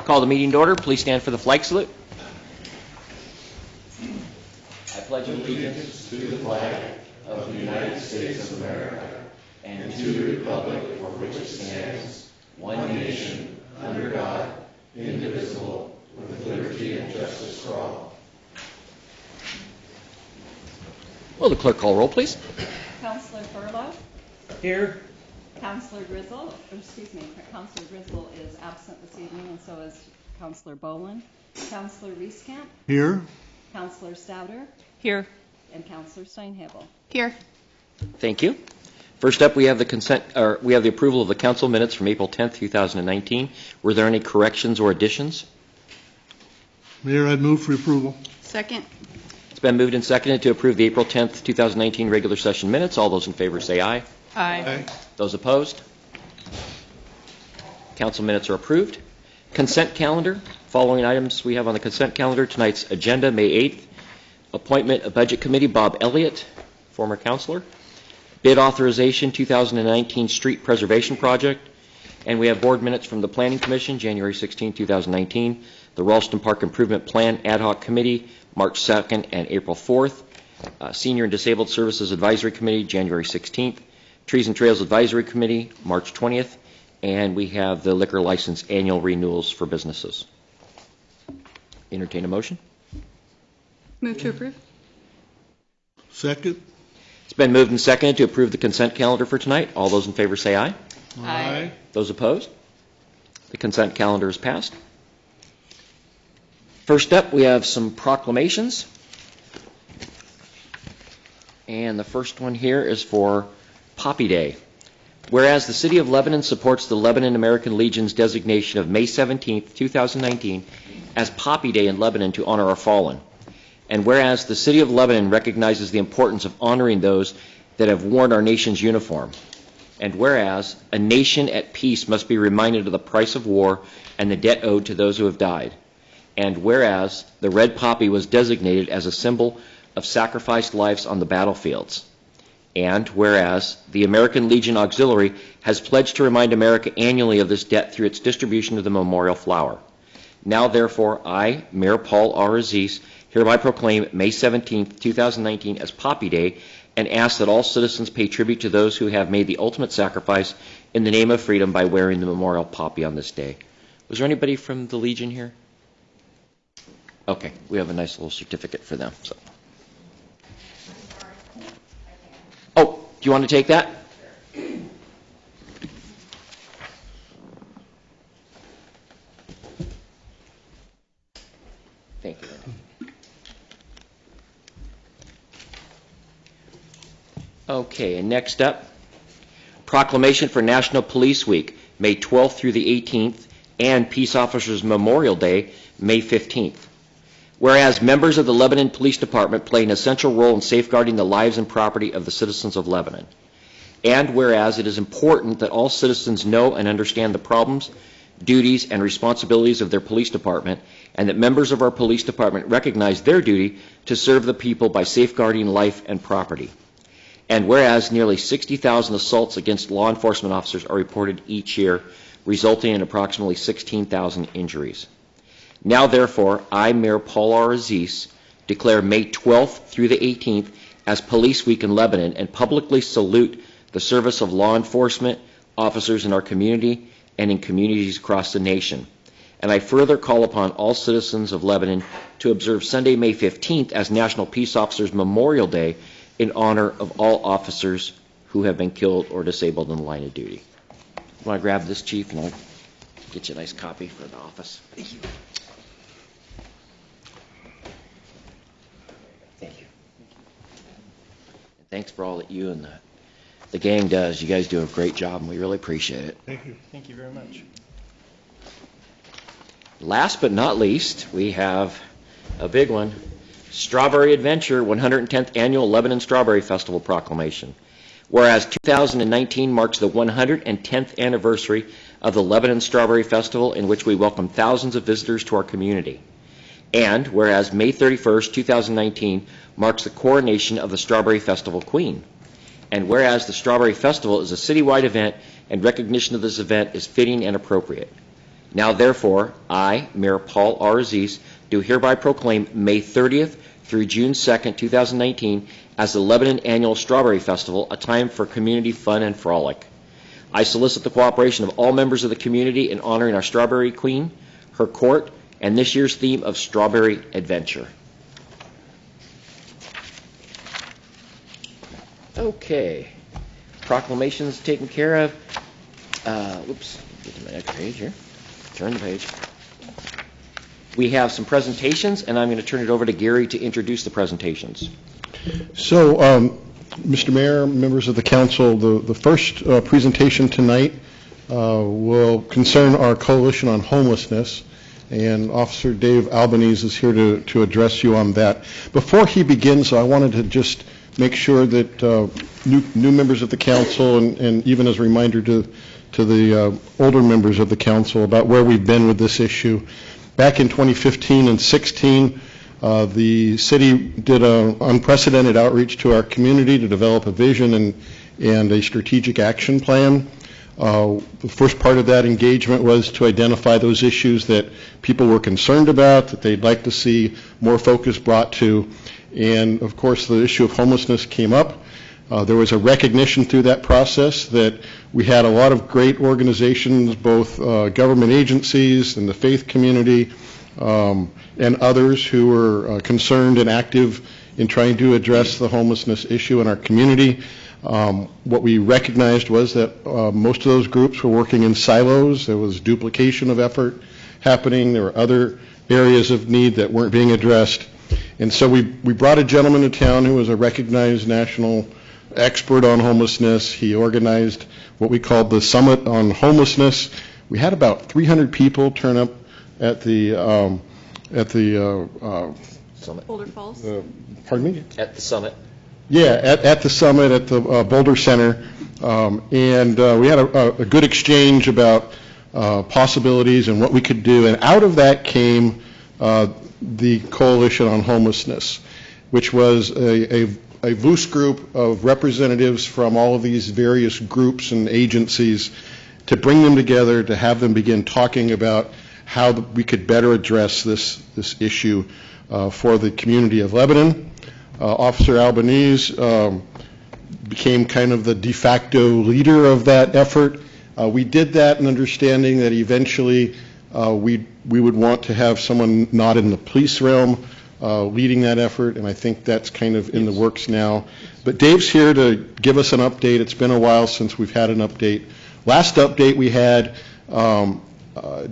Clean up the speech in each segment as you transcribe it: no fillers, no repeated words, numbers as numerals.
Call the meeting to order. Please stand for the flag salute. I pledge allegiance to the flag of the United States of America and to the republic for which it stands, one nation, under God, indivisible, with liberty and justice for all. Will the clerk call roll, please? Councillor Furlow. Here. Councillor Grizzle is absent this evening, and so is Councillor Boland. Councillor Reeskamp. Here. Councillor Stouter. Here. And Councillor Steinhebel. Here. Thank you. First up, we have the approval of the council minutes from April 10th, 2019. Were there any corrections or additions? Mayor, I'd move for approval. Second. It's been moved and seconded to approve the April 10th, 2019 regular session minutes. All those in favor say aye. Aye. Those opposed? Council minutes are approved. Consent calendar. Following items we have on the consent calendar tonight's agenda: May 8th, appointment of Budget Committee, Bob Elliott, former councilor. Bid authorization, 2019 street preservation project. And we have board minutes from the Planning Commission, January 16, 2019. The Ralston Park Improvement Plan Ad Hoc Committee, March 2nd and April 4th. Senior and Disabled Services Advisory Committee, January 16th. Trees and Trails Advisory Committee, March 20th. And we have the liquor license annual renewals for businesses. Entertain a motion. Move to approve. Second. It's been moved and seconded to approve the consent calendar for tonight. All those in favor say aye. Aye. Those opposed? The consent calendar is passed. First up, we have some proclamations. And the first one here is for Poppy Day. Whereas the City of Lebanon supports the Lebanon American Legion's designation of May 17, 2019 as Poppy Day in Lebanon to honor our fallen. And whereas the City of Lebanon recognizes the importance of honoring those that have worn our nation's uniform. And whereas a nation at peace must be reminded of the price of war and the debt owed to those who have died. And whereas the red poppy was designated as a symbol of sacrificed lives on the battlefields. And whereas the American Legion Auxiliary has pledged to remind America annually of this debt through its distribution of the memorial flower. Now, therefore, I, Mayor Paul R. Aziz, hereby proclaim May 17, 2019 as Poppy Day and ask that all citizens pay tribute to those who have made the ultimate sacrifice in the name of freedom by wearing the memorial poppy on this day. Was there anybody from the Legion here? Okay, we have a nice little certificate for them. So. Oh, do you want to take that? Thank you. Okay, and next up, proclamation for National Police Week, May 12th through the 18th, and Peace Officers Memorial Day, May 15th. Whereas members of the Lebanon Police Department play an essential role in safeguarding the lives and property of the citizens of Lebanon. And whereas it is important that all citizens know and understand the problems, duties, and responsibilities of their police department, and that members of our police department recognize their duty to serve the people by safeguarding life and property. And whereas nearly 60,000 assaults against law enforcement officers are reported each year, resulting in approximately 16,000 injuries. Now, therefore, I, Mayor Paul R. Aziz, declare May 12th through the 18th as Police Week in Lebanon and publicly salute the service of law enforcement officers in our community and in communities across the nation. And I further call upon all citizens of Lebanon to observe Sunday, May 15th as National Peace Officers Memorial Day in honor of all officers who have been killed or disabled in the line of duty. You want to grab this, Chief, and I'll get you a nice copy for the office. Thank you. Thank you. And thanks for all that you and the gang does. You guys do a great job, and we really appreciate it. Thank you. Thank you very much. Last but not least, we have a big one. Strawberry Adventure 110th Annual Lebanon Strawberry Festival Proclamation. Whereas 2019 marks the 110th anniversary of the Lebanon Strawberry Festival, in which we welcome thousands of visitors to our community. And whereas May 31st, 2019 marks the coronation of the Strawberry Festival Queen. And whereas the Strawberry Festival is a citywide event and recognition of this event is fitting and appropriate. Now therefore, I, Mayor Paul R. Aziz, do hereby proclaim May 30th through June 2nd, 2019 as the Lebanon Annual Strawberry Festival, a time for community fun and frolic. I solicit the cooperation of all members of the community in honoring our Strawberry Queen, her court, and this year's theme of Strawberry Adventure. Okay, proclamations taken care of. Whoops, get to my next page here. Turn the page. We have some presentations, and I'm going to turn it over to Gary to introduce the presentations. So, Mr. Mayor, members of the council, the first presentation tonight will concern our Coalition on Homelessness, and Officer Dave Albanese is here to address you on that. Before he begins, I wanted to just make sure that new members of the council, and even as a reminder to the older members of the council about where we've been with this issue. Back in 2015 and 16, the city did an unprecedented outreach to our community to develop a vision and a strategic action plan. The first part of that engagement was to identify those issues that people were concerned about, that they'd like to see more focus brought to. And of course, the issue of homelessness came up. There was a recognition through that process that we had a lot of great organizations, both government agencies and the faith community, and others who were concerned and active in trying to address the homelessness issue in our community. What we recognized was that most of those groups were working in silos. There was duplication of effort happening. There were other areas of need that weren't being addressed. And so we brought a gentleman to town who was a recognized national expert on homelessness. He organized what we called the Summit on Homelessness. We had about 300 people turn up at the Summit. Boulder Falls. Pardon me? At the summit. Yeah, at the summit at the Boulder Center, and we had a good exchange about possibilities and what we could do. And out of that came the Coalition on Homelessness, which was a loose group of representatives from all of these various groups and agencies to bring them together, to have them begin talking about how we could better address this issue for the community of Lebanon. Officer Albanese became kind of the de facto leader of that effort. We did that in understanding that eventually we would want to have someone not in the police realm leading that effort, and I think that's kind of in the works now. But Dave's here to give us an update. It's been a while since we've had an update. Last update we had,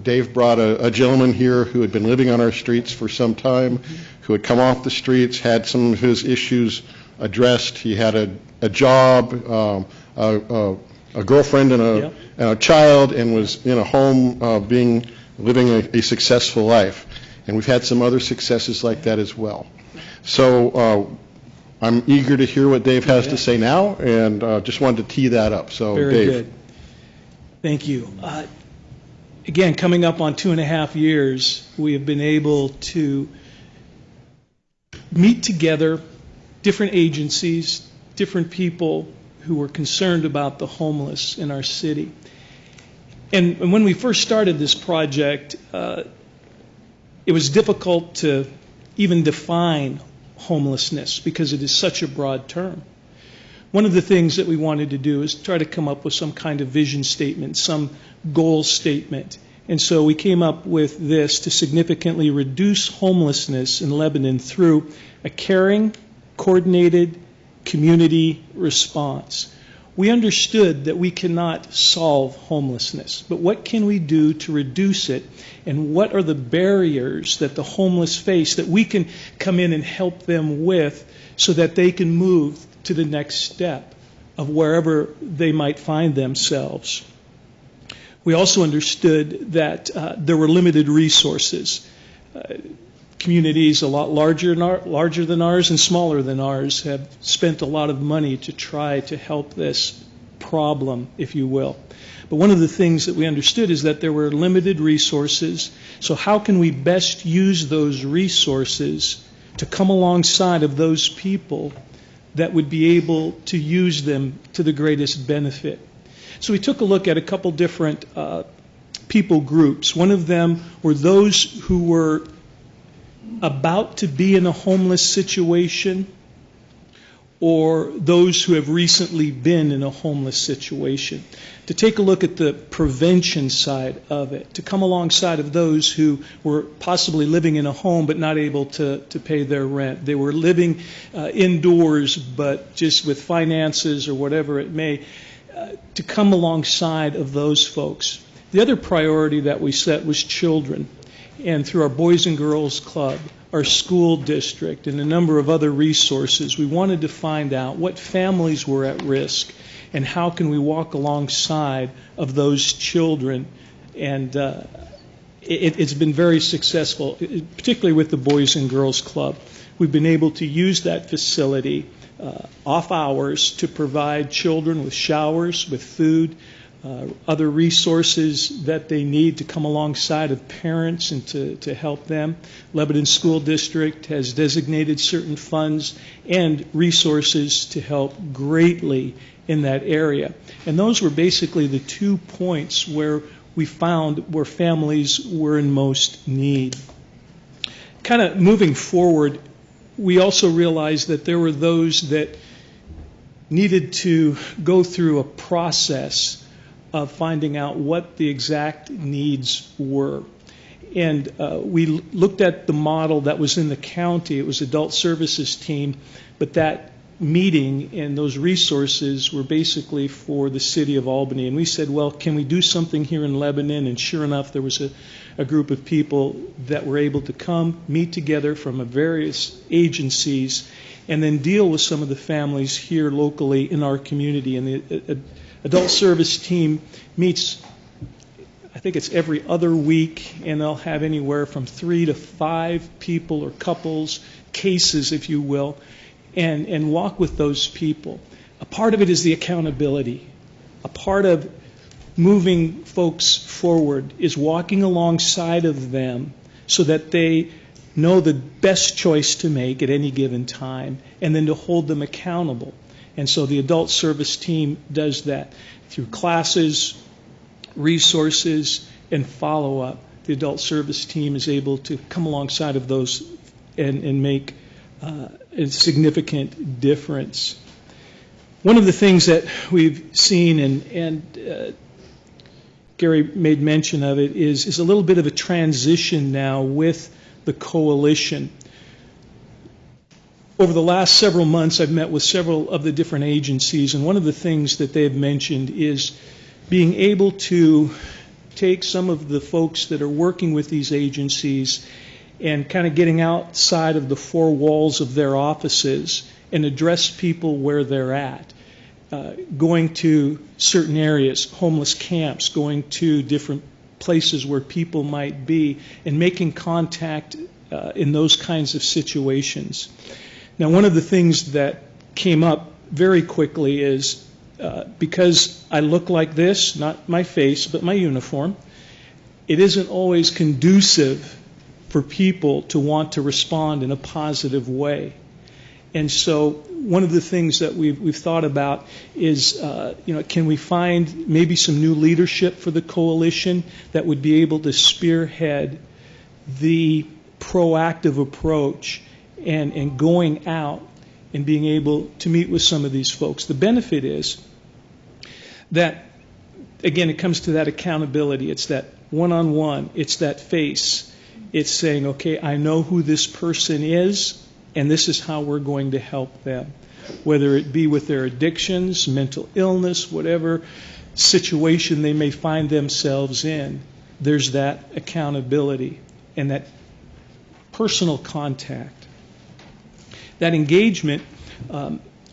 Dave brought a gentleman here who had been living on our streets for some time, who had come off the streets, had some of his issues addressed. He had a job, a girlfriend and a child, and was in a home living a successful life. And we've had some other successes like that as well. So I'm eager to hear what Dave has to say now, and just wanted to tee that up. So, Very Dave. good. Thank you. Again, coming up on 2.5 years, we have been able to meet together different agencies, different people who were concerned about the homeless in our city. And when we first started this project, it was difficult to even define homelessness because it is such a broad term. One of the things that we wanted to do is try to come up with some kind of vision statement, some goal statement. And so we came up with this to significantly reduce homelessness in Lebanon through a caring, coordinated community response. We understood that we cannot solve homelessness, but what can we do to reduce it, and what are the barriers that the homeless face that we can come in and help them with so that they can move to the next step of wherever they might find themselves. We also understood that there were limited resources. Communities a lot larger than ours and smaller than ours have spent a lot of money to try to help this problem, if you will. But one of the things that we understood is that there were limited resources. So how can we best use those resources to come alongside of those people that would be able to use them to the greatest benefit? So we took a look at a couple different people groups. One of them were those who were about to be in a homeless situation, or those who have recently been in a homeless situation, to take a look at the prevention side of it, to come alongside of those who were possibly living in a home but not able to pay their rent. They were living indoors but just with finances or whatever it may, to come alongside of those folks. The other priority that we set was children. And through our Boys and Girls Club, our school district, and a number of other resources, we wanted to find out what families were at risk and how can we walk alongside of those children. And it's been very successful, particularly with the Boys and Girls Club. We've been able to use that facility off hours to provide children with showers, with food, other resources that they need to come alongside of parents and to help them. Lebanon School District has designated certain funds and resources to help greatly in that area. And those were basically the 2 points where we found where families were in most need. Kind of moving forward, we also realized that there were those that needed to go through a process of finding out what the exact needs were. And we looked at the model that was in the county. It was adult services team, but that meeting and those resources were basically for the city of Albany. And we said, well, can we do something here in Lebanon? And sure enough, there was a group of people that were able to come, meet together from various agencies, and then deal with some of the families here locally in our community. And the adult service team meets, I think it's every other week, and they'll have anywhere from 3 to 5 people or couples, cases, if you will, and walk with those people. A part of it is the accountability. A part of moving folks forward is walking alongside of them so that they know the best choice to make at any given time, and then to hold them accountable. And so the adult service team does that through classes, resources, and follow-up. The adult service team is able to come alongside of those and make a significant difference. One of the things that we've seen, and Gary made mention of it, is a little bit of a transition now with the coalition. Over the last several months, I've met with several of the different agencies, and one of the things that they've mentioned is being able to take some of the folks that are working with these agencies and kind of getting outside of the 4 walls of their offices and address people where they're at. Going to certain areas, homeless camps, going to different places where people might be, and making contact in those kinds of situations. Now, one of the things that came up very quickly is because I look like this, not my face, but my uniform, it isn't always conducive for people to want to respond in a positive way. And so one of the things that we've thought about is, can we find maybe some new leadership for the coalition that would be able to spearhead the proactive approach and going out and being able to meet with some of these folks. The benefit is that, again, it comes to that accountability. It's that one-on-one. It's that face. It's saying, okay, I know who this person is, and this is how we're going to help them, whether it be with their addictions, mental illness, whatever situation they may find themselves in. There's that accountability and that personal contact. That engagement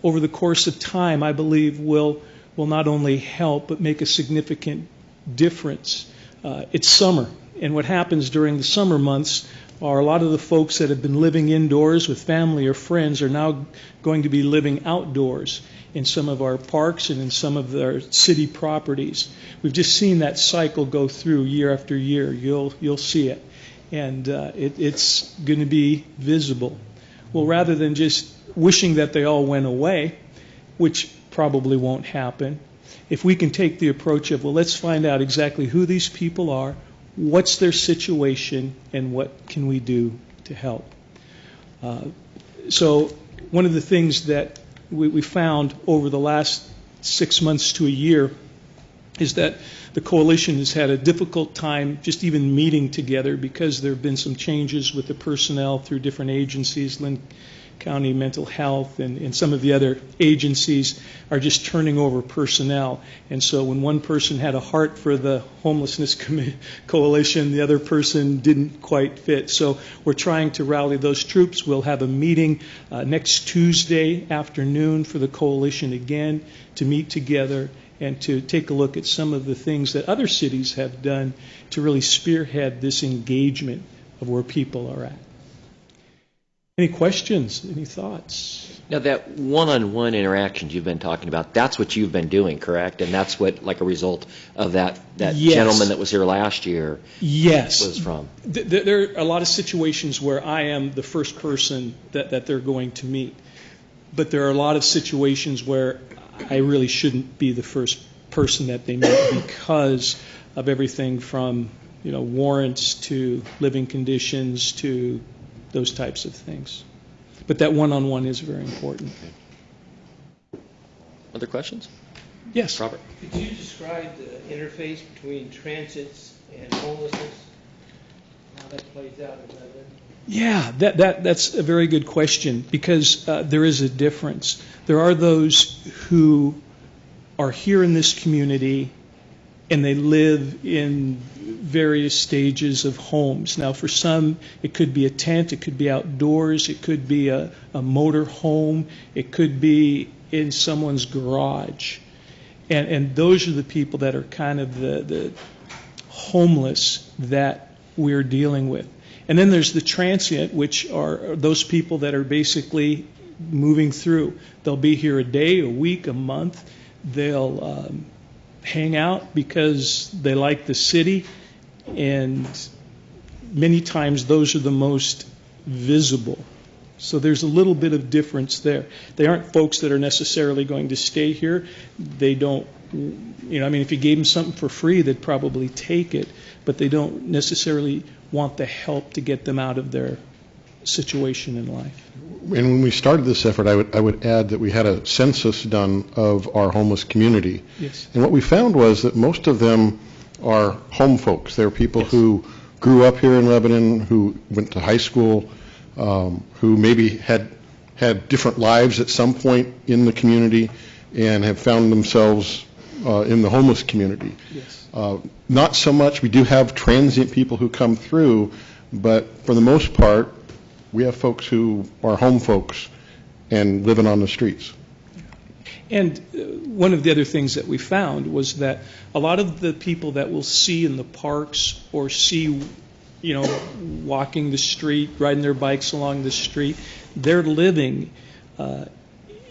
over the course of time, I believe, will not only help but make a significant difference. It's summer, and what happens during the summer months are a lot of the folks that have been living indoors with family or friends are now going to be living outdoors in some of our parks and in some of our city properties. We've just seen that cycle go through year after year. You'll see it, and it's going to be visible. Well, rather than just wishing that they all went away, which probably won't happen, If we can take the approach of, well, let's find out exactly who these people are, what's their situation, and what can we do to help. So one of the things that we found over the last 6 months to a year is that the coalition has had a difficult time just even meeting together because there have been some changes with the personnel through different agencies. Lynn County Mental Health and some of the other agencies are just turning over personnel. And so when one person had a heart for the homelessness coalition, the other person didn't quite fit. So we're trying to rally those troops. We'll have a meeting next Tuesday afternoon for the coalition again to meet together and to take a look at some of the things that other cities have done to really spearhead this engagement of where people are at. Any questions? Any thoughts? Now, that one-on-one interactions you've been talking about, that's what you've been doing, correct? And that's what, like a result of that Yes. gentleman that was here last year Yes. was from? There are a lot of situations where I am the first person that they're going to meet. But there are a lot of situations where I really shouldn't be the first person that they meet because of everything from, warrants to living conditions to those types of things. But that one-on-one is very important. Other questions? Yes. Robert? Could you describe the interface between transits and homelessness? How that plays out in Lebanon? Yeah, that's a very good question because there is a difference. There are those who are here in this community and they live in various stages of homes. Now, for some, it could be a tent, it could be outdoors, it could be a motor home, it could be in someone's garage. And those are the people that are kind of the homeless that we're dealing with. And then there's the transient, which are those people that are basically moving through. They'll be here a day, a week, a month. They'll hang out because they like the city, and many times those are the most visible. So there's a little bit of difference there. They aren't folks that are necessarily going to stay here. They don't, if you gave them something for free, they'd probably take it, but they don't necessarily want the help to get them out of their situation in life. And when we started this effort, I would add that we had a census done of our homeless community. Yes. And what we found was that most of them are home folks. They're people Yes. who grew up here in Lebanon, who went to high school, who maybe had different lives at some point in the community and have found themselves in the homeless community. Yes. Not so much, we do have transient people who come through, but for the most part, we have folks who are home folks and living on the streets. And one of the other things that we found was that a lot of the people that we'll see in the parks or see, walking the street, riding their bikes along the street, they're living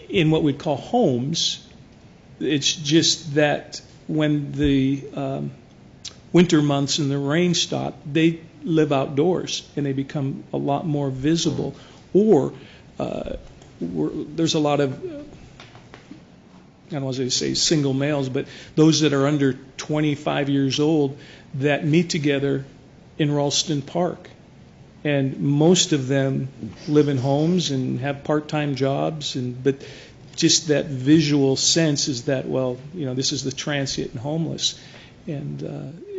in what we'd call homes. It's just that when the winter months and the rain stop, they live outdoors and they become a lot more visible. Or there's a lot of, I don't want to say single males, but those that are under 25 years old that meet together in Ralston Park. And most of them live in homes and have part-time jobs, but just that visual sense is that, this is the transient and homeless. And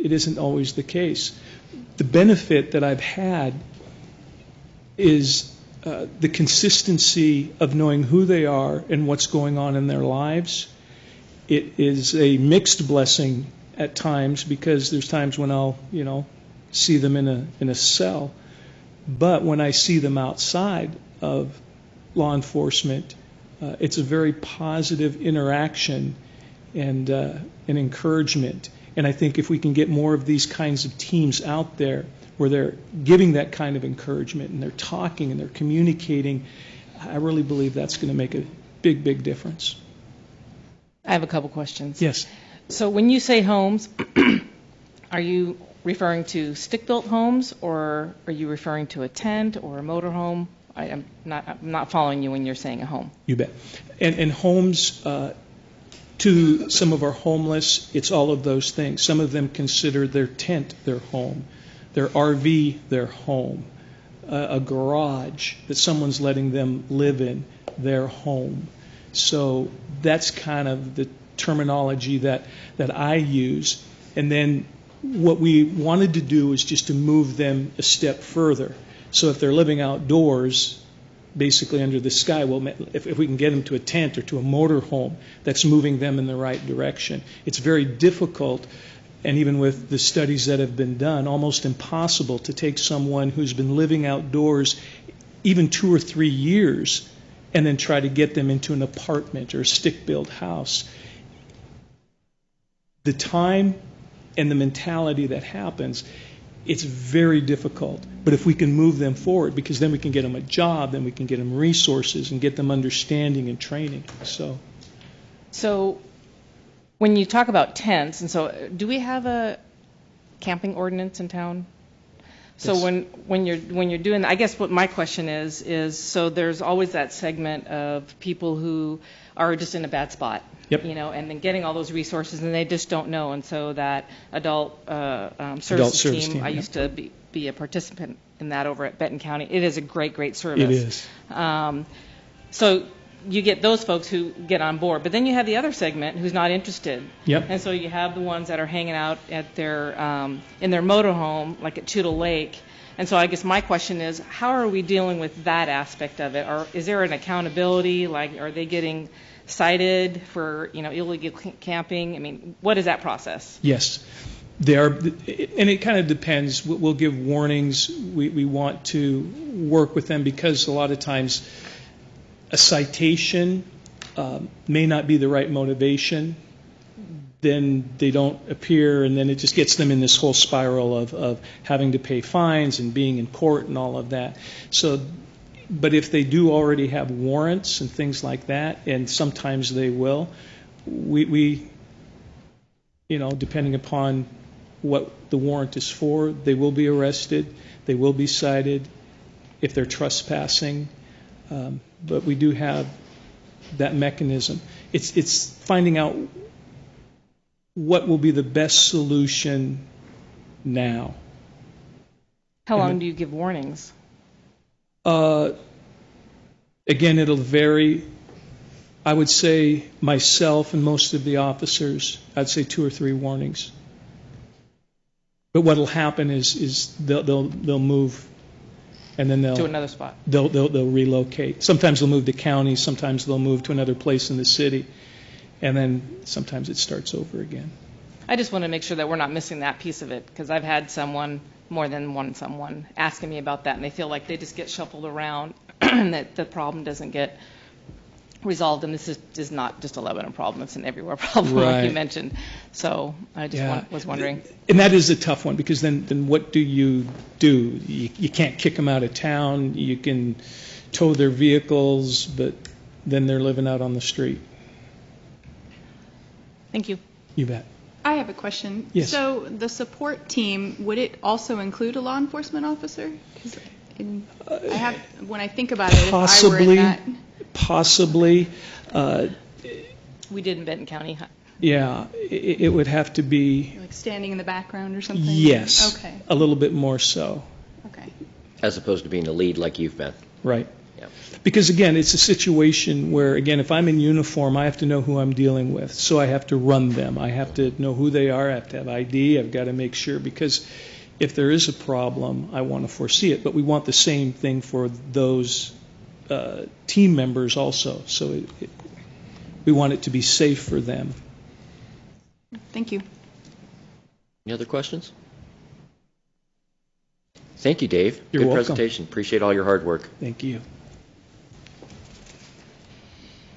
it isn't always the case. The benefit that I've had is the consistency of knowing who they are and what's going on in their lives. It is a mixed blessing at times because there's times when I'll, see them in a cell. But when I see them outside of law enforcement, it's a very positive interaction and an encouragement. And I think if we can get more of these kinds of teams out there where they're giving that kind of encouragement and they're talking and they're communicating, I really believe that's going to make a big, big difference. I have a couple questions. Yes. So when you say homes, are you referring to stick-built homes, or are you referring to a tent or a motorhome? I'm not following you when you're saying a home. You bet. And homes, To some of our homeless, it's all of those things. Some of them consider their tent their home, their RV their home, a garage that someone's letting them live in their home. So that's kind of the terminology that I use. And then what we wanted to do is just to move them a step further. So if they're living outdoors, basically under the sky, well, if we can get them to a tent or to a motor home, that's moving them in the right direction. It's very difficult, and even with the studies that have been done, almost impossible to take someone who's been living outdoors even 2 or 3 years and then try to get them into an apartment or a stick-built house. The time and the mentality that happens, it's very difficult. But if we can move them forward, because then we can get them a job, then we can get them resources and get them understanding and training. So when you talk about tents, and so do we have a camping ordinance in town? So Yes. when you're doing that, I guess what my question is so there's always that segment of people who are just in a bad spot. Yep. And then getting all those resources, and they just don't know. And so that adult services team, I yep. used to be a participant in that over at Benton County. It is a great service. It is. So you get those folks who get on board, but then you have the other segment who's not interested. Yep. And so you have the ones that are hanging out at their in their motorhome, like at Tootle Lake. And so I guess my question is, how are we dealing with that aspect of it? Or is there an accountability? Like, are they getting cited for illegal camping? I mean, what is that process? Yes. They are, and it kind of depends. We'll give warnings. We want to work with them because a lot of times a citation may not be the right motivation. Then they don't appear, and then it just gets them in this whole spiral of having to pay fines and being in court and all of that. So, but if they do already have warrants and things like that, and sometimes they will, we depending upon what the warrant is for, they will be arrested, they will be cited if they're trespassing. But we do have that mechanism. It's finding out what will be the best solution now. How long do you give warnings? Again, it'll vary. I would say myself and most of the officers, I'd say 2 or 3 warnings. But what'll happen is they'll move, and then To another spot. they'll relocate. Sometimes they'll move to county. Sometimes they'll move to another place in the city, and then sometimes it starts over again. I just want to make sure that we're not missing that piece of it, because I've had more than one someone, asking me about that, and they feel like they just get shuffled around and that the problem doesn't get resolved. And this is not just a Lebanon problem, it's an everywhere problem, like you Right. mentioned. So I just was wondering. And that is a tough one, because then what do? You can't kick them out of town. You can tow their vehicles, but then they're living out on the street. Thank you. You bet. I have a question. Yes. So the support team, would it also include a law enforcement officer? 'Cause when I think about it, if I were in that. Possibly. We did in Benton County. Yeah, it would have to be, Like standing in the background or something? yes, Okay, a little bit more so. okay. As opposed to being a lead like you've been. Right. Yep. Because, again, it's a situation where, again, if I'm in uniform, I have to know who I'm dealing with. So I have to run them. I have to know who they are. I have to have ID. I've got to make sure, because if there is a problem, I want to foresee it. But we want the same thing for those team members also. So we want it to be safe for them. Thank you. Any other questions? Thank you, Dave. You're Good welcome. presentation. Appreciate all your hard work. Thank you.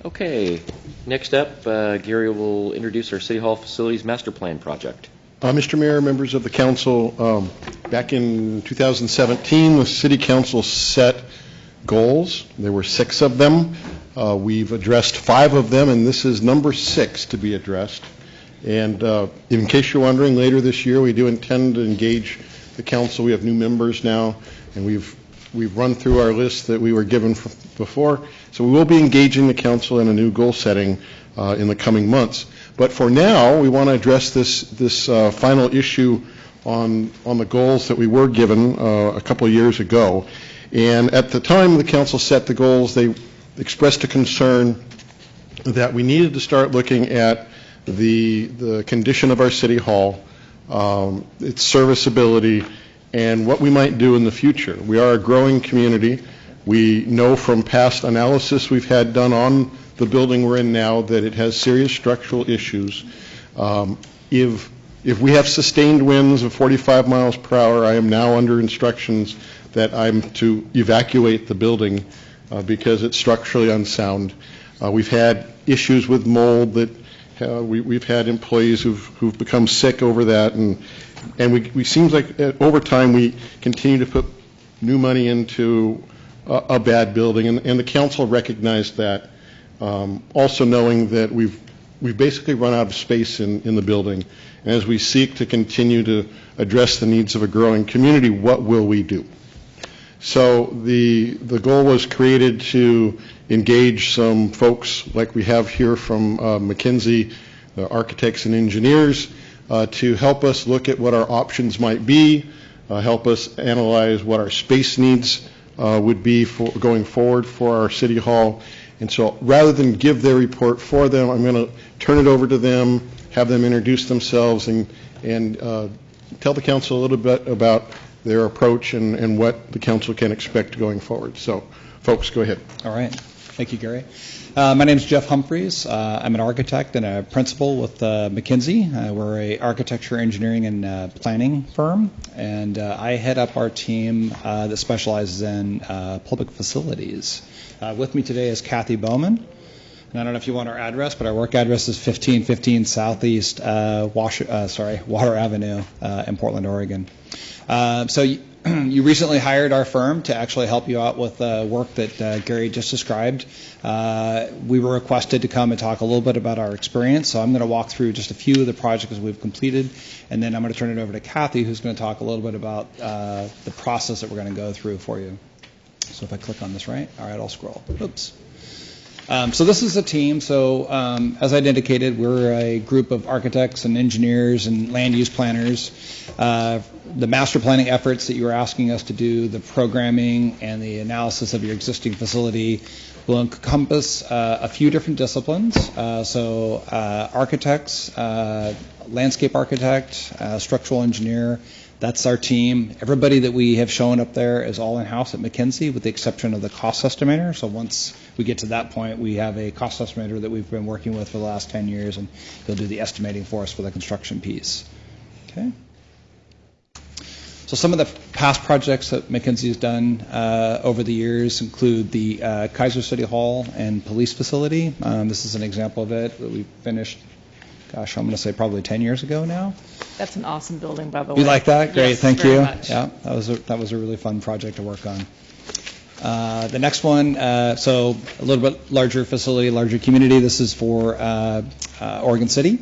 Okay, next up, Gary will introduce our City Hall Facilities Master Plan project. Mr. Mayor, members of the council, back in 2017, the city council set goals. There were 6 of them. We've addressed 5 of them, and this is number 6 to be addressed. And in case you're wondering, later this year, we do intend to engage the council. We have new members now, and we've run through our list that we were given before. So we will be engaging the council in a new goal-setting in the coming months. But for now, we want to address this final issue on the goals that we were given a couple of years ago. And at the time the council set the goals, they expressed a concern that we needed to start looking at the condition of our city hall, its serviceability, and what we might do in the future. We are a growing community. We know from past analysis we've had done on the building we're in now that it has serious structural issues. If we have sustained winds of 45 miles per hour, I am now under instructions that I'm to evacuate the building because it's structurally unsound. We've had issues with mold that we've had employees who've become sick over that, and we seems like over time we continue to put new money into a bad building, and the council recognized that, also knowing that we've basically run out of space in the building. And as we seek to continue to address the needs of a growing community, what will we do? So the goal was created to engage some folks like we have here from McKinsey, the architects and engineers, to help us look at what our options might be, help us analyze what our space needs would be for going forward for our city hall. And so rather than give their report for them, I'm going to turn it over to them, have them introduce themselves, and tell the council a little bit about their approach and what the council can expect going forward. So, folks, go ahead. All right. Thank you, Gary. My name is Jeff Humphreys. I'm an architect and a principal with McKinsey. We're a architecture, engineering, and planning firm, and I head up our team that specializes in public facilities. With me today is Kathy Bowman. And I don't know if you want our address, but our work address is 1515 Southeast Water Avenue in Portland, Oregon. So you recently hired our firm to actually help you out with the work that Gary just described. We were requested to come and talk a little bit about our experience, so I'm going to walk through just a few of the projects we've completed, and then I'm going to turn it over to Kathy, who's going to talk a little bit about the process that we're going to go through for you. So if I click on this right, all right, I'll scroll. Oops. So this is a team. So as I'd indicated, we're a group of architects and engineers and land use planners. The master planning efforts that you were asking us to do, the programming and the analysis of your existing facility will encompass a few different disciplines. So architects, landscape architect, structural engineer. That's our team. Everybody that we have shown up there is all in-house at McKinsey with the exception of the cost estimator. So once we get to that point, we have a cost estimator that we've been working with for the last 10 years, and he'll do the estimating for us for the construction piece. Okay. So some of the past projects that McKinsey has done over the years include the Kaiser City Hall and police facility. This is an example of it that we finished, gosh, I'm going to say probably 10 years ago now. That's an awesome building, by the way. You like that? Great, yes, thank very you. Much. Yeah, that was a really fun project to work on. The next one, so a little bit larger facility, larger community. This is for Oregon City,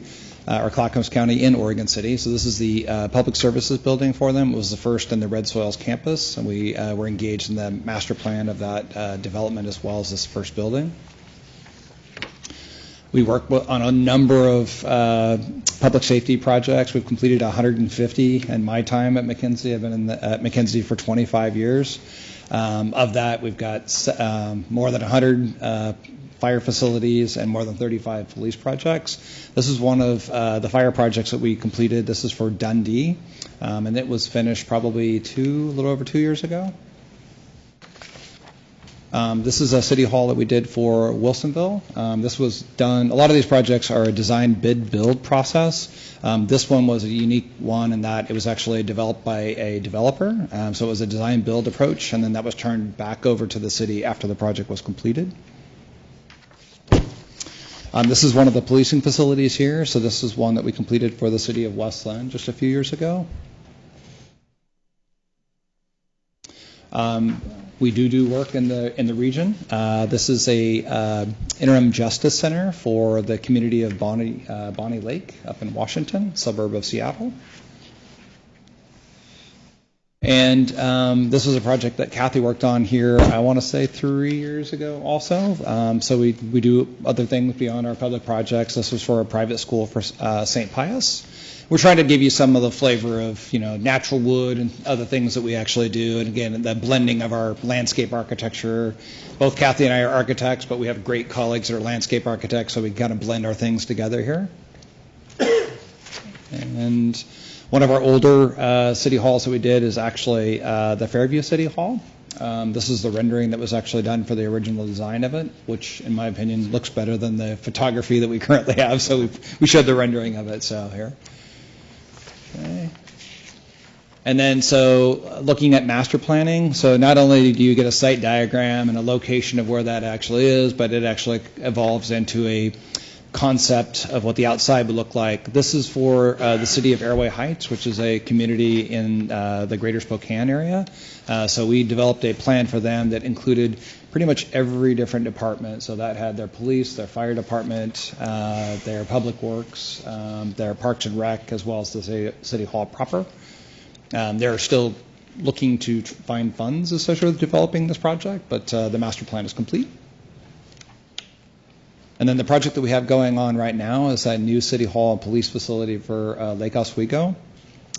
or Clackamas County in Oregon City. So this is the public services building for them. It was the first in the Red Soils campus, and we were engaged in the master plan of that development as well as this first building. We work on a number of public safety projects. We've completed 150 in my time at McKinsey. I've been at McKinsey for 25 years. Of that, we've got more than 100 fire facilities and more than 35 police projects. This is one of the fire projects that we completed. This is for Dundee, and it was finished probably a little over 2 years ago. This is a city hall that we did for Wilsonville. This was done, a lot of these projects are a design bid build process. This one was a unique one in that it was actually developed by a developer. So it was a design build approach, and then that was turned back over to the city after the project was completed. This is one of the policing facilities here. So this is one that we completed for the city of Westland just a few years ago. We do work in the region. This is a interim justice center for the community of Bonnie Lake up in Washington, suburb of Seattle. And this was a project that Kathy worked on here, I want to say 3 years ago also. So we do other things beyond our public projects. This was for a private school for St. Pius. We're trying to give you some of the flavor of, natural wood and other things that we actually do. And again, the blending of our landscape architecture. Both Kathy and I are architects, but we have great colleagues that are landscape architects, so we kind of blend our things together here. And one of our older city halls that we did is actually the Fairview City Hall. This is the rendering that was actually done for the original design of it, which, in my opinion, looks better than the photography that we currently have. So we showed the rendering of it. So here. Okay. And then, so looking at master planning, so not only do you get a site diagram and a location of where that actually is, but it actually evolves into a concept of what the outside would look like. This is for the city of Airway Heights, which is a community in the greater Spokane area. So we developed a plan for them that included pretty much every different department. So that had their police, their fire department, their public works, their parks and rec, as well as the city hall proper. They're still looking to find funds associated with developing this project, but the master plan is complete. And then the project that we have going on right now is that new city hall and police facility for Lake Oswego.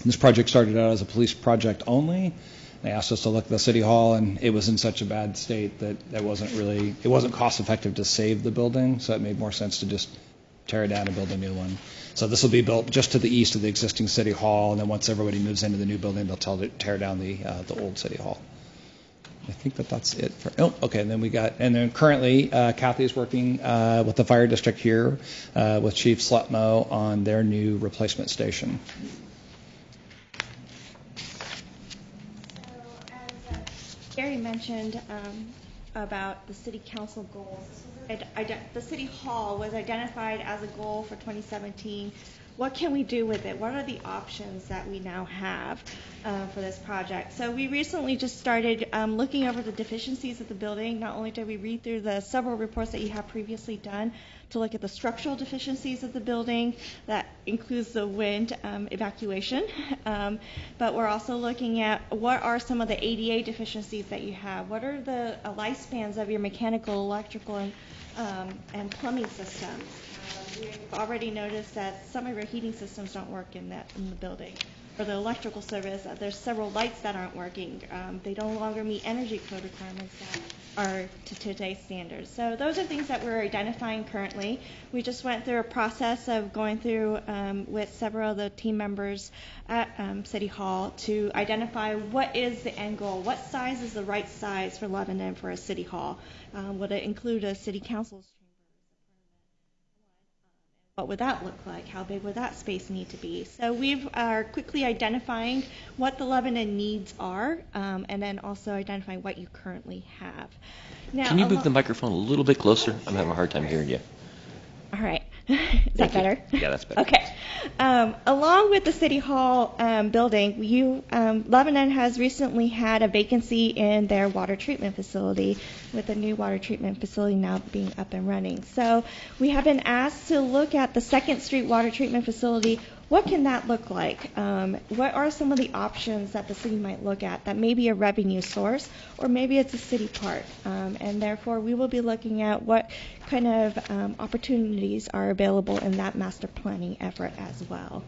This project started out as a police project only. They asked us to look at the city hall, and it was in such a bad state that it wasn't cost effective to save the building, so it made more sense to just tear it down and build a new one. So this will be built just to the east of the existing city hall, and then once everybody moves into the new building, they'll tear down the old city hall. I think that's it. Okay. And then currently, Kathy is working with the fire district here with Chief Slutmo on their new replacement station. So, as Gary mentioned about the city council goals, the city hall was identified as a goal for 2017. What can we do with it? What are the options that we now have for this project? So we recently just started looking over the deficiencies of the building. Not only did we read through the several reports that you have previously done to look at the structural deficiencies of the building, that includes the wind evacuation, but we're also looking at what are some of the ADA deficiencies that you have. What are the lifespans of your mechanical, electrical, and plumbing systems? We've already noticed that some of your heating systems don't work in the building. For the electrical service, there's several lights that aren't working. They no longer meet energy code requirements that are to today's standards. So those are things that we're identifying currently. We just went through a process of going through with several of the team members at City Hall to identify what is the end goal, what size is the right size for Lebanon for a City Hall. Would it include a city council's chamber? What would that look like? How big would that space need to be? So we are quickly identifying what the Lebanon needs are, and then also identifying what you currently have. Now, Can you move the microphone a little bit closer? I'm having a hard time hearing you. All right. Is that better? Yeah, that's better. Okay. Along with the City Hall building, Lebanon has recently had a vacancy in their water treatment facility, with the new water treatment facility now being up and running. So we have been asked to look at the 2nd Street water treatment facility. What can that look like? What are some of the options that the city might look at that may be a revenue source, or maybe it's a city park? And therefore, we will be looking at what kind of opportunities are available in that master planning effort as well.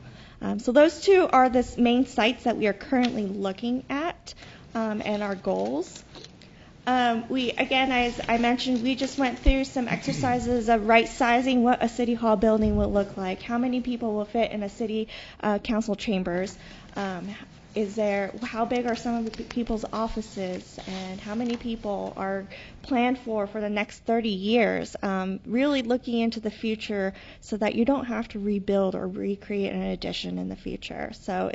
So those two are the main sites that we are currently looking at and our goals. Again, as I mentioned, we just went through some exercises of right-sizing what a city hall building will look like. How many people will fit in a city council chambers? How big are some of the people's offices, and how many people are planned for the next 30 years? Really looking into the future so that you don't have to rebuild or recreate an addition in the future. So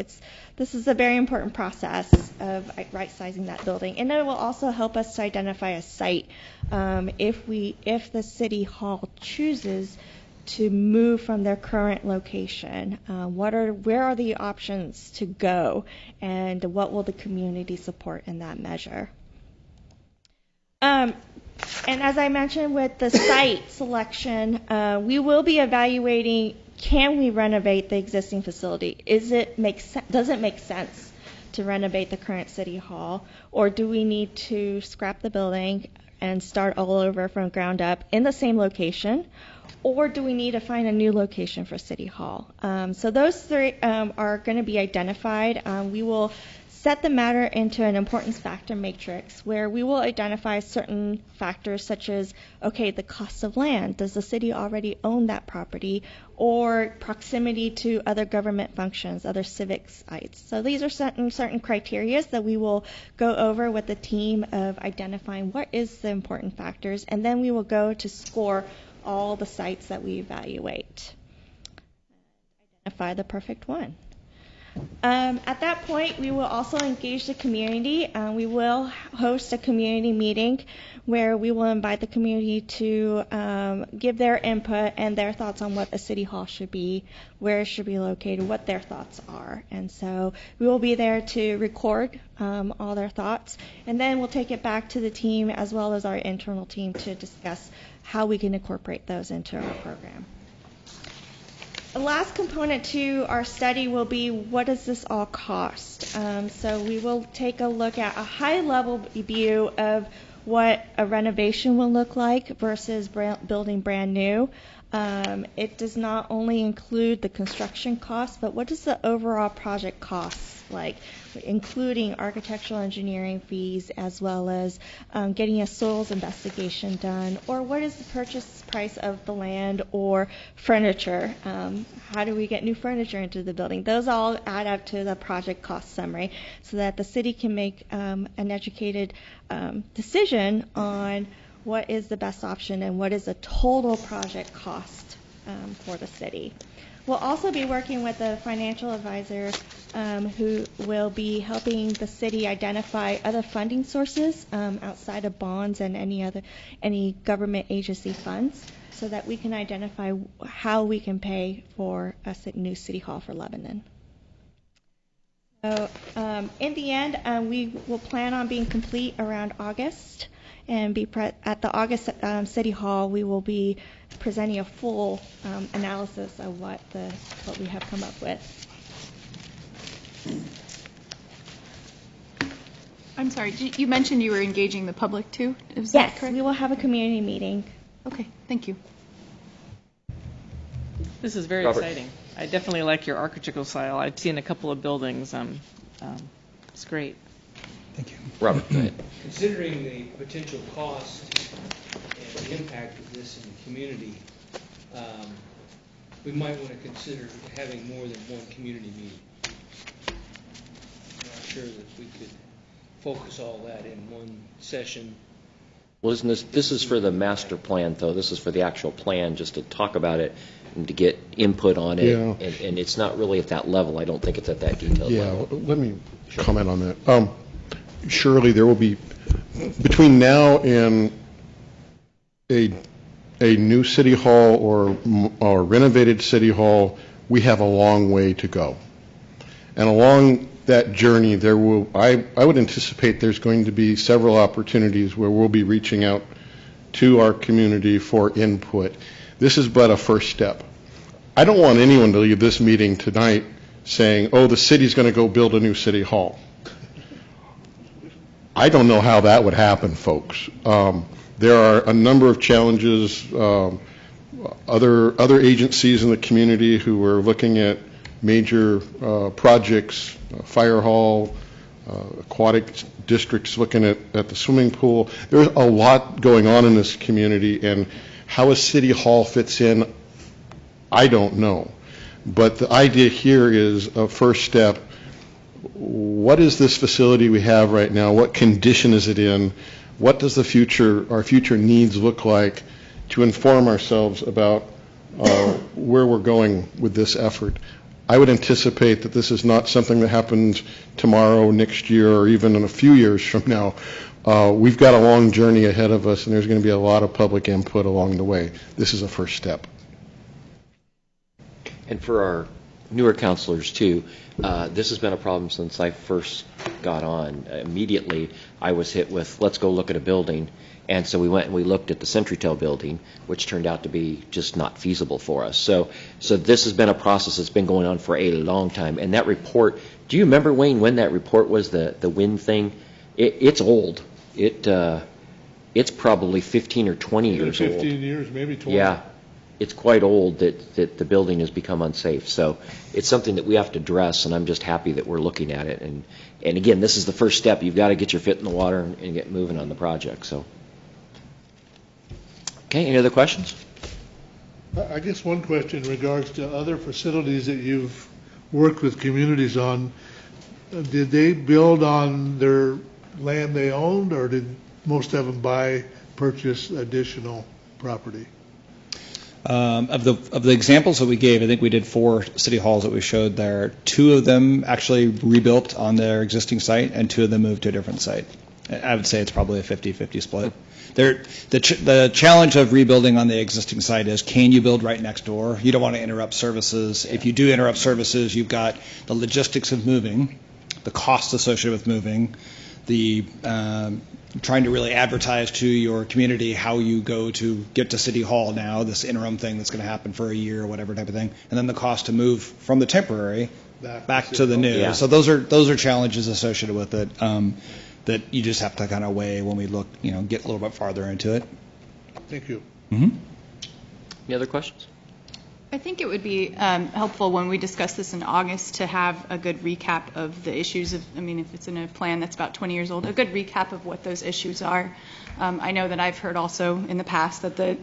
this is a very important process of right-sizing that building, and it will also help us to identify a site if the city hall chooses to move from their current location. Where are the options to go, and what will the community support in that measure? And as I mentioned with the site selection, we will be evaluating, can we renovate the existing facility? Does it make sense to renovate the current city hall, or do we need to scrap the building and start all over from ground up in the same location, or do we need to find a new location for city hall? So those three are going to be identified. We will set the matter into an importance factor matrix where we will identify certain factors such as, okay, the cost of land. Does the city already own that property? Or proximity to other government functions, other civic sites. So these are certain criteria that we will go over with the team of identifying what is the important factors, and then we will go to score all the sites that we evaluate. Identify the perfect one. At that point, we will also engage the community. We will host a community meeting where we will invite the community to give their input and their thoughts on what a city hall should be, where it should be located, what their thoughts are. And so we will be there to record all their thoughts, and then we'll take it back to the team as well as our internal team to discuss how we can incorporate those into our program. The last component to our study will be, what does this all cost? So we will take a look at a high-level view of what a renovation will look like versus building brand new. It does not only include the construction costs, but what does the overall project cost like, including architectural engineering fees as well as getting a soils investigation done, or what is the purchase price of the land or furniture? How do we get new furniture into the building? Those all add up to the project cost summary so that the city can make an educated decision on what is the best option and what is the total project cost for the city. We'll also be working with a financial advisor who will be helping the city identify other funding sources outside of bonds and any government agency funds so that we can identify how we can pay for a new city hall for Lebanon. So in the end, we will plan on being complete around August. And at the August City Hall, we will be presenting a full analysis of what we have come up with. I'm sorry, you mentioned you were engaging the public too? Is that Yes, correct? we will have a community meeting. Okay, thank you. This is very Robert. exciting. I definitely like your architectural style. I've seen a couple of buildings. It's great. Thank you. Robert, go ahead. Considering the potential cost and the impact of this in the community, we might want to consider having more than one community meeting. I'm not sure that we could focus all that in one session. Well, isn't this is for the master plan, though. This is for the actual plan, just to talk about it and to get input on it. Yeah. And it's not really at that level. I don't think it's at that detailed level. Let me comment on that. Surely there will be, between now and a new city hall or renovated city hall, we have a long way to go. And along that journey, I would anticipate there's going to be several opportunities where we'll be reaching out to our community for input. This is but a first step. I don't want anyone to leave this meeting tonight saying, oh, the city's going to go build a new city hall. I don't know how that would happen, folks. There are a number of challenges. Other agencies in the community who are looking at major projects, fire hall, aquatic districts looking at the swimming pool. There's a lot going on in this community, and how a city hall fits in, I don't know. But the idea here is a first step. What is this facility we have right now? What condition is it in? What does our future needs look like to inform ourselves about where we're going with this effort? I would anticipate that this is not something that happens tomorrow, next year, or even in a few years from now. We've got a long journey ahead of us, and there's going to be a lot of public input along the way. This is a first step. And for our newer counselors too, this has been a problem since I first got on. Immediately, I was hit with, let's go look at a building. And so we went and we looked at the CenturyTel building, which turned out to be just not feasible for us. So this has been a process that's been going on for a long time. And that report, do you remember, Wayne, when that report was, the wind thing? It's old. It's probably 15 or 20 years old. 15 years, maybe 20. Yeah. It's quite old that the building has become unsafe. So it's something that we have to address, and I'm just happy that we're looking at it. And again, this is the first step. You've got to get your foot in the water and get moving on the project. So, okay, any other questions? I guess one question in regards to other facilities that you've worked with communities on. Did they build on their land they owned, or did most of them purchase additional property? Of the examples that we gave, I think we did 4 city halls that we showed there. 2 of them actually rebuilt on their existing site, and 2 of them moved to a different site. I would say it's probably a 50-50 split. The challenge of rebuilding on the existing site is, can you build right next door? You don't want to interrupt services. If you do interrupt services, you've got the logistics of moving, the costs associated with moving, the trying to really advertise to your community how you go to get to City Hall now, this interim thing that's going to happen for a year or whatever type of thing, and then the cost to move from the temporary back to the new. Yeah. So those are challenges associated with it that you just have to kind of weigh when we look, get a little bit farther into it. Thank you. Mm-hmm. Any other questions? I think it would be helpful when we discuss this in August to have a good recap of the issues if it's in a plan that's about 20 years old, a good recap of what those issues are. I know that I've heard also in the past that that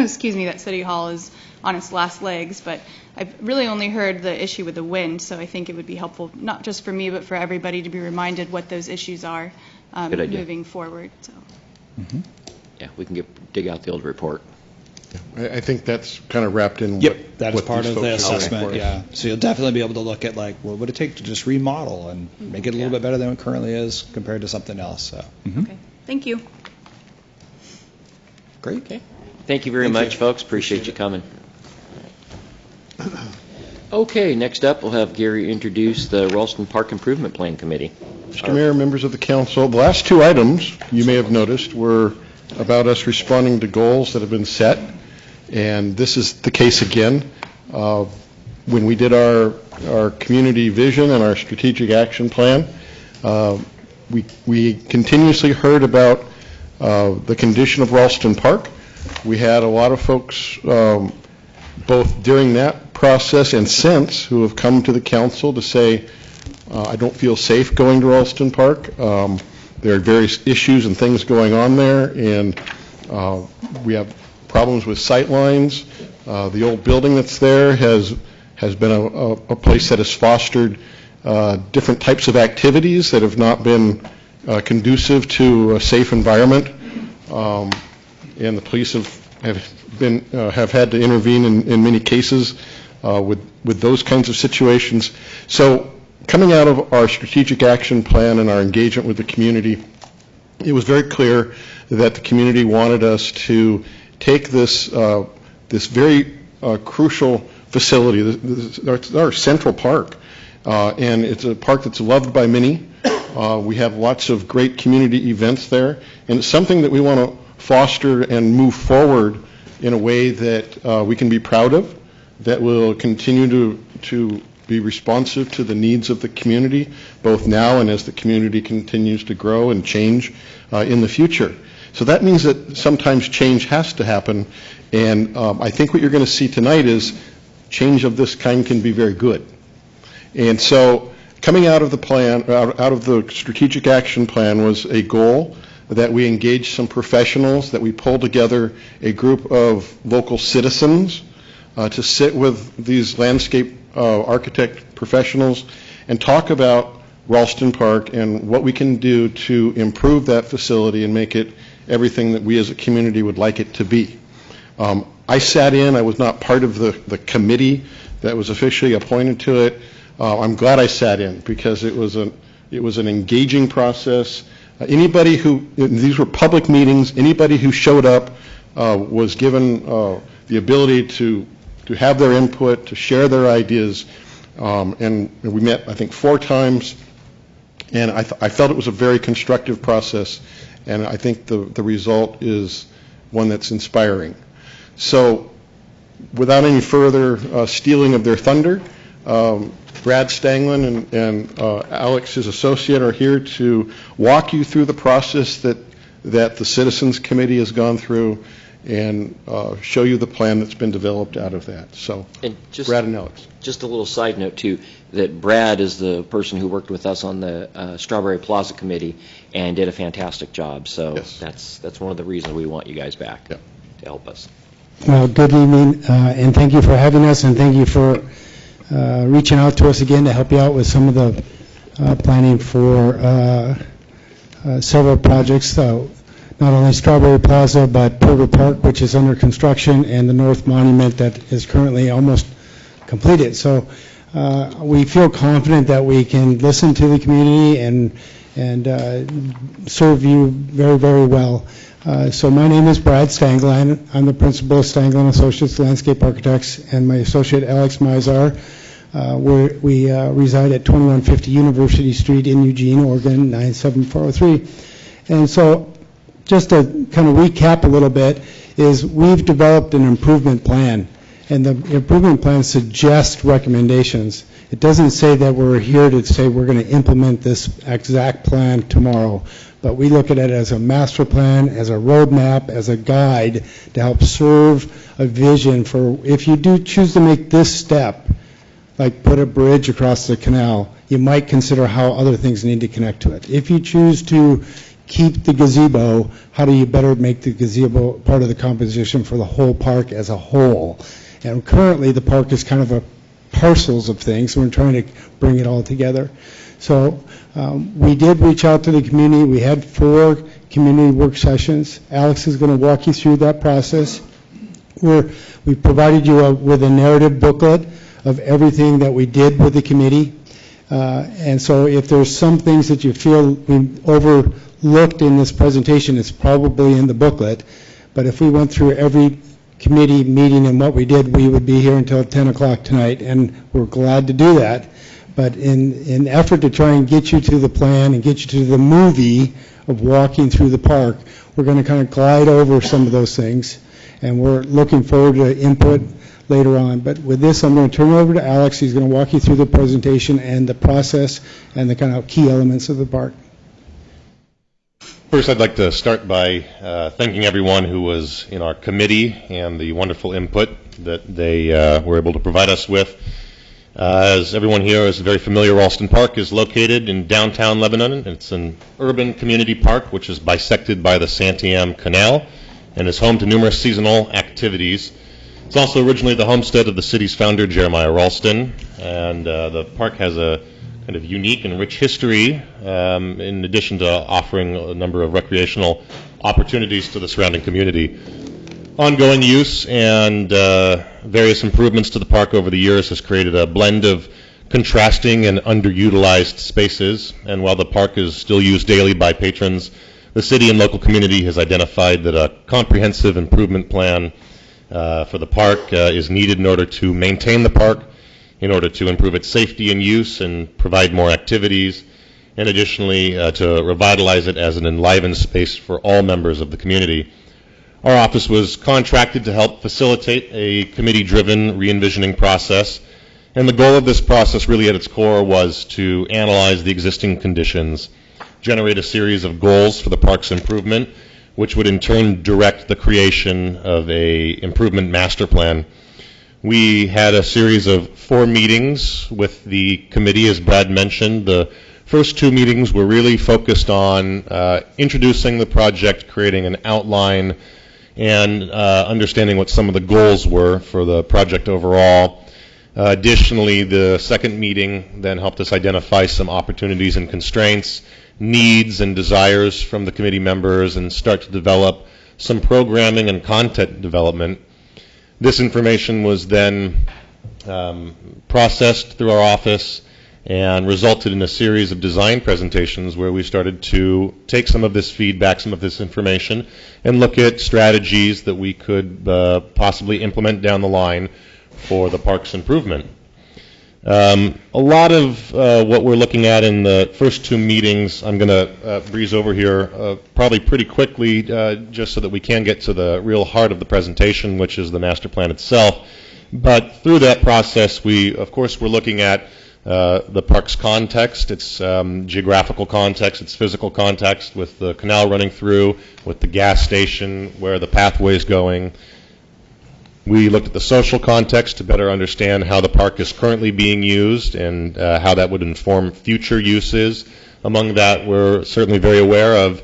City Hall is on its last legs, but I've really only heard the issue with the wind, so I think it would be helpful, not just for me, but for everybody to be reminded what those issues are moving forward. So. Mm-hmm. Yeah, we can dig out the old report. I think that's kind of wrapped in that is part of the assessment, yeah. So you'll definitely be able to look at, what would it take to just remodel and make it a little bit better than it currently is compared to something else. So. Mm-hmm. Okay, thank you. Great. Okay. Thank you very much, folks. Appreciate you coming. Okay, next up, we'll have Gary introduce the Ralston Park Improvement Plan Committee. Mr. Mayor, members of the council, the last 2 items you may have noticed were about us responding to goals that have been set, and this is the case again. When we did our community vision and our strategic action plan, we continuously heard about the condition of Ralston Park. We had a lot of folks, both during that process and since, who have come to the council to say, I don't feel safe going to Ralston Park. There are various issues and things going on there, and we have problems with sight lines. The old building that's there has been a place that has fostered different types of activities that have not been conducive to a safe environment, and the police have had to intervene in many cases with those kinds of situations. So, coming out of our strategic action plan and our engagement with the community, it was very clear that the community wanted us to take this very crucial facility, our central park, and it's a park that's loved by many. We have lots of great community events there, and it's something that we want to foster and move forward in a way that we can be proud of, that will continue to be responsive to the needs of the community, both now and as the community continues to grow and change in the future. So that means that sometimes change has to happen, and I think what you're going to see tonight is change of this kind can be very good. And so coming out of the plan, out of the strategic action plan, was a goal that we engage some professionals, that we pull together a group of local citizens to sit with these landscape architect professionals and talk about Ralston Park and what we can do to improve that facility and make it everything that we as a community would like it to be. I sat in. I was not part of the committee that was officially appointed to it. I'm glad I sat in because it was an engaging process. Anybody who, these were public meetings, anybody who showed up was given the ability to have their input, to share their ideas, And we met, I think, 4 times, and I felt it was a very constructive process, and I think the result is one that's inspiring. So without any further stealing of their thunder, Brad Stanglin and Alex, his associate, are here to walk you through the process that the Citizens Committee has gone through and show you the plan that's been developed out of that. So, And just, Brad and Alex. Just a little side note, too, that Brad is the person who worked with us on the Strawberry Plaza Committee and did a fantastic job. So Yes. that's one of the reasons we want you guys back Yeah. to help us. Well, good evening, and thank you for having us, and thank you for reaching out to us again to help you out with some of the planning for several projects, not only Strawberry Plaza, but Porter Park, which is under construction, and the North Monument that is currently almost completed. So we feel confident that we can listen to the community and serve you very, very well. So my name is Brad Stanglin. I'm the principal of Stanglin Associates Landscape Architects, and my associate Alex Mizar. We reside at 2150 University Street in Eugene, Oregon, 97403. And so just to kind of recap a little bit, is we've developed an improvement plan, and the improvement plan suggests recommendations. It doesn't say that we're here to say we're going to implement this exact plan tomorrow, but we look at it as a master plan, as a roadmap, as a guide to help serve a vision for if you do choose to make this step, like put a bridge across the canal, you might consider how other things need to connect to it. If you choose to keep the gazebo, how do you better make the gazebo part of the composition for the whole park as a whole? And currently the park is kind of a parcels of things, so we're trying to bring it all together. So we did reach out to the community. We had 4 community work sessions. Alex is going to walk you through that process. We provided you with a narrative booklet of everything that we did with the committee. And so if there's some things that you feel we overlooked in this presentation, it's probably in the booklet. But if we went through every committee meeting and what we did, we would be here until 10 o'clock tonight, and we're glad to do that. But in effort to try and get you to the plan and get you to the movie of walking through the park, we're going to kind of glide over some of those things, and we're looking forward to input later on. But with this, I'm going to turn it over to Alex. He's going to walk you through the presentation and the process and the kind of key elements of the park. First, I'd like to start by thanking everyone who was in our committee and the wonderful input that they were able to provide us with. As everyone here is very familiar, Ralston Park is located in downtown Lebanon. It's an urban community park which is bisected by the Santiam Canal and is home to numerous seasonal activities. It's also originally the homestead of the city's founder, Jeremiah Ralston, and the park has a kind of unique and rich history, in addition to offering a number of recreational opportunities to the surrounding community. Ongoing use and various improvements to the park over the years has created a blend of contrasting and underutilized spaces, and while the park is still used daily by patrons, the city and local community has identified that a comprehensive improvement plan for the park is needed in order to maintain the park, in order to improve its safety and use and provide more activities, and additionally to revitalize it as an enlivened space for all members of the community. Our office was contracted to help facilitate a committee-driven re-envisioning process, and the goal of this process really at its core was to analyze the existing conditions, generate a series of goals for the park's improvement, which would in turn direct the creation of a improvement master plan. We had a series of 4 meetings with the committee, as Brad mentioned. The first 2 meetings were really focused on introducing the project, creating an outline, and understanding what some of the goals were for the project overall. Additionally, the second meeting then helped us identify some opportunities and constraints, needs and desires from the committee members, and start to develop some programming and content development. This information was then processed through our office and resulted in a series of design presentations where we started to take some of this feedback, some of this information, and look at strategies that we could possibly implement down the line for the park's improvement. A lot of what we're looking at in the first two meetings, I'm going to breeze over here probably pretty quickly, just so that we can get to the real heart of the presentation, which is the master plan itself. But through that process, of course, we're looking at the park's context, its geographical context, its physical context, with the canal running through, with the gas station, where the pathway is going. We looked at the social context to better understand how the park is currently being used and how that would inform future uses. Among that, we're certainly very aware of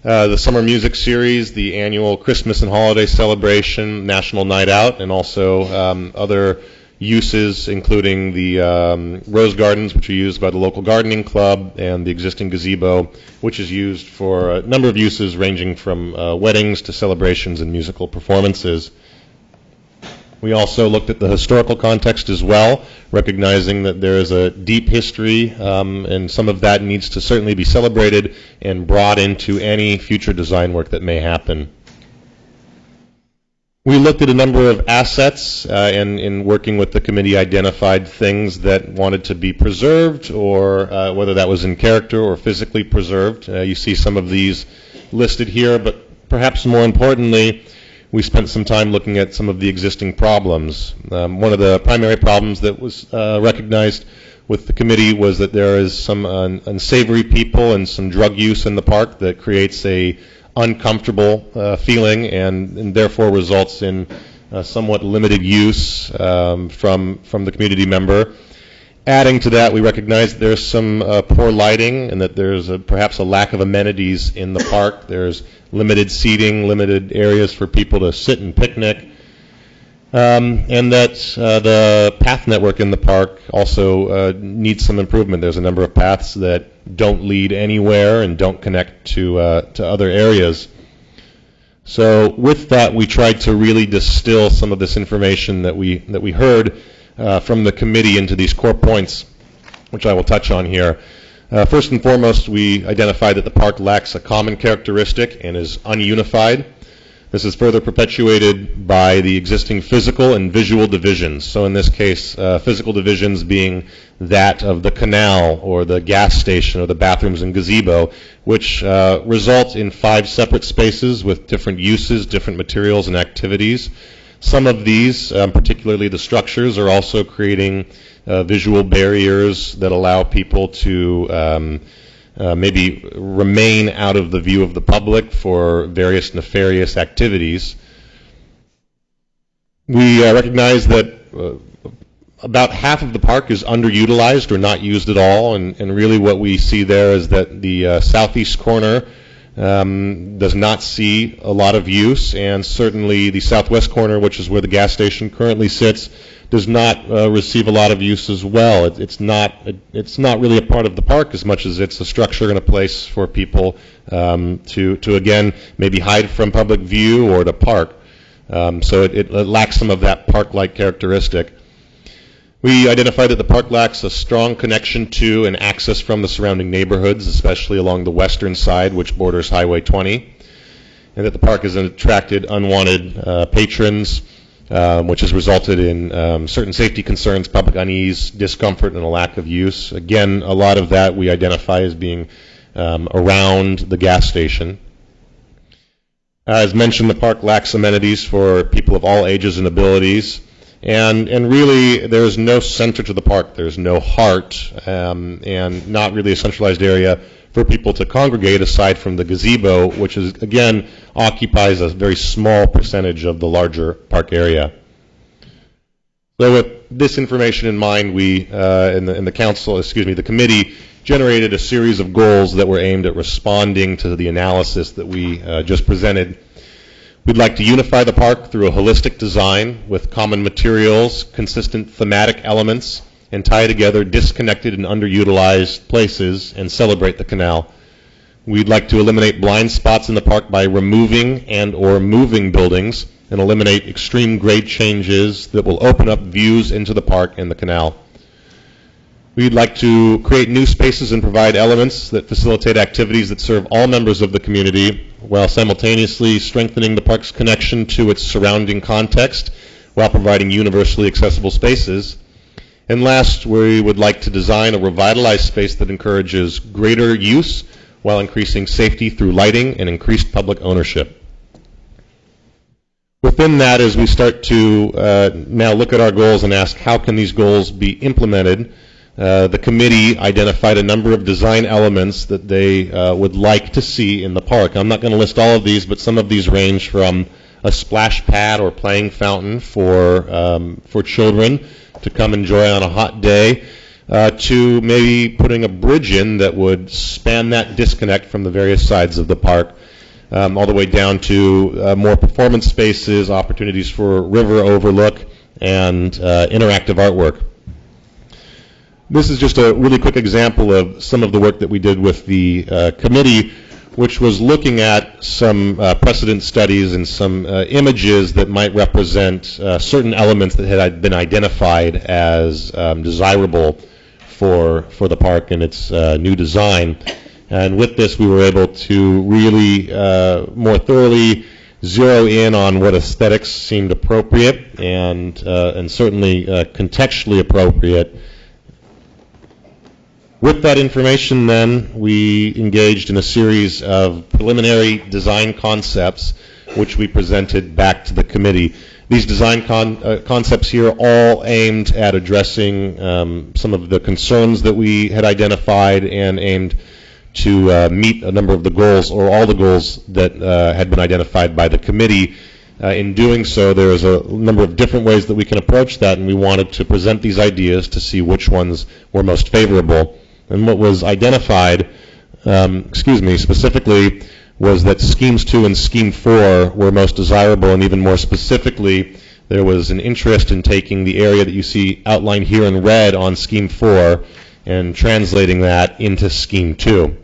the summer music series, the annual Christmas and holiday celebration, National Night Out, and also other uses, including the rose gardens, which are used by the local gardening club, and the existing gazebo, which is used for a number of uses ranging from weddings to celebrations and musical performances. We also looked at the historical context as well, recognizing that there is a deep history, and some of that needs to certainly be celebrated and brought into any future design work that may happen. We looked at a number of assets, and in working with the committee identified things that wanted to be preserved, or whether that was in character or physically preserved. You see some of these listed here, but perhaps more importantly, we spent some time looking at some of the existing problems. One of the primary problems that was recognized with the committee was that there is some unsavory people and some drug use in the park that creates a uncomfortable feeling and therefore results in somewhat limited use from the community member. Adding to that, we recognize that there's some poor lighting and that there's perhaps a lack of amenities in the park. There's limited seating, limited areas for people to sit and picnic, and that the path network in the park also needs some improvement. There's a number of paths that don't lead anywhere and don't connect to other areas. So with that, we tried to really distill some of this information that we heard from the committee into these core points, which I will touch on here. First and foremost, we identified that the park lacks a common characteristic and is ununified. This is further perpetuated by the existing physical and visual divisions. So in this case, physical divisions being that of the canal or the gas station or the bathrooms and gazebo, which result in 5 separate spaces with different uses, different materials and activities. Some of these, particularly the structures, are also creating visual barriers that allow people to maybe remain out of the view of the public for various nefarious activities. We recognize that about half of the park is underutilized or not used at all, and really what we see there is that the southeast corner does not see a lot of use, and certainly the southwest corner, which is where the gas station currently sits, does not receive a lot of use as well. It's not really a part of the park as much as it's a structure and a place for people to again maybe hide from public view or to park. So it lacks some of that park-like characteristic. We identified that the park lacks a strong connection to and access from the surrounding neighborhoods, especially along the western side, which borders Highway 20, and that the park has attracted unwanted patrons, which has resulted in certain safety concerns, public unease, discomfort, and a lack of use. Again, a lot of that we identify as being around the gas station. As mentioned, the park lacks amenities for people of all ages and abilities. And really, there's no center to the park. There's no heart, and not really a centralized area for people to congregate aside from the gazebo, which is, again, occupies a very small percentage of the larger park area. So with this information in mind, we, in the committee, generated a series of goals that were aimed at responding to the analysis that we just presented. We'd like to unify the park through a holistic design with common materials, consistent thematic elements, and tie together disconnected and underutilized places and celebrate the canal. We'd like to eliminate blind spots in the park by removing and or moving buildings and eliminate extreme grade changes that will open up views into the park and the canal. We'd like to create new spaces and provide elements that facilitate activities that serve all members of the community while simultaneously strengthening the park's connection to its surrounding context while providing universally accessible spaces. And last, we would like to design a revitalized space that encourages greater use while increasing safety through lighting and increased public ownership. Within that, as we start to now look at our goals and ask how can these goals be implemented, the committee identified a number of design elements that they would like to see in the park. I'm not going to list all of these, but some of these range from a splash pad or playing fountain for children to come enjoy on a hot day, to maybe putting a bridge in that would span that disconnect from the various sides of the park, all the way down to more performance spaces, opportunities for river overlook, and interactive artwork. This is just a really quick example of some of the work that we did with the committee, which was looking at some precedent studies and some images that might represent certain elements that had been identified as desirable for the park and its new design. And with this, we were able to really more thoroughly zero in on what aesthetics seemed appropriate and certainly contextually appropriate. With that information, then, we engaged in a series of preliminary design concepts, which we presented back to the committee. These design concepts here all aimed at addressing some of the concerns that we had identified and aimed to meet a number of the goals, or all the goals that had been identified by the committee. In doing so, there is a number of different ways that we can approach that, and we wanted to present these ideas to see which ones were most favorable. And what was identified, specifically, was that Schemes 2 and Scheme 4 were most desirable, and even more specifically, there was an interest in taking the area that you see outlined here in red on Scheme 4 and translating that into Scheme 2.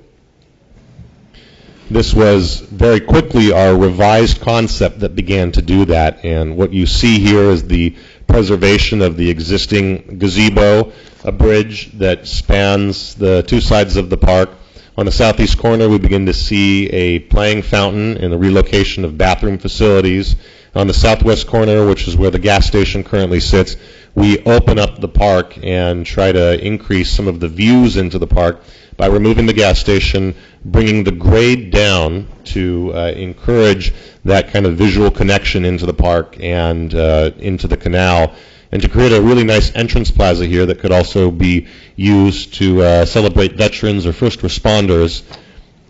This was very quickly our revised concept that began to do that, and what you see here is the preservation of the existing gazebo, a bridge that spans the two sides of the park. On the southeast corner, we begin to see a playing fountain and the relocation of bathroom facilities. On the southwest corner, which is where the gas station currently sits, we open up the park and try to increase some of the views into the park by removing the gas station, bringing the grade down to encourage that kind of visual connection into the park and into the canal, and to create a really nice entrance plaza here that could also be used to celebrate veterans or first responders.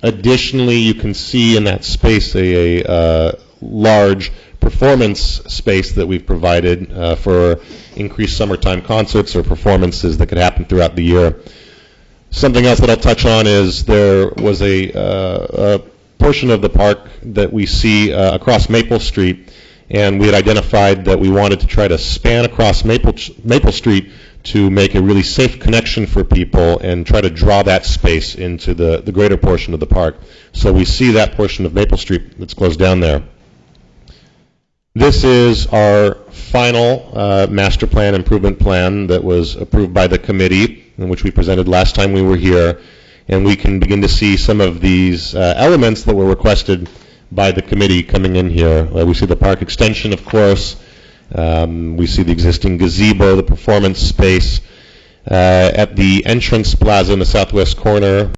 Additionally, you can see in that space a large performance space that we've provided for increased summertime concerts or performances that could happen throughout the year. Something else that I'll touch on is there was a portion of the park that we see across Maple Street, and we had identified that we wanted to try to span across Maple Street to make a really safe connection for people and try to draw that space into the greater portion of the park. So we see that portion of Maple Street that's closed down there. This is our final master plan improvement plan that was approved by the committee, in which we presented last time we were here, and we can begin to see some of these elements that were requested by the committee coming in here. We see the park extension, of course. We see the existing gazebo, the performance space. At the entrance plaza in the southwest corner,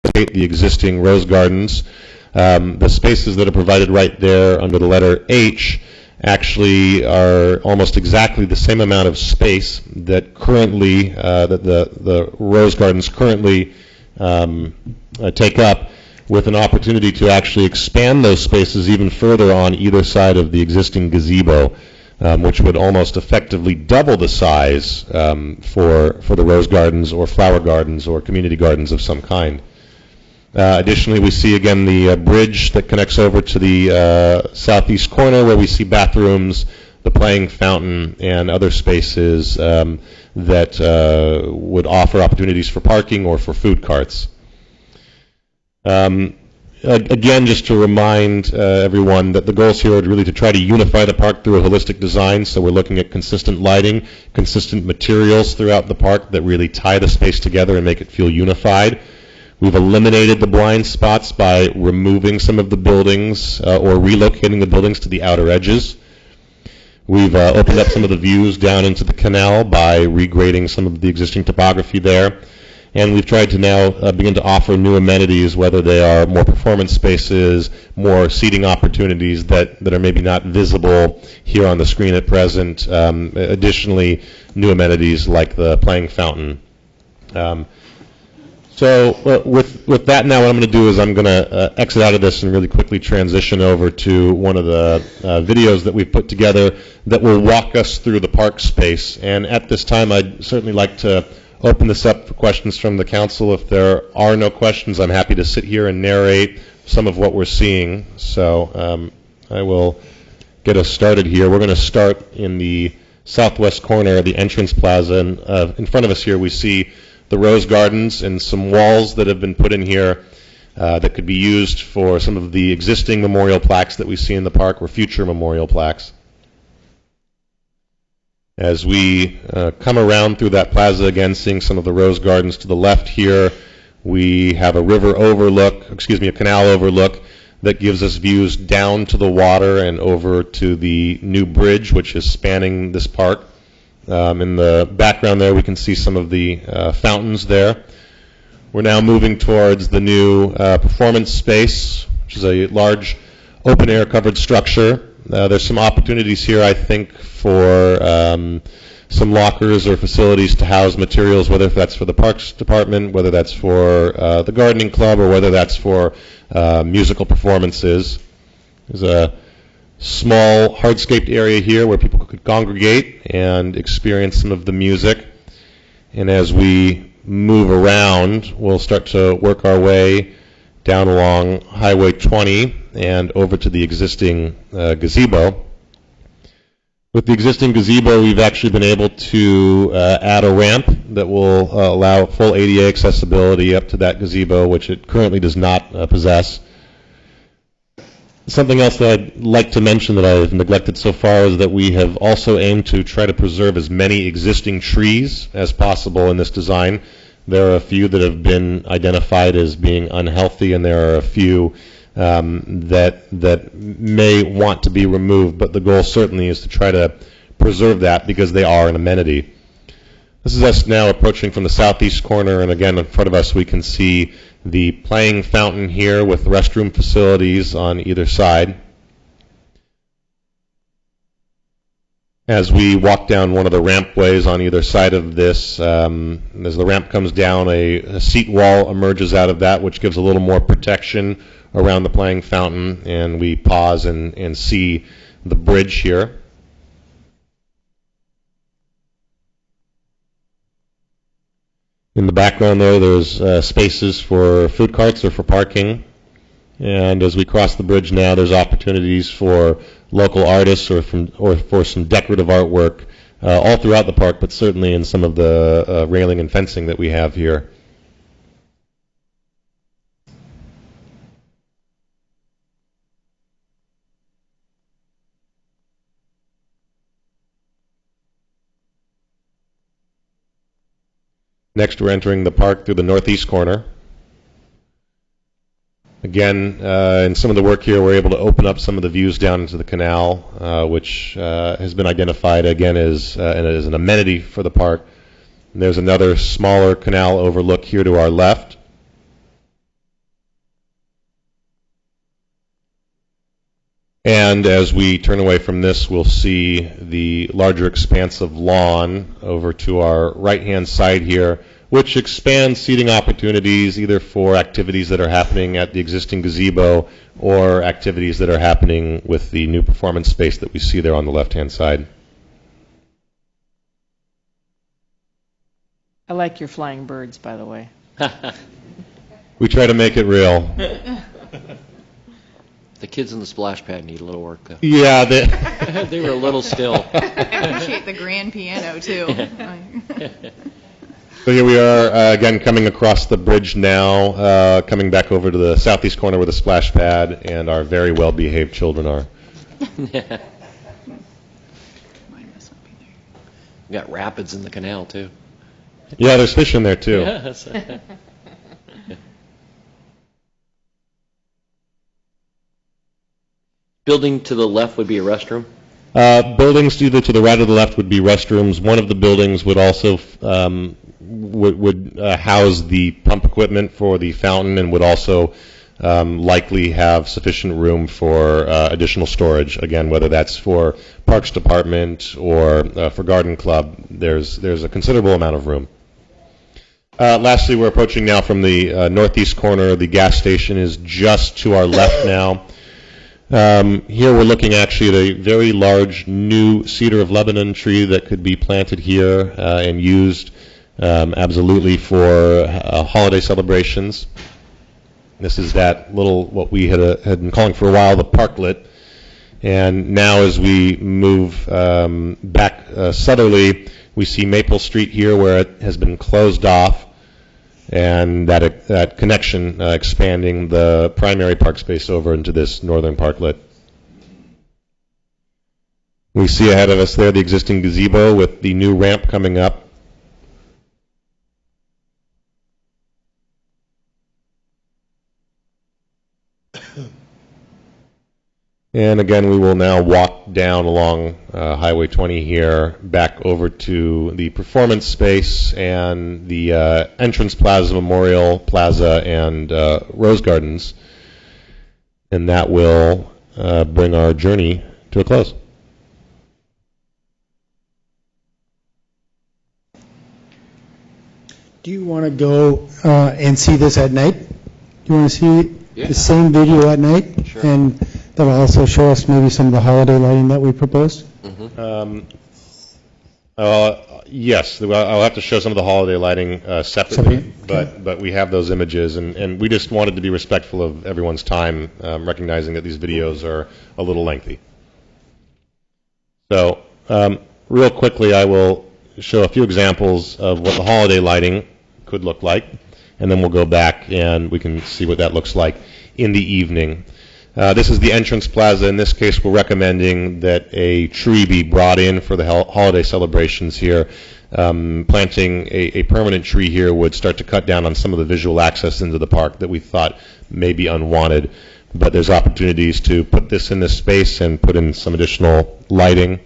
the existing rose gardens. The spaces that are provided right there under the letter H actually are almost exactly the same amount of space that currently, that the rose gardens currently take up, with an opportunity to actually expand those spaces even further on either side of the existing gazebo, which would almost effectively double the size for the rose gardens or flower gardens or community gardens of some kind. Additionally, we see again the bridge that connects over to the southeast corner, where we see bathrooms, the playing fountain, and other spaces that would offer opportunities for parking or for food carts. Again, just to remind everyone that the goals here are really to try to unify the park through a holistic design. So we're looking at consistent lighting, consistent materials throughout the park that really tie the space together and make it feel unified. We've eliminated the blind spots by removing some of the buildings or relocating the buildings to the outer edges. We've opened up some of the views down into the canal by regrading some of the existing topography there. And we've tried to now begin to offer new amenities, whether they are more performance spaces, more seating opportunities that are maybe not visible here on the screen at present. Additionally, new amenities like the playing fountain. So with that now, what I'm going to do is I'm going to exit out of this and really quickly transition over to one of the videos that we've put together that will walk us through the park space. And at this time, I'd certainly like to open this up for questions from the council. If there are no questions, I'm happy to sit here and narrate some of what we're seeing. So I will get us started here. We're going to start in the southwest corner of the entrance plaza. And in front of us here, we see the rose gardens and some walls that have been put in here that could be used for some of the existing memorial plaques that we see in the park or future memorial plaques. As we come around through that plaza again, seeing some of the rose gardens to the left here, we have a a canal overlook that gives us views down to the water and over to the new bridge, which is spanning this park. In the background there, we can see some of the fountains there. We're now moving towards the new performance space, which is a large open-air covered structure. There's some opportunities here, I think, for some lockers or facilities to house materials, whether that's for the Parks Department, whether that's for the gardening club, or whether that's for musical performances. There's a small hardscaped area here where people could congregate and experience some of the music. And as we move around, we'll start to work our way down along Highway 20 and over to the existing gazebo. With the existing gazebo, we've actually been able to add a ramp that will allow full ADA accessibility up to that gazebo, which it currently does not possess. Something else that I'd like to mention that I've neglected so far is that we have also aimed to try to preserve as many existing trees as possible in this design. There are a few that have been identified as being unhealthy, and there are a few that may want to be removed, but the goal certainly is to try to preserve that because they are an amenity. This is us now approaching from the southeast corner, and again in front of us we can see the playing fountain here with restroom facilities on either side. As we walk down one of the rampways on either side of this, as the ramp comes down, a seat wall emerges out of that, which gives a little more protection around the playing fountain, and we pause and see the bridge here. In the background there's spaces for food carts or for parking. And as we cross the bridge now, there's opportunities for local artists or for some decorative artwork all throughout the park, but certainly in some of the railing and fencing that we have here. Next, we're entering the park through the northeast corner. Again, in some of the work here, we're able to open up some of the views down into the canal, which has been identified again as an amenity for the park. And there's another smaller canal overlook here to our left. And as we turn away from this, we'll see the larger expanse of lawn over to our right-hand side here, which expands seating opportunities either for activities that are happening at the existing gazebo or activities that are happening with the new performance space that we see there on the left-hand side. I like your flying birds, by the way. We try to make it real. The kids in the splash pad need a little work, though. Yeah, they were a little still. I appreciate the grand piano, too. So here we are, again, coming across the bridge now, coming back over to the southeast corner where the splash pad and our very well-behaved children are. We got rapids in the canal, too. Yeah, there's fish in there, too. Yes. Building to the left would be a restroom? Buildings either to the right or the left would be restrooms. One of the buildings would also would house the pump equipment for the fountain and would also likely have sufficient room for additional storage. Again, whether that's for Parks Department or for Garden Club, there's a considerable amount of room. Lastly, we're approaching now from the northeast corner. The gas station is just to our left now. Here we're looking actually at a very large new cedar of Lebanon tree that could be planted here and used absolutely for holiday celebrations. This is that little, what we had been calling for a while, the parklet. And now as we move back southerly, we see Maple Street here where it has been closed off, and that connection expanding the primary park space over into this northern parklet. We see ahead of us there the existing gazebo with the new ramp coming up. And again, we will now walk down along Highway 20 here, back over to the performance space and the entrance plaza, Memorial Plaza, and Rose Gardens. And that will bring our journey to a close. Do you want to go and see this at night? Do you want to see the same video at night? Sure. And that'll also show us maybe some of the holiday lighting that we proposed? Yes, I'll have to show some of the holiday lighting separately, but we have those images, and we just wanted to be respectful of everyone's time, recognizing that these videos are a little lengthy. So, real quickly, I will show a few examples of what the holiday lighting could look like, and then we'll go back and we can see what that looks like in the evening. This is the entrance plaza. In this case, we're recommending that a tree be brought in for the holiday celebrations here. Planting a permanent tree here would start to cut down on some of the visual access into the park that we thought may be unwanted. But there's opportunities to put this in this space and put in some additional lighting.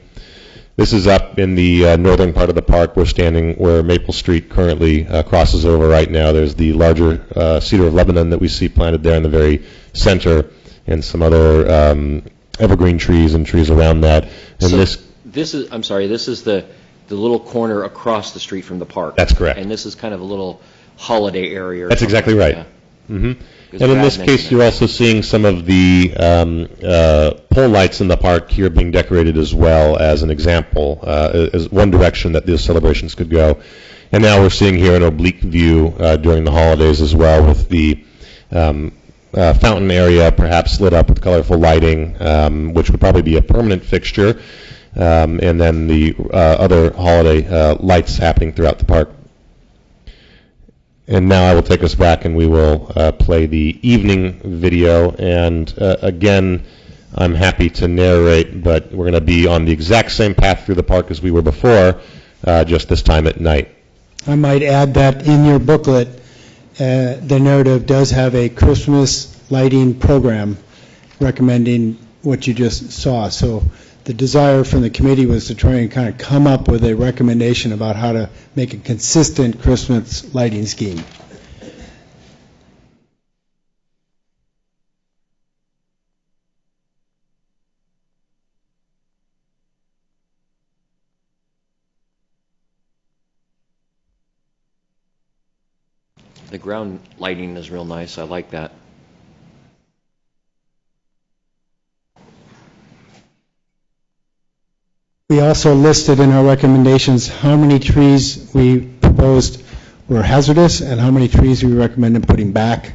This is up in the northern part of the park. We're standing where Maple Street currently crosses over right now. There's the larger cedar of Lebanon that we see planted there in the very center, and some other evergreen trees and trees around that. And so this is, I'm sorry, this is the little corner across the street from the park. That's correct. And this is kind of a little holiday area. That's exactly right. Yeah. Mm-hmm. And in this case, you're also seeing some of the pole lights in the park here being decorated as well, as an example, as one direction that these celebrations could go. And now we're seeing here an oblique view during the holidays as well, with the fountain area perhaps lit up with colorful lighting, which would probably be a permanent fixture, and then the other holiday lights happening throughout the park. And now I will take us back and we will play the evening video. And again, I'm happy to narrate, but we're going to be on the exact same path through the park as we were before, just this time at night. I might add that in your booklet, the narrative does have a Christmas lighting program recommending what you just saw. So the desire from the committee was to try and kind of come up with a recommendation about how to make a consistent Christmas lighting scheme. The ground lighting is real nice. I like that. We also listed in our recommendations how many trees we proposed were hazardous and how many trees we recommended putting back.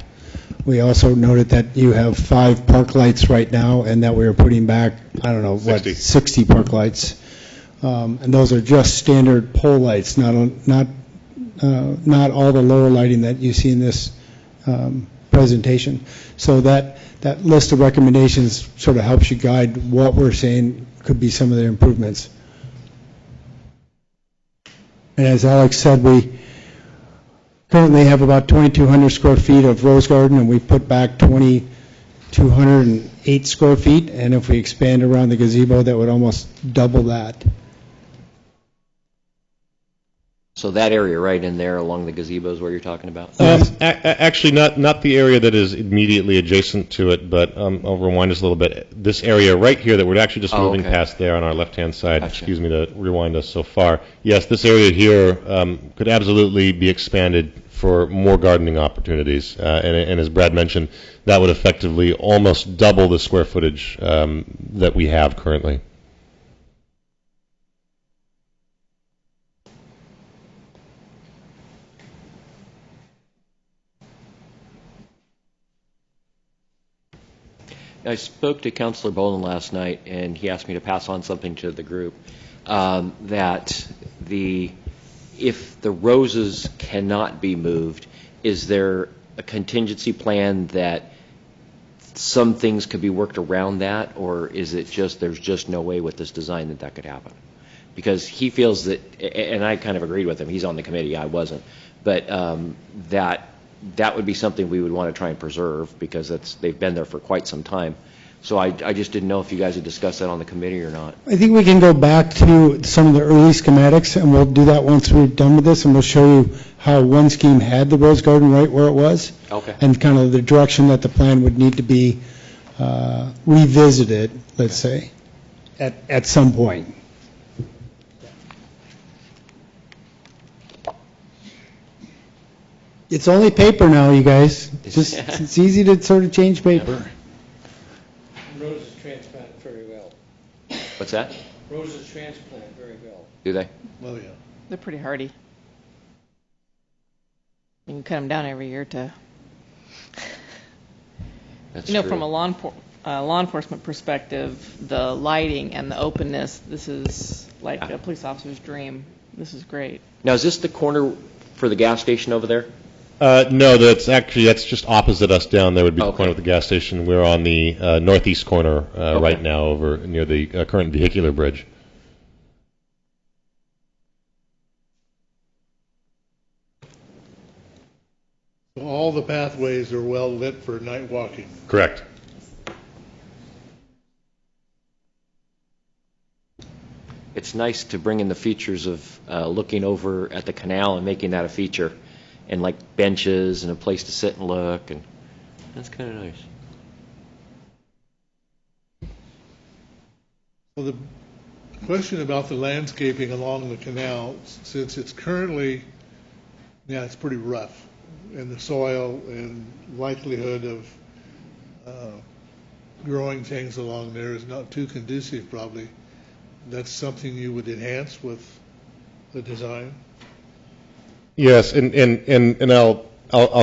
We also noted that you have 5 park lights right now and that we are putting back, 60 park lights. And those are just standard pole lights, not all the lower lighting that you see in this presentation. So that list of recommendations sort of helps you guide what we're saying could be some of the improvements. And as Alex said, we currently have about 2,200 square feet of rose garden, and we put back 20 208 square feet, and if we expand around the gazebo, that would almost double that. So that area right in there along the gazebo is where you're talking about? Actually, not the area that is immediately adjacent to it, but I'll rewind us a little bit. This area right here that we're actually just moving okay. past there on our left-hand side, Gotcha. excuse me to rewind us so far. Yes, this area here could absolutely be expanded for more gardening opportunities. And as Brad mentioned, that would effectively almost double the square footage that we have currently. I spoke to Councilor Boland last night, and he asked me to pass on something to the group, that if the roses cannot be moved, is there a contingency plan that some things could be worked around that, or is it just there's just no way with this design that could happen? Because he feels that, and I kind of agreed with him, he's on the committee, I wasn't, but that would be something we would want to try and preserve because they've been there for quite some time. So I just didn't know if you guys had discussed that on the committee or not. I think we can go back to some of the early schematics, and we'll do that once we're done with this, and we'll show you how one scheme had the rose garden right where it was. Okay. And kind of the direction that the plan would need to be revisited, let's say, at some point. It's only paper now, you guys. It's easy to sort of change paper. Roses transplant very well. What's that? Roses transplant very well. Do they? Oh, yeah. They're pretty hardy. You can cut them down every year to, That's true. true. From a law enforcement perspective, the lighting and the openness, this is like a police officer's dream. This is great. Now, is this the corner for the gas station over there? No, that's just opposite us down there would be the Okay. corner of the gas station. We're on the northeast corner Okay. right now over near the current vehicular bridge. So all the pathways are well lit for night walking. Correct. It's nice to bring in the features of looking over at the canal and making that a feature, and like benches and a place to sit and look, and that's kind of nice. Well, the question about the landscaping along the canal, since it's currently, it's pretty rough, and the soil and likelihood of growing things along there is not too conducive probably. That's something you would enhance with the design? Yes, and I'll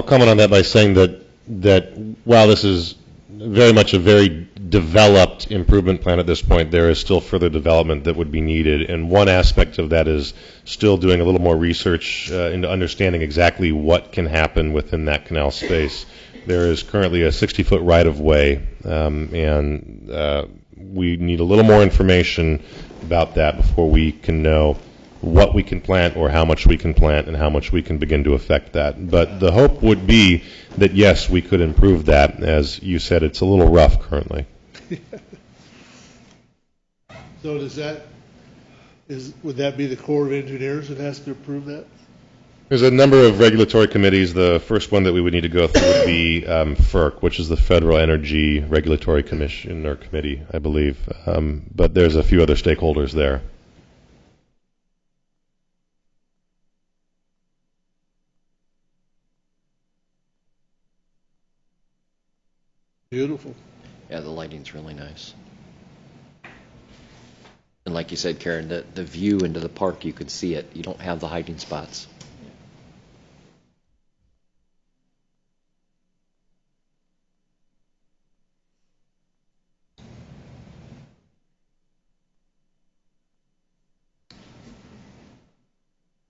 comment on that by saying that while this is very much a very developed improvement plan at this point, there is still further development that would be needed, and one aspect of that is still doing a little more research into understanding exactly what can happen within that canal space. There is currently a 60-foot right-of-way, and we need a little more information about that before we can know what we can plant or how much we can plant and how much we can begin to affect that. But the hope would be that, yes, we could improve that. As you said, it's a little rough currently. So would that be the Corps of Engineers that has to approve that? There's a number of regulatory committees. The first one that we would need to go through would be FERC, which is the Federal Energy Regulatory Commission or Committee, I believe. But there's a few other stakeholders there. Beautiful. Yeah, the lighting's really nice. And like you said, Karen, the view into the park, you could see it. You don't have the hiding spots.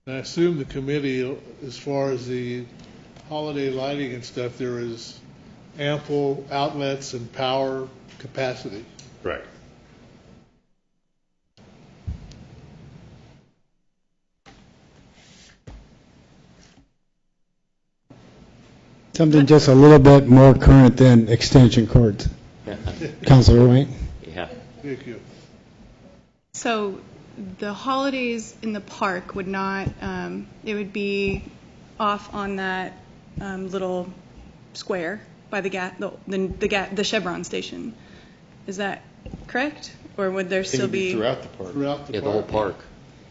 I assume the committee, as far as the holiday lighting and stuff, there is ample outlets and power capacity. Correct. Something just a little bit more current than extension cords. Councilor White? Yeah. Thank you. So the holidays in the park would not, it would be off on that little square by the Chevron station. Is that correct? Or would there still be? Throughout the park. Throughout Yeah, the whole park.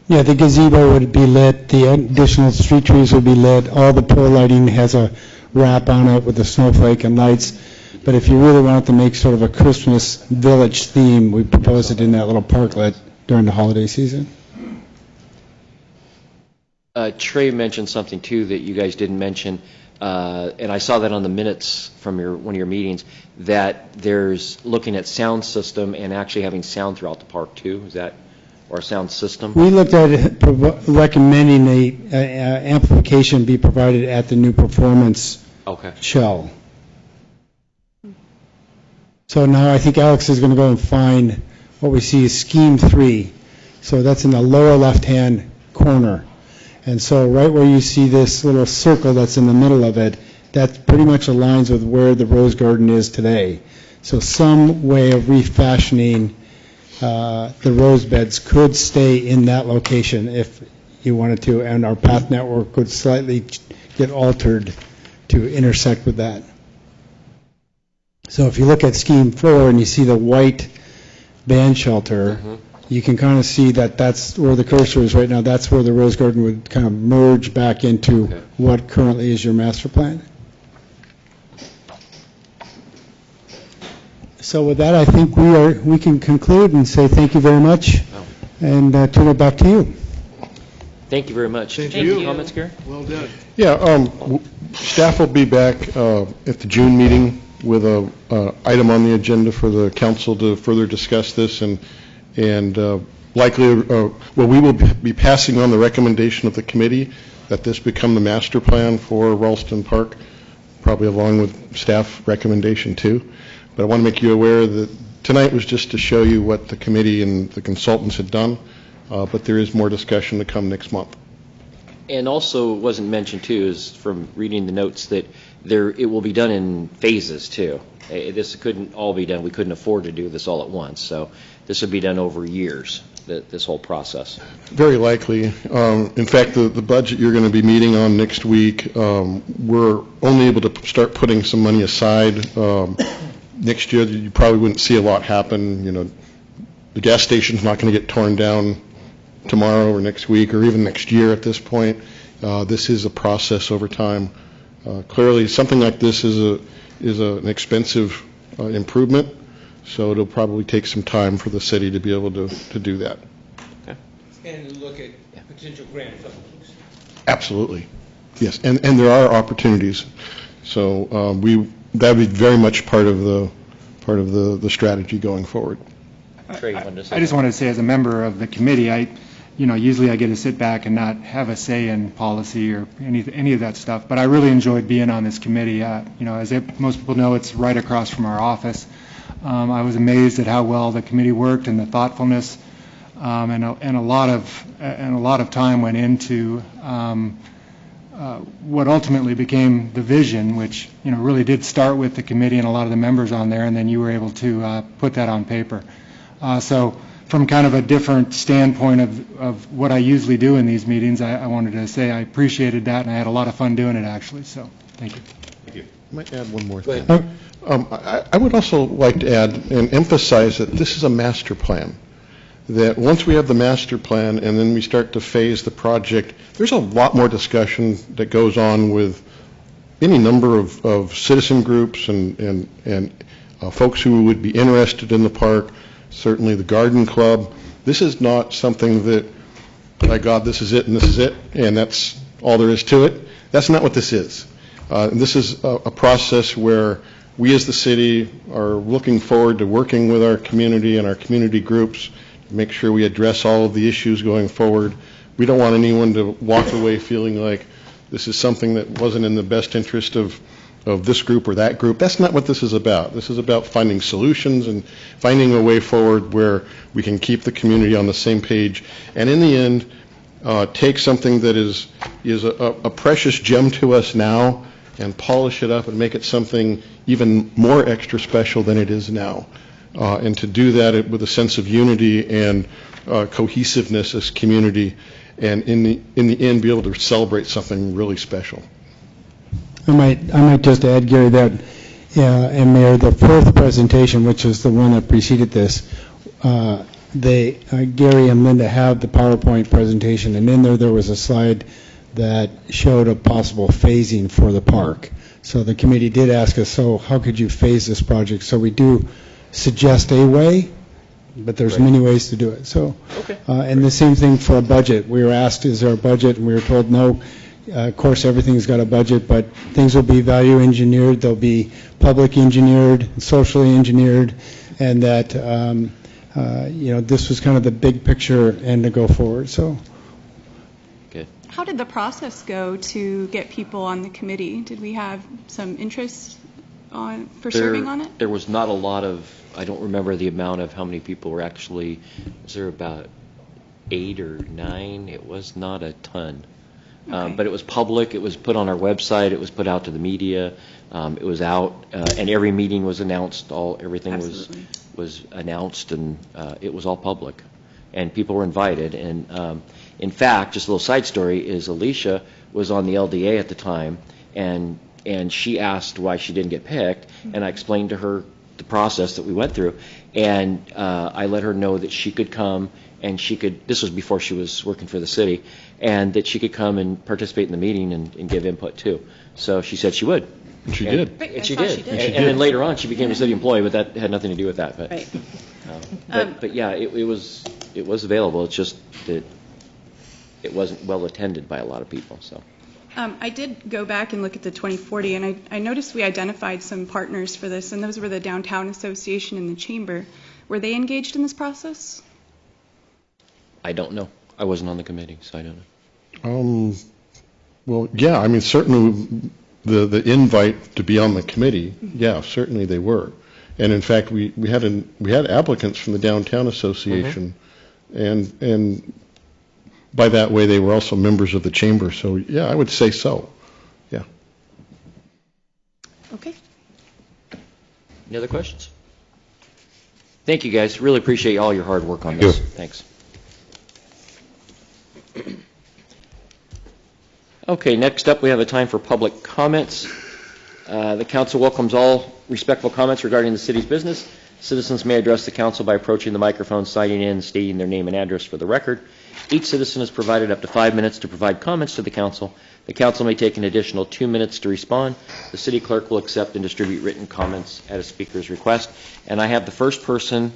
Yeah, the gazebo would be lit, the additional street trees would be lit, all the pole lighting has a wrap on it with the snowflake and lights. But if you really wanted to make sort of a Christmas village theme, we propose it in that little parklet during the holiday season. Trey mentioned something, too, that you guys didn't mention, and I saw that on the minutes from one of your meetings, that there's looking at sound system and actually having sound throughout the park, too. Is that, or a sound system? We looked at it, recommending the amplification be provided at the new performance shell. So now I think Alex is going to go and find what we see is scheme 3. So that's in the lower left-hand corner. And so right where you see this little circle that's in the middle of it, that pretty much aligns with where the rose garden is today. So some way of refashioning the rose beds could stay in that location if you wanted to, and our path network could slightly get altered to intersect with that. So if you look at scheme 4 and you see the white band shelter, you can kind of see that that's where the cursor is right now. That's where the rose garden would kind of merge back into what currently is your master plan. So with that, I think we can conclude and say thank you very much, and turn it back to you. Thank you very much. Thank Any you. comments, Gary? Well done. Yeah, staff will be back at the June meeting with a item on the agenda for the council to further discuss this, and likely, we will be passing on the recommendation of the committee that this become the master plan for Ralston Park, probably along with staff recommendation too. But I want to make you aware that tonight was just to show you what the committee and the consultants had done, but there is more discussion to come next month. And also, it wasn't mentioned too, is from reading the notes that it will be done in phases too. This couldn't all be done. We couldn't afford to do this all at once. So this would be done over years, this whole process. Very likely. In fact, the budget you're going to be meeting on next week, we're only able to start putting some money aside. Next year, you probably wouldn't see a lot happen. You know, the gas station's not going to get torn down tomorrow or next week or even next year at this point. This is a process over time. Clearly, something like this is an expensive improvement, so it'll probably take some time for the city to be able to do that. Okay. And look at potential grant fundings. Absolutely, yes, and there are opportunities. So that would be very much part of the strategy going forward. Trey, you wanted to say I just wanted to say, as a member of the committee, usually I get to sit back and not have a say in policy or any of that stuff, but I really enjoyed being on this committee. As most people know, it's right across from our office. I was amazed at how well the committee worked and the thoughtfulness, and a lot of time went into what ultimately became the vision, which really did start with the committee and a lot of the members on there, and then you were able to put that on paper. So from kind of a different standpoint of what I usually do in these meetings, I wanted to say I appreciated that, and I had a lot of fun doing it, actually. So thank you. Thank you. I might add one more thing. I would also like to add and emphasize that this is a master plan. That once we have the master plan and then we start to phase the project, there's a lot more discussion that goes on with any number of citizen groups and folks who would be interested in the park, certainly the garden club. This is not something that, my God, this is it and this is it, and that's all there is to it. That's not what this is. This is a process where we as the city are looking forward to working with our community and our community groups to make sure we address all of the issues going forward. We don't want anyone to walk away feeling like this is something that wasn't in the best interest of this group or that group. That's not what this is about. This is about finding solutions and finding a way forward where we can keep the community on the same page, and in the end, take something that is a precious gem to us now and polish it up and make it something even more extra special than it is now. And to do that with a sense of unity and cohesiveness as community, and in the end be able to celebrate something really special. I might just add, Gary, that, and Mayor, the fourth presentation, which is the one that preceded this, Gary and Linda have the PowerPoint presentation, and in there was a slide that showed a possible phasing for the park. So the committee did ask us, so how could you phase this project? So we do suggest a way, but there's many ways to do it. So, and the same thing for a budget. We were asked, is there a budget? And we were told, no. Of course, everything's got a budget, but things will be value engineered. They'll be public engineered, socially engineered, and that this was kind of the big picture and to go forward. So, good. How did the process go to get people on the committee? Did we have some interest for serving on it? There was not a lot of. I don't remember the amount of how many people were actually. Was there about 8 or 9? It was not a ton. Okay. But it was public. It was put on our website. It was put out to the media. It was out, and every meeting was announced. Everything was announced, and it was all public, and people were invited. And in fact, just a little side story is Alicia was on the LDA at the time, and she asked why she didn't get picked, and I explained to her the process that we went through, and I let her know that she could come. And she could, this was before she was working for the city, and that she could come and participate in the meeting and give input too. So she said she would. And she did. And she did. And then later on she became a city employee, but that had nothing to do with that. But, but yeah, it was available. It's just that it wasn't well attended by a lot of people. So. I did go back and look at the 2040, and I noticed we identified some partners for this, and those were the Downtown Association and the Chamber. Were they engaged in this process? I don't know. I wasn't on the committee, so I don't know. Well, yeah, I mean, certainly the invite to be on the committee, yeah, certainly they were. And in fact, we had applicants from the Downtown Association, and by that way, they were also members of the chamber. So, yeah, I would say so. Yeah. Okay. Any other questions? Thank you, guys. Really appreciate all your hard work on this. Thanks. Okay, next up we have a time for public comments. The council welcomes all respectful comments regarding the city's business. Citizens may address the council by approaching the microphone, signing in, stating their name and address for the record. Each citizen is provided up to 5 minutes to provide comments to the council. The council may take an additional 2 minutes to respond. The city clerk will accept and distribute written comments at a speaker's request. And I have the first person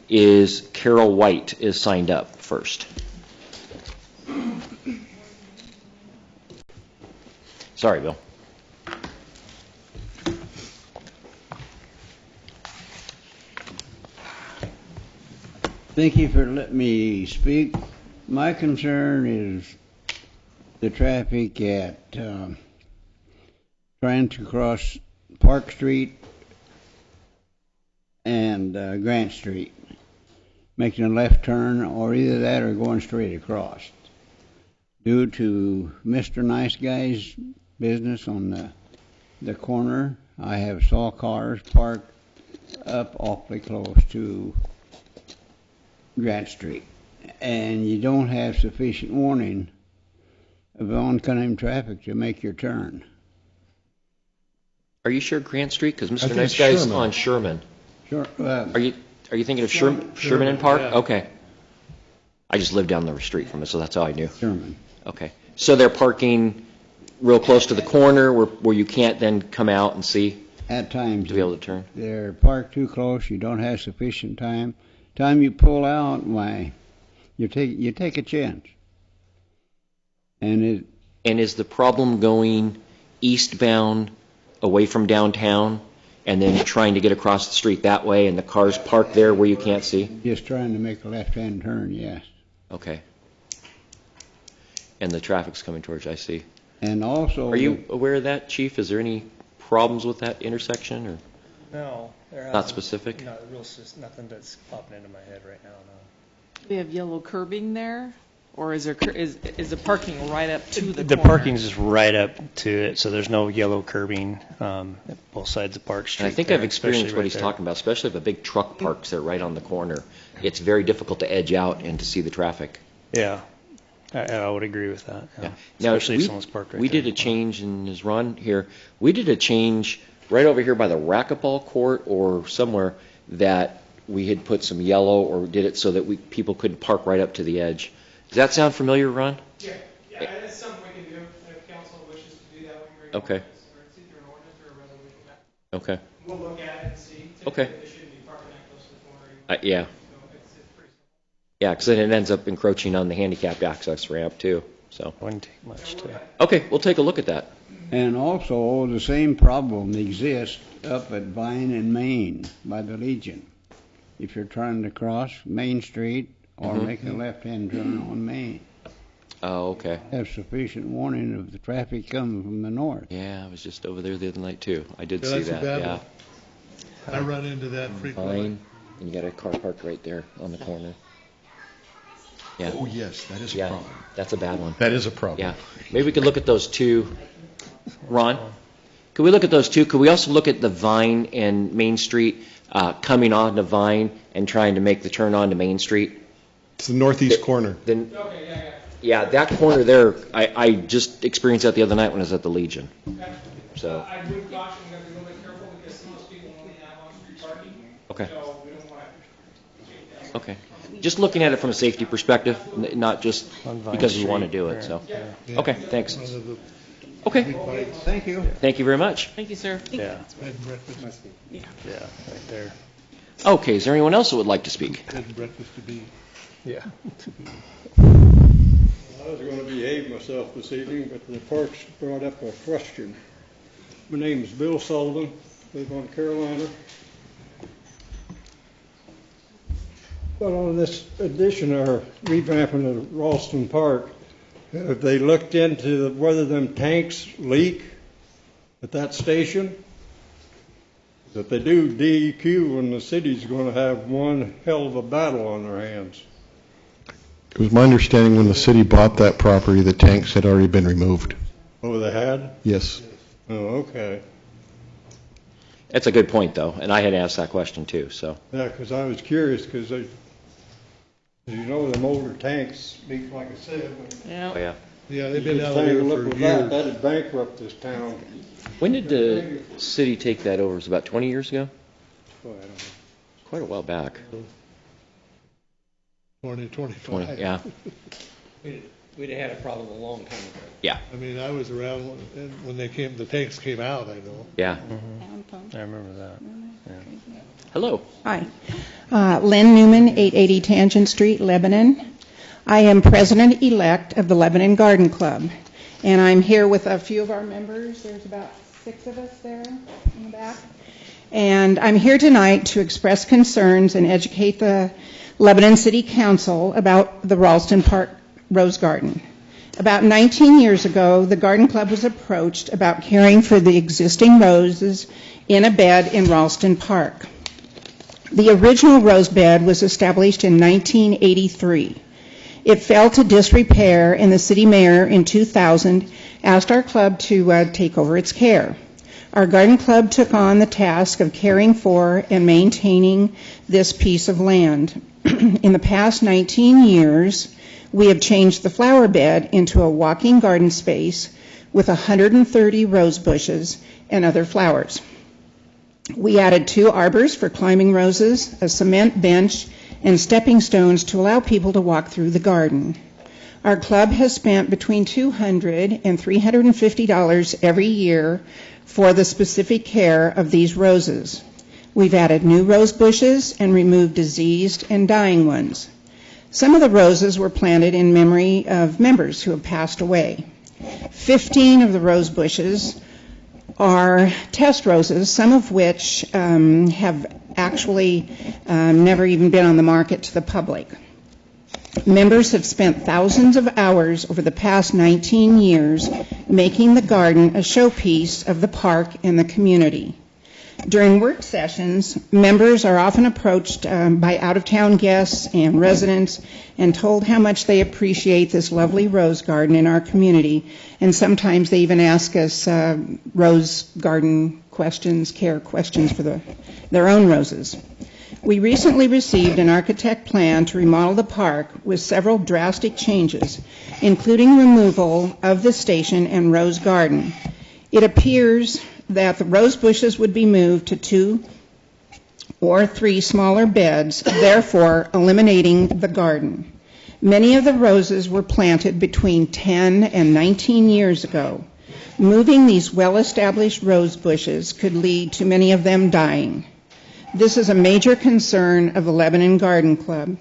is Carol White is signed up first. Sorry, Bill. Thank you for letting me speak. My concern is the traffic at trying to cross Park Street and Grant Street, making a left turn, or either that or going straight across. Due to Mr. Nice Guy's business on the corner, I have saw cars parked up awfully close to Grant Street, and you don't have sufficient warning of oncoming traffic to make your turn. Are you sure Grant Street? Because Mr. Nice Guy's on Sherman. Sure. Are you thinking of Sherman and Park? Yeah. Okay. I just lived down the street from it, so that's how I knew. Sherman. Okay. So they're parking real close to the corner where you can't then come out and see? At times. To be able to turn? They're parked too close. You don't have sufficient time. Time you pull out, why, you take a chance. And is the problem going eastbound away from downtown and then trying to get across the street that way and the cars parked there where you can't see? Just trying to make a left-hand turn, yes. Okay. And the traffic's coming towards you, I see. And also... Are you aware of that, Chief? Is there any problems with that intersection? Or no. Not specific? Nothing that's popping into my head right now, no. We have yellow curbing there. Or is the parking right up to the corner? The parking's just right up to it, so there's no yellow curbing at both sides of Park Street. And I think there, I've experienced especially what right he's there. talking about, especially if a big truck parks there right on the corner. It's very difficult to edge out and to see the traffic. Yeah, I would agree with that. Yeah. Now, Especially if someone's parked right we there. did a change, and is Ron here? We did a change right over here by the racquetball court or somewhere that we had put some yellow or did it so that people couldn't park right up to the edge. Does that sound familiar, Ron? Yeah, that's something we can do if council wishes to do that when we bring Okay. it. Or it's either an ordinance or a resolution. Okay. We'll look at it and see. Okay. Typically, they shouldn't be parking that close to the corner. Yeah. So it's pretty simple. Yeah, because then it ends up encroaching on the handicapped access ramp too. So. Wouldn't take much to. Okay, we'll take a look at that. And also, the same problem exists up at Vine and Main by the Legion. If you're trying to cross Main Street or make a left-hand turn on Main. Oh, okay. Have sufficient warning of the traffic coming from the north. Yeah, I was just over there the other night too. I did Yeah, see that's a that. bad Yeah. one. I run into that frequently. Fine. And you got a car parked right there on the corner. Yeah. Oh, yes, that is a Yeah, problem. that's a bad one. That is a problem. Yeah. Maybe we could look at those two. Ron, could we look at those two? Could we also look at the Vine and Main Street coming on to Vine and trying to make the turn on to Main Street? It's the northeast corner. Then, yeah, that corner there, I just experienced that the other night when I was at the Legion. So, I would caution, we have to be a little bit careful because some of those people only have on-street parking. okay. So we don't want to change that. Okay. Just looking at it from a safety perspective, not just because we want to do it, so. Okay, thanks. Okay. Thank you. Thank you very much. Thank you, sir. Yeah. Bed and breakfast. Yeah, right there. Okay, is there anyone else that would like to speak? Bed and breakfast to be. Yeah. I was going to behave myself this evening, but the Parks brought up a question. My name is Bill Sullivan, live on Carolina. But on this addition or revamping of Ralston Park, have they looked into whether them tanks leak at that station? If they do DEQ, and the city's going to have one hell of a battle on their hands. It was my understanding when the city bought that property, the tanks had already been removed. Oh, they had? Yes. Oh, okay. That's a good point, though, and I had asked that question too, so. Yeah, because I was curious, because you know, them older tanks leak, like I said. Oh, yeah. Yeah, they've been out Tangle there up for with years. that'd bankrupt this town. When did the city take that over? It was about 20 years ago? Boy, I don't know. Quite a while back. 20, 25. 20, yeah. We'd have had a problem a long time ago. Yeah. I mean, I was around when the tanks came out, I know. Yeah. I remember that. Yeah. Hello. Hi. Lynn Newman, 880 Tangent Street, Lebanon. I am president-elect of the Lebanon Garden Club, and I'm here with a few of our members. There's about 6 of us there in the back. And I'm here tonight to express concerns and educate the Lebanon City Council about the Ralston Park Rose Garden. About 19 years ago, the Garden Club was approached about caring for the existing roses in a bed in Ralston Park. The original rose bed was established in 1983. It fell to disrepair, and the city mayor in 2000 asked our club to take over its care. Our garden club took on the task of caring for and maintaining this piece of land. In the past 19 years, we have changed the flower bed into a walking garden space with 130 rose bushes and other flowers. We added 2 arbors for climbing roses, a cement bench, and stepping stones to allow people to walk through the garden. Our club has spent between $200 and $350 every year for the specific care of these roses. We've added new rose bushes and removed diseased and dying ones. Some of the roses were planted in memory of members who have passed away. 15 of the rose bushes are test roses, some of which have actually never even been on the market to the public. Members have spent thousands of hours over the past 19 years making the garden a showpiece of the park and the community. During work sessions, members are often approached by out-of-town guests and residents and told how much they appreciate this lovely rose garden in our community, and sometimes they even ask us rose garden questions, care questions for their own roses. We recently received an architect plan to remodel the park with several drastic changes, including removal of the station and rose garden. It appears that the rose bushes would be moved to 2 or 3 smaller beds, therefore eliminating the garden. Many of the roses were planted between 10 and 19 years ago. Moving these well-established rose bushes could lead to many of them dying. This is a major concern of the Lebanon Garden Club.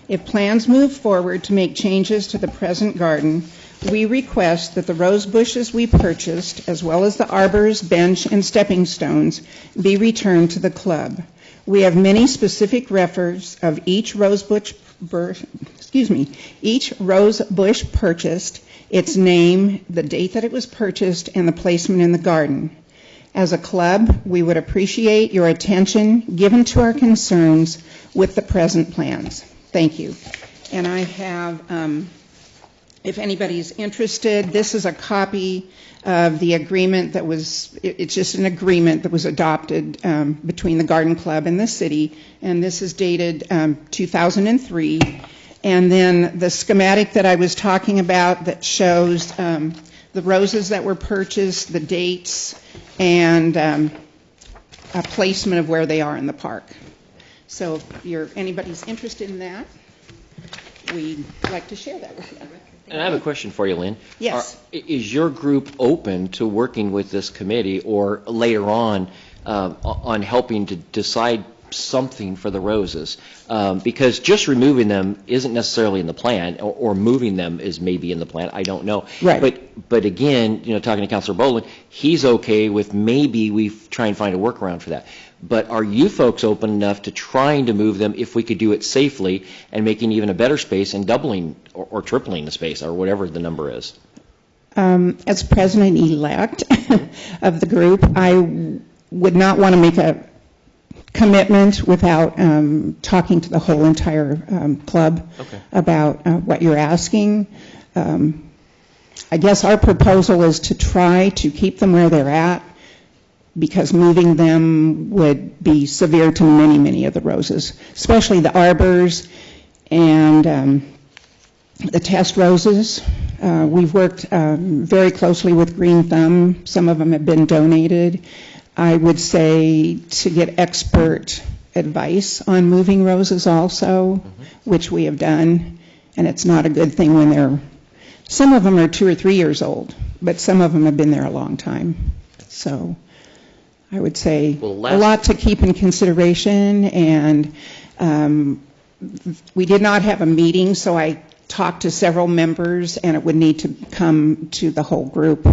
If plans move forward to make changes to the present garden, we request that the rose bushes we purchased, as well as the arbors, bench, and stepping stones, be returned to the club. We have many specific records of each rose bush purchased, its name, the date that it was purchased, and the placement in the garden. As a club, we would appreciate your attention given to our concerns with the present plans. Thank you. And I have, if anybody's interested, this is a copy of the agreement that was, it's just an agreement that was adopted between the Garden Club and the city, and this is dated 2003. And then the schematic that I was talking about that shows the roses that were purchased, the dates, and a placement of where they are in the park. So if anybody's interested in that, we'd like to share that with you. And I have a question for you, Lynn. Yes. Is your group open to working with this committee or later on helping to decide something for the roses? Because just removing them isn't necessarily in the plan, or moving them is maybe in the plan. I don't know. Right. But again, talking to Councilor Boland, he's okay with maybe we try and find a workaround for that. But are you folks open enough to trying to move them if we could do it safely and making even a better space and doubling or tripling the space or whatever the number is? As president-elect of the group, I would not want to make a commitment without talking to the whole entire club about what you're asking. I guess our proposal is to try to keep them where they're at, because moving them would be severe to many, many of the roses, especially the arbors and the test roses. We've worked very closely with Green Thumb. Some of them have been donated. I would say to get expert advice on moving roses also, which we have done, and it's not a good thing when some of them are 2 or 3 years old, but some of them have been there a long time. So I would say a lot to keep in consideration, and we did not have a meeting, so I talked to several members, and it would need to come to the whole group,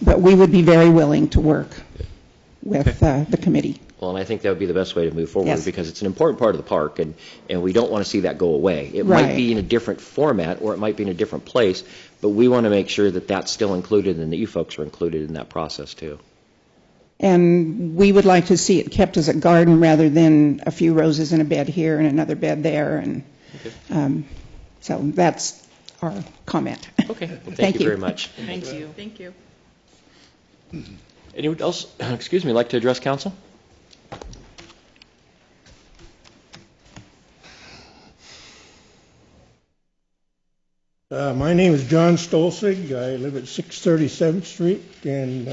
but we would be very willing to work with the committee. Well, and I think that would be the best way to move forward, Yes. because it's an important part of the park, and we don't want to see that go away. It might be in a different format, or it might be in a different place, but we want to make sure that that's still included and that you folks are included in that process too. And we would like to see it kept as a garden rather than a few roses in a bed here and another bed there, and so that's our comment. Okay. Well, thank you very much. Thank you. Thank you. Anyone else, like to address council? My name is John Stolzig. I live at 637th Street, and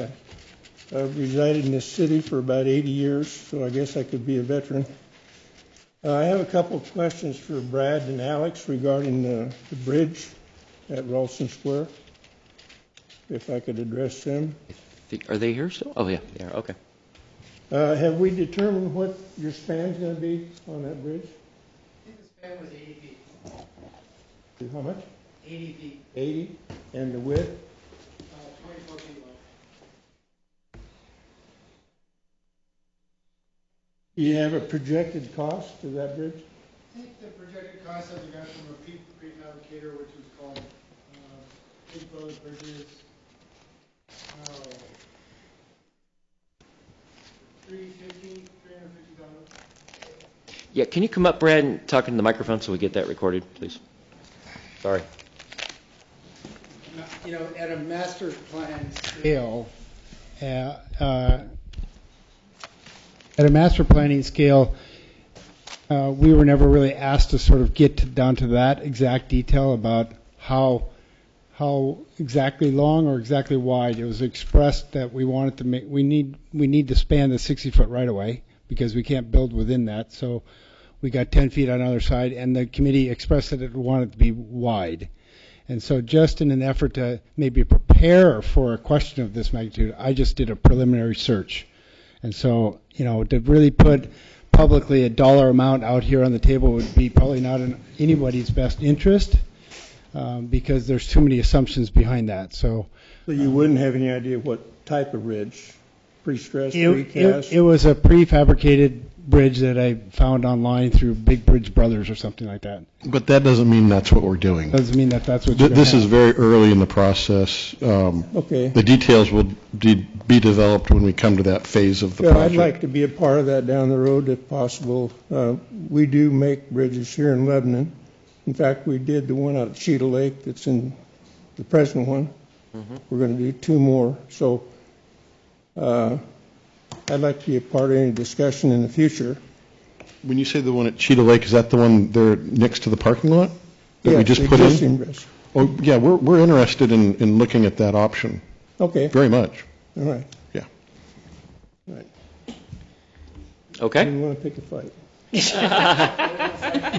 I've resided in this city for about 80 years, so I guess I could be a veteran. I have a couple of questions for Brad and Alex regarding the bridge at Ralston Square, if I could address them. Are they here still? Oh, yeah, they are. Okay. Have we determined what your span's going to be on that bridge? I think the span was 80 feet. How much? 80 feet. 80? And the width? 24 feet long. Do you have a projected cost to that bridge? I think the projected cost that we got from a prefabricator, which was called Big Brother Bridges. Yeah, can you come up, Brad, and talk into the microphone so we get that recorded, please? Sorry. You know, at a master plan scale, at a master planning scale, we were never really asked to sort of get down to that exact detail about how exactly long or exactly wide. It was expressed that we wanted to make, we need to span the 60-foot right away because we can't build within that. So we got 10 feet on the other side, and the committee expressed that it wanted to be wide. And so just in an effort to maybe prepare for a question of this magnitude, I just did a preliminary search. And so, you know, to really put publicly a dollar amount out here on the table would be probably not in anybody's best interest because there's too many assumptions behind that. So you wouldn't have any idea what type of bridge? Pre-stressed, precast? It was a prefabricated bridge that I found online through Big Bridge Brothers or something like that. But that doesn't mean that's what we're doing. Doesn't mean that's what you're This gonna is have. very early in the process. Okay. The details will be developed when we come to that phase of the Yeah, project. I'd like to be a part of that down the road if possible. We do make bridges here in Lebanon. In fact, we did the one out at Cheetah Lake that's in the present one. We're going to do 2 more. So I'd like to be a part of any discussion in the future. When you say the one at Cheetah Lake, is that the one there next to the parking lot that we Yes, just the put in? existing bridge. Oh, yeah, we're interested in looking at that option. Okay. Very much. All right. Yeah. All right. Okay. I didn't want to pick a fight.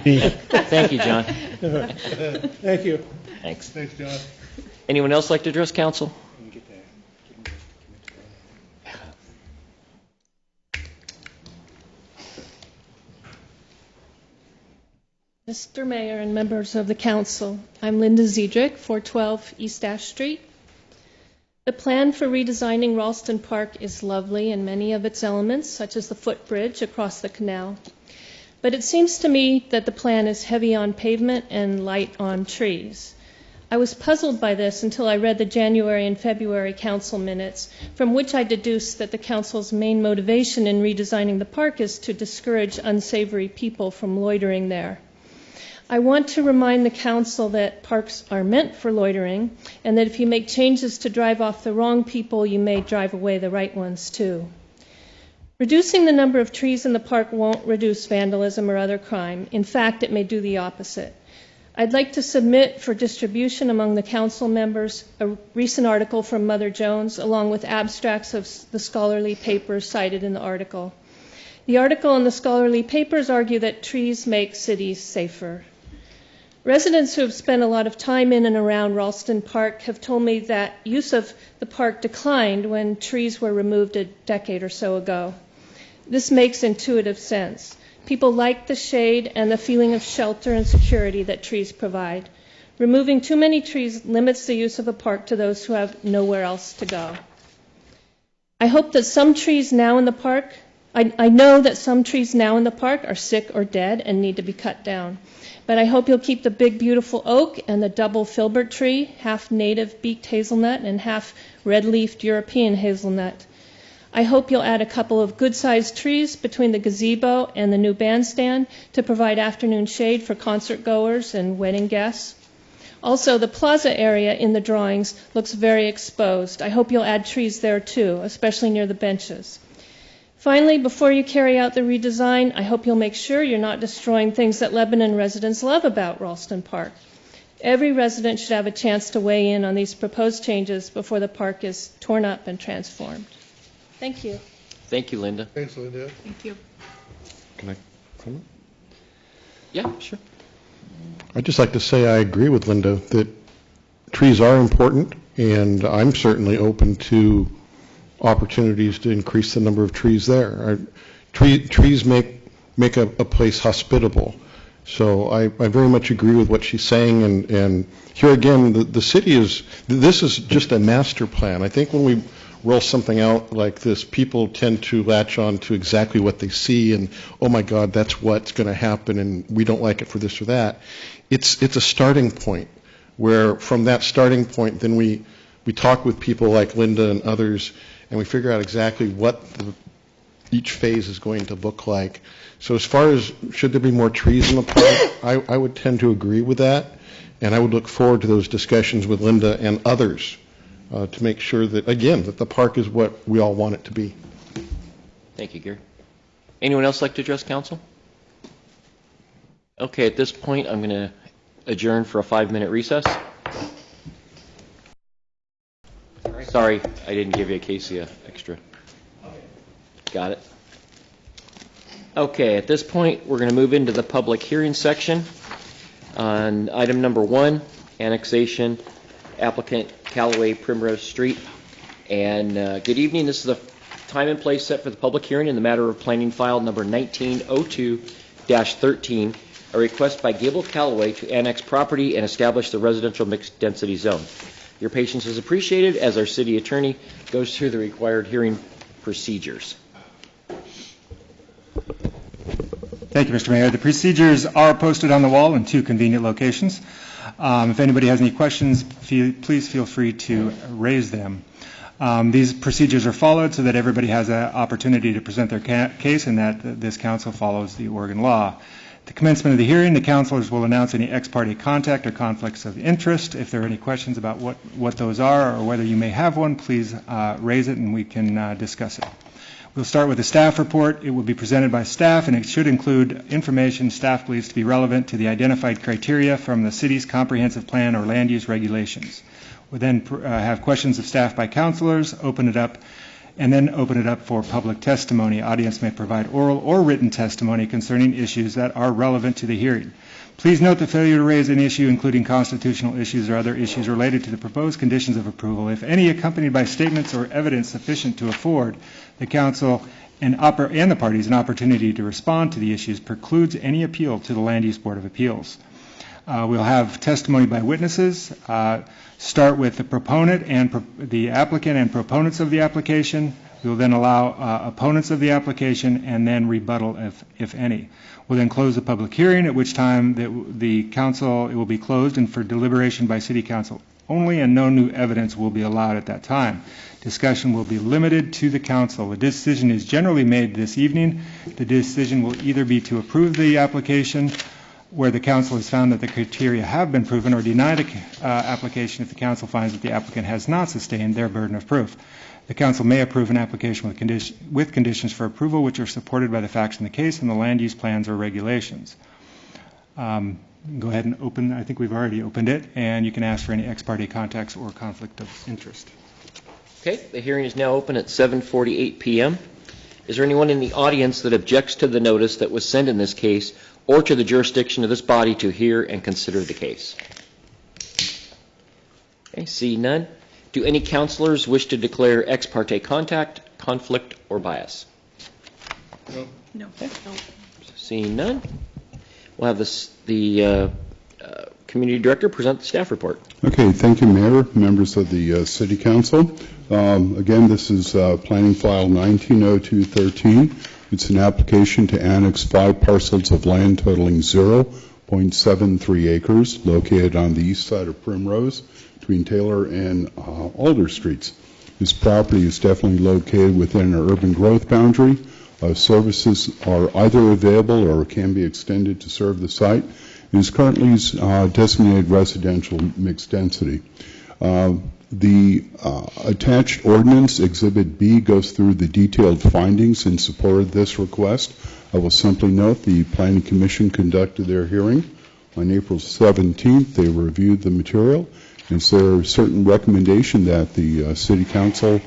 Thank you, John. Thank you. Thanks. Thanks, John. Anyone else like to address council? Mr. Mayor and members of the council, I'm Linda Ziedrich, 412 East Ash Street. The plan for redesigning Ralston Park is lovely in many of its elements, such as the footbridge across the canal. But it seems to me that the plan is heavy on pavement and light on trees. I was puzzled by this until I read the January and February council minutes, from which I deduced that the council's main motivation in redesigning the park is to discourage unsavory people from loitering there. I want to remind the council that parks are meant for loitering, and that if you make changes to drive off the wrong people, you may drive away the right ones too. Reducing the number of trees in the park won't reduce vandalism or other crime. In fact, it may do the opposite. I'd like to submit for distribution among the council members a recent article from Mother Jones, along with abstracts of the scholarly papers cited in the article. The article and the scholarly papers argue that trees make cities safer. Residents who have spent a lot of time in and around Ralston Park have told me that use of the park declined when trees were removed a decade or so ago. This makes intuitive sense. People like the shade and the feeling of shelter and security that trees provide. Removing too many trees limits the use of a park to those who have nowhere else to go. I hope that some trees now in the park, I know that some trees now in the park are sick or dead and need to be cut down. But I hope you'll keep the big, beautiful oak and the double filbert tree, half native beaked hazelnut and half red-leafed European hazelnut. I hope you'll add a couple of good-sized trees between the gazebo and the new bandstand to provide afternoon shade for concert goers and wedding guests. Also, the plaza area in the drawings looks very exposed. I hope you'll add trees there too, especially near the benches. Finally, before you carry out the redesign, I hope you'll make sure you're not destroying things that Lebanon residents love about Ralston Park. Every resident should have a chance to weigh in on these proposed changes before the park is torn up and transformed. Thank you. Thank you, Linda. Thanks, Linda. Thank you. Can I comment? Yeah, sure. I'd just like to say I agree with Linda that trees are important, and I'm certainly open to opportunities to increase the number of trees there. Trees make a place hospitable. So I very much agree with what she's saying, and here again, the city this is just a master plan. I think when we roll something out like this, people tend to latch on to exactly what they see, and oh my God, that's what's going to happen, and we don't like it for this or that. It's a starting point, where from that starting point, then we talk with people like Linda and others, and we figure out exactly what each phase is going to look like. So as far as should there be more trees in the park, I would tend to agree with that, and I would look forward to those discussions with Linda and others to make sure that, again, that the park is what we all want it to be. Thank you, Gary. Anyone else like to address council? Okay, at this point, I'm going to adjourn for a 5-minute recess. Sorry, I didn't give you a Casey extra. Got it. Okay, at this point, we're going to move into the public hearing section on item number 1, annexation, applicant Callaway Primrose Street. And good evening. This is the time and place set for the public hearing in the matter of planning file number 1902-13, a request by Gable Callaway to annex property and establish the residential mixed density zone. Your patience is appreciated as our city attorney goes through the required hearing procedures. Thank you, Mr. Mayor. The procedures are posted on the wall in 2 convenient locations. If anybody has any questions, please feel free to raise them. These procedures are followed so that everybody has an opportunity to present their case and that this council follows the Oregon law. At the commencement of the hearing, the councilors will announce any ex parte contact or conflicts of interest. If there are any questions about what those are or whether you may have one, please raise it and we can discuss it. We'll start with the staff report. It will be presented by staff, and it should include information staff believes to be relevant to the identified criteria from the city's comprehensive plan or land use regulations. We'll then have questions of staff by councilors, open it up for public testimony. Audience may provide oral or written testimony concerning issues that are relevant to the hearing. Please note the failure to raise an issue, including constitutional issues or other issues related to the proposed conditions of approval, if any accompanied by statements or evidence sufficient to afford the council and the parties an opportunity to respond to the issues, precludes any appeal to the Land Use Board of Appeals. We'll have testimony by witnesses, start with the proponent and the applicant and proponents of the application. We will then allow opponents of the application and then rebuttal if any. We'll then close the public hearing, at which time the council, it will be closed and for deliberation by city council only, and no new evidence will be allowed at that time. Discussion will be limited to the council. The decision is generally made this evening. The decision will either be to approve the application where the council has found that the criteria have been proven, or deny the application if the council finds that the applicant has not sustained their burden of proof. The council may approve an application with conditions for approval which are supported by the facts in the case and the land use plans or regulations. Go ahead and open. I think we've already opened it, and you can ask for any ex parte contacts or conflict of interest. Okay, the hearing is now open at 7:48 p.m. Is there anyone in the audience that objects to the notice that was sent in this case or to the jurisdiction of this body to hear and consider the case? Okay, see none. Do any councilors wish to declare ex parte contact, conflict, or bias? No. Okay. Seeing none, we'll have the community director present the staff report. Okay, thank you, Mayor, members of the City Council. Again, this is planning file 1902-13. It's an application to annex 5 parcels of land totaling 0.73 acres located on the east side of Primrose between Taylor and Alder Streets. This property is definitely located within an urban growth boundary. Services are either available or can be extended to serve the site. It is currently designated residential mixed density. The attached ordinance, Exhibit B, goes through the detailed findings in support of this request. I will simply note the Planning Commission conducted their hearing on April 17th. They reviewed the material, and so there is certain recommendation that the City Council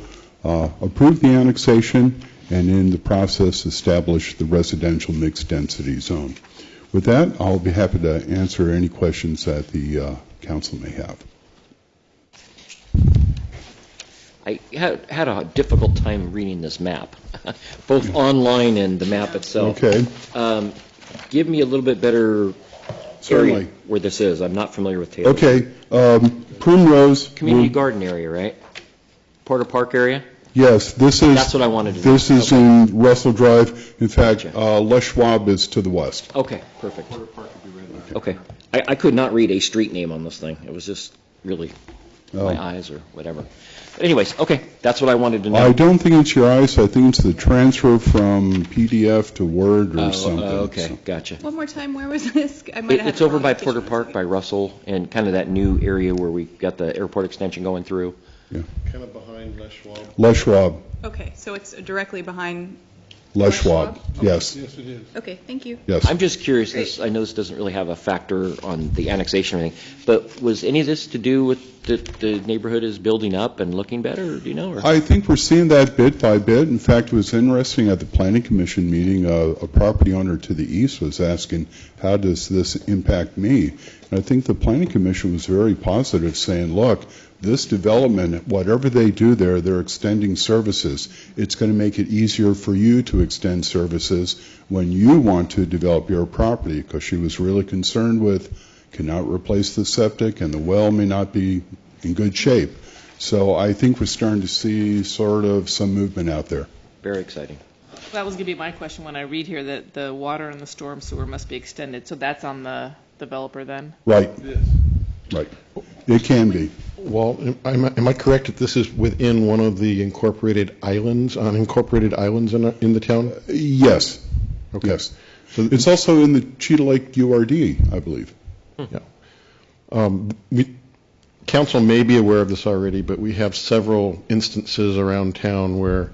approve the annexation and in the process establish the residential mixed density zone. With that, I'll be happy to answer any questions that the council may have. I had a difficult time reading this map, both online and the map itself. Okay. Give me a little bit better area where this is. I'm not familiar with Taylor. Okay. Primrose. Community garden area, right? Porter Park area? Yes, this is. That's what I wanted to do. This is in Russell Drive. In fact, Les Schwab is to the west. Okay, perfect. Porter Park would be right there. Okay. I could not read a street name on this thing. It was just really my eyes or whatever. But anyways, okay, that's what I wanted to know. I don't think it's your eyes. I think it's the transfer from PDF to Word or something. Okay, So- gotcha. One more time, where was this? I might have had It's the over wrong by location. Porter Park by Russell and kind of that new area where we got the airport extension going through. Kind of behind Les Schwab. Les Schwab. Okay, so it's directly behind. Les Schwab, yes. Yes, it is. Okay, thank you. Yes. I'm just curious, I know this doesn't really have a factor on the annexation or anything, but was any of this to do with the neighborhood is building up and looking better, do you know? Or? I think we're seeing that bit by bit. In fact, it was interesting at the Planning Commission meeting, a property owner to the east was asking, how does this impact me? And I think the Planning Commission was very positive, saying, look, this development, whatever they do there, they're extending services. It's going to make it easier for you to extend services when you want to develop your property, because she was really concerned with cannot replace the septic and the well may not be in good shape. So I think we're starting to see sort of some movement out there. Very exciting. That was going to be my question when I read here that the water in the storm sewer must be extended. So that's on the developer then? Right. Right. It can be. Well, am I correct that this is within one of the incorporated islands, unincorporated islands in the town? Yes. Okay. Yes. So it's also in the Cheetah Lake URD, I believe. Yeah. Council may be aware of this already, but we have several instances around town where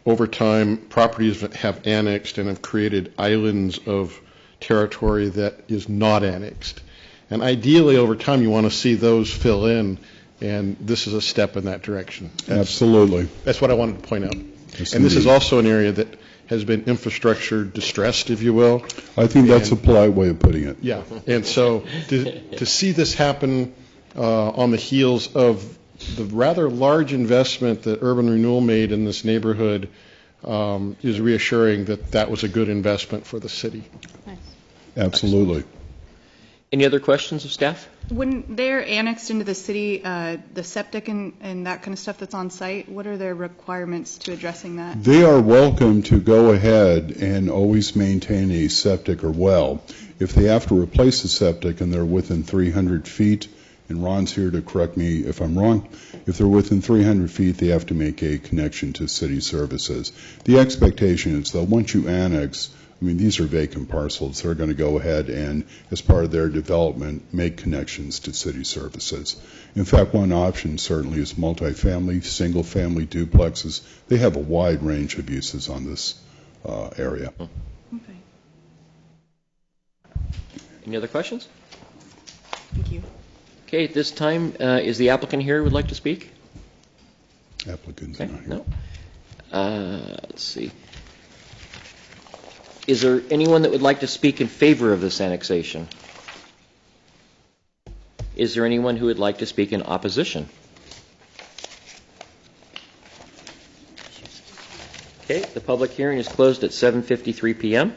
over time properties have annexed and have created islands of territory that is not annexed. And ideally, over time, you want to see those fill in, and this is a step in that direction. Absolutely. That's what I wanted to point out. Yes, And this is indeed. also an area that has been infrastructure distressed, if you will. I think that's a And- polite way of putting it. Yeah, and so to see this happen on the heels of the rather large investment that urban renewal made in this neighborhood is reassuring that that was a good investment for the city. Absolutely. Any other questions of staff? When they're annexed into the city, the septic and that kind of stuff that's on site, what are their requirements to addressing that? They are welcome to go ahead and always maintain a septic or well. If they have to replace the septic and they're within 300 feet, and Ron's here to correct me if I'm wrong, if they're within 300 feet, they have to make a connection to city services. The expectation is that once you annex, I mean, these are vacant parcels. They're going to go ahead and, as part of their development, make connections to city services. In fact, one option certainly is multifamily, single-family duplexes. They have a wide range of uses on this area. Okay, Any other questions? thank you. Okay, at this time, is the applicant here who would like to speak? Applicants Okay, not here. no. Let's see. Is there anyone that would like to speak in favor of this annexation? Is there anyone who would like to speak in opposition? Okay, the public hearing is closed at 7:53 p.m.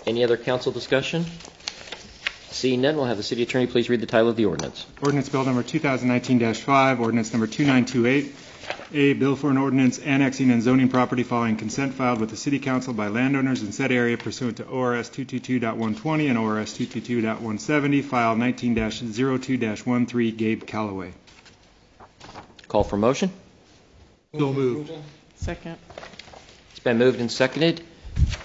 Any other council discussion? Seeing none, we'll have the city attorney please read the title of the ordinance. Ordinance Bill Number 2019-5, Ordinance Number 2928, a bill for an ordinance annexing and zoning property following consent filed with the City Council by landowners in said area pursuant to ORS 222.120 and ORS 222.170, file 19-02-13, Gabe Calloway. Call for motion. So moved. Second. It's been moved and seconded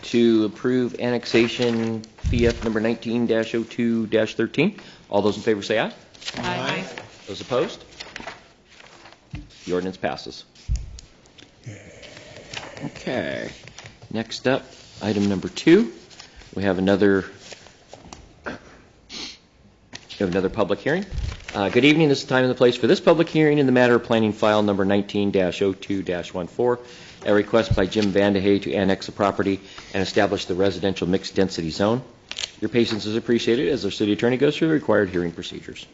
to approve annexation PF number 19-02-13. All those in favor say aye. Aye. Those opposed? The ordinance passes. Okay. Next up, item number 2. We have another public hearing. Good evening. This is the time and the place for this public hearing in the matter of planning file number 19-02-14, a request by Jim Vandehay to annex the property and establish the residential mixed density zone. Your patience is appreciated as our city attorney goes through the required hearing procedures.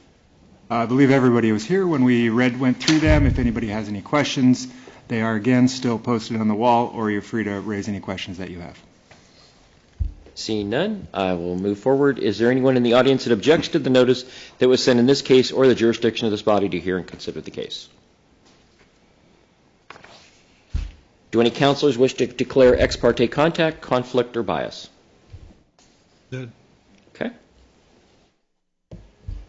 I believe everybody was here when we went through them. If anybody has any questions, they are again still posted on the wall, or you're free to raise any questions that you have. Seeing none, I will move forward. Is there anyone in the audience that objects to the notice that was sent in this case or the jurisdiction of this body to hear and consider the case? Do any counselors wish to declare ex parte contact, conflict, or bias? Good. Okay.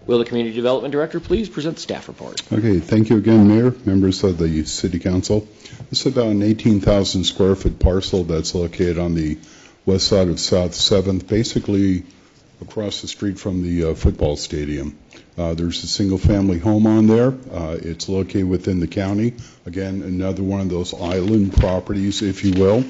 Will the Community Development Director please present the staff report? Okay, thank you again, Mayor, members of the City Council. This is about an 18,000 square foot parcel that's located on the west side of South 7th, basically across the street from the football stadium. There's a single-family home on there. It's located within the county. Again, another one of those island properties, if you will.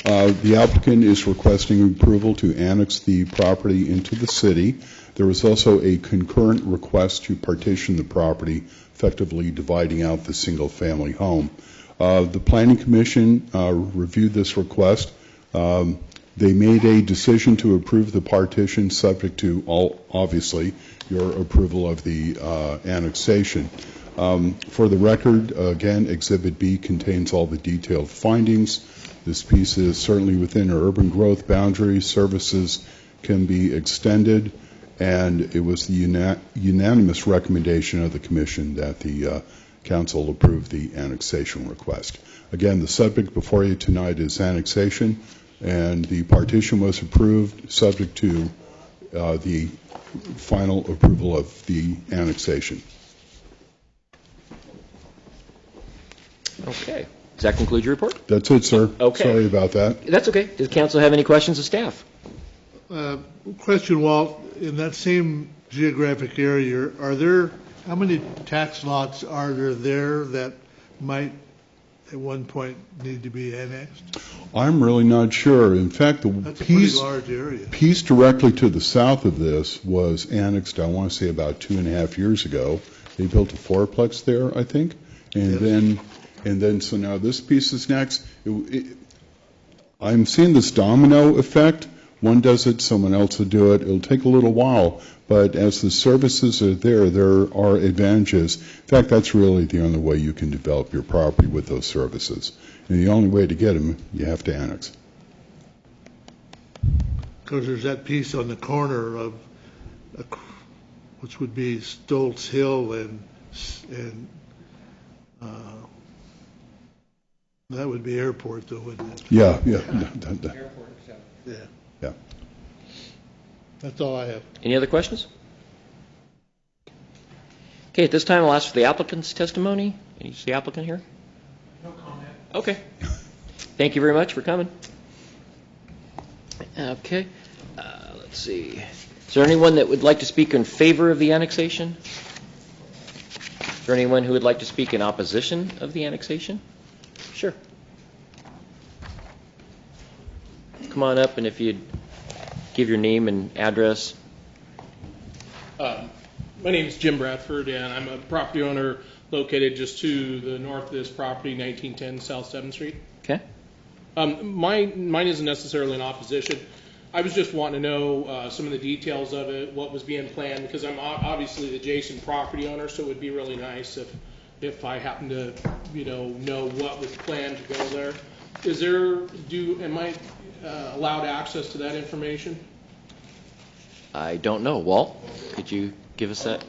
The applicant is requesting approval to annex the property into the city. There was also a concurrent request to partition the property, effectively dividing out the single-family home. The Planning Commission reviewed this request. They made a decision to approve the partition subject to obviously, your approval of the annexation. For the record, again, Exhibit B contains all the detailed findings. This piece is certainly within our urban growth boundaries. Services can be extended, and it was the unanimous recommendation of the Commission that the Council approve the annexation request. Again, the subject before you tonight is annexation, and the partition was approved subject to the final approval of the annexation. Okay. Does that conclude your report? That's it, sir. Okay. Sorry about that. That's okay. Does the council have any questions of staff? Question, Walt, in that same geographic area, how many tax lots are there that might at one point need to be annexed? I'm really not sure. In fact, the That's a pretty large area. piece directly to the south of this was annexed, I want to say, about 2.5 years ago. They built a fourplex there, I think, and then so now this piece is next. I'm seeing this domino effect. One does it, someone else will do it. It'll take a little while, but as the services are there are advantages. In fact, that's really the only way you can develop your property with those services. And the only way to get them, you have to annex. Because there's that piece on the corner of, which would be Stoltz Hill and that would be airport, though, wouldn't it? Yeah. Airport, yeah. Yeah. That's all I have. Any other questions? Okay, at this time, I'll ask for the applicant's testimony. Is the applicant here? No comment. Okay. Thank you very much for coming. Okay. Let's see. Is there anyone that would like to speak in favor of the annexation? Is there anyone who would like to speak in opposition of the annexation? Sure. Come on up, and if you'd give your name and address. My name is Jim Bradford, and I'm a property owner located just to the north of this property, 1910 South 7th Street. Okay. Mine isn't necessarily in opposition. I was just wanting to know some of the details of it, what was being planned, because I'm obviously the adjacent property owner, so it would be really nice if I happen to, know what was planned to go there. Am I allowed access to that information? I don't know. Walt, could you give us that?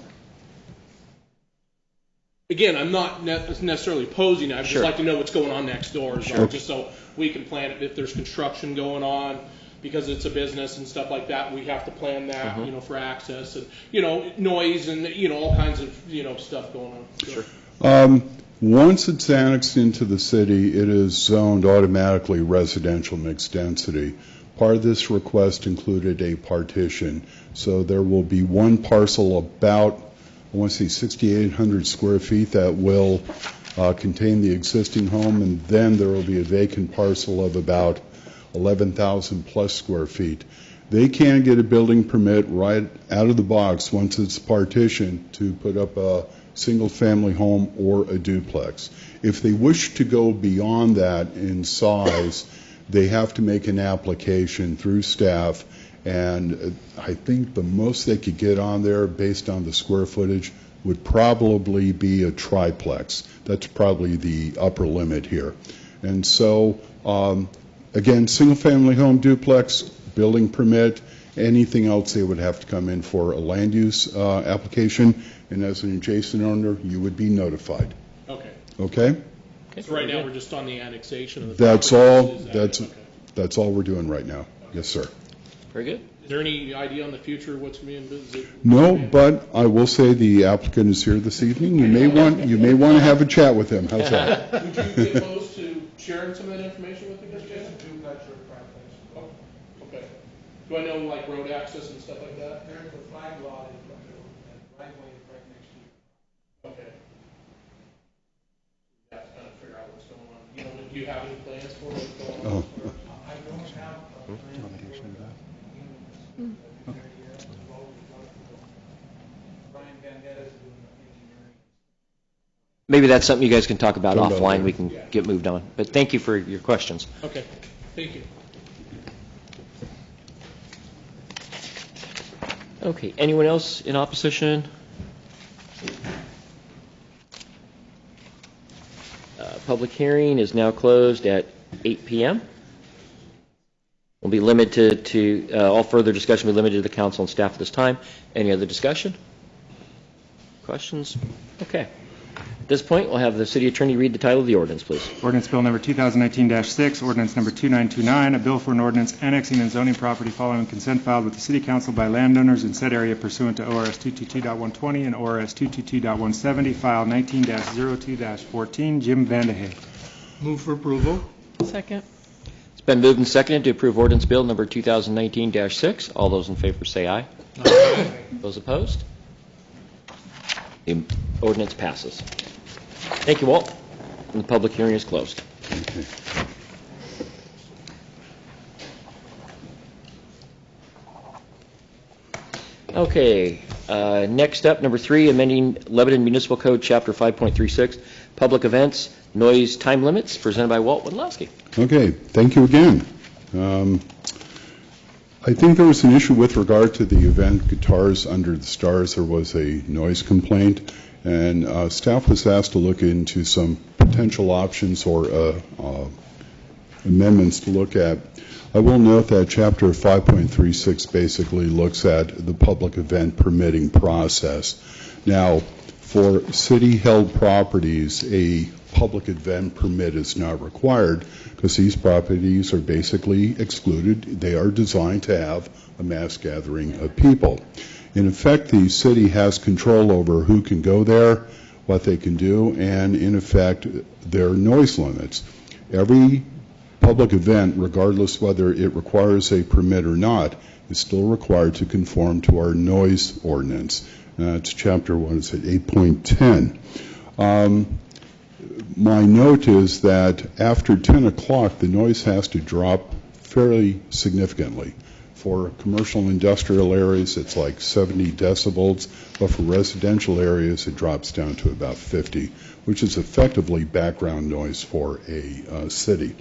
Again, I'm not necessarily opposing it. I'd Sure. just like to know what's going on next door, Sure. just so we can plan it. If there's construction going on, because it's a business and stuff like that, we have to plan that, for access and, noise and, all kinds of, stuff going on. Sure. Once it's annexed into the city, it is zoned automatically residential mixed density. Part of this request included a partition. So there will be one parcel about, I want to say 6,800 square feet that will contain the existing home, and then there will be a vacant parcel of about 11,000 plus square feet. They can get a building permit right out of the box once it's partitioned to put up a single-family home or a duplex. If they wish to go beyond that in size, they have to make an application through staff, and I think the most they could get on there based on the square footage would probably be a triplex. That's probably the upper limit here. And so, again, single-family home, duplex, building permit, anything else they would have to come in for a land use application, and as an adjacent owner, you would be notified. Okay. Okay? So right now, we're just on the annexation of the That's property. all. Is that it? Okay. That's all we're doing right now. Yes, sir. Very good. Is there any idea on the future of what's going to be in business? No, but I will say the applicant is here this evening. You may want to have a chat with him. How's that? Would you be opposed to sharing some of that information with the Jason? Oh, okay. Do I know like road access and stuff like that? There's a flag lot in front of it, and the driveway is right next to you. Okay. You have to kind of figure out what's going on. You know, do you have any plans for what's going on? I don't have a plan. Brian Vendetta is doing engineering. Maybe that's something you guys can talk about offline. We can get moved on. But thank you for your questions. Okay, thank you. Okay, anyone else in opposition? Public hearing is now closed at 8 p.m. Will be limited to, all further discussion will be limited to the council and staff at this time. Any other discussion? Questions? Okay. At this point, we'll have the city attorney read the title of the ordinance, please. Ordinance Bill Number 2019-6, Ordinance Number 2929, a bill for an ordinance annexing and zoning property following consent filed with the City Council by landowners in said area pursuant to ORS 222.120 and ORS 222.170, file 19-02-14. Jim Vandehay. Move for approval. Second. It's been moved and seconded to approve ordinance bill number 2019-6. All those in favor say aye. Aye. Those opposed? The ordinance passes. Thank you, Walt. And the public hearing is closed. Okay, next up, number 3, amending Lebanon Municipal Code, Chapter 5.36, Public Events, Noise Time Limits, presented by Walt Wadlowski. Okay, thank you again. I think there was an issue with regard to the event Guitars Under the Stars. There was a noise complaint, and staff was asked to look into some potential options or amendments to look at. I will note that Chapter 5.36 basically looks at the public event permitting process. Now, for city-held properties, a public event permit is not required because these properties are basically excluded. They are designed to have a mass gathering of people. In effect, the city has control over who can go there, what they can do, and in effect, their noise limits. Every public event, regardless whether it requires a permit or not, is still required to conform to our noise ordinance. It's Chapter 8.10. My note is that after 10 o'clock, the noise has to drop fairly significantly. For commercial and industrial areas, it's like 70 decibels, but for residential areas, it drops down to about 50, which is effectively background noise for a city.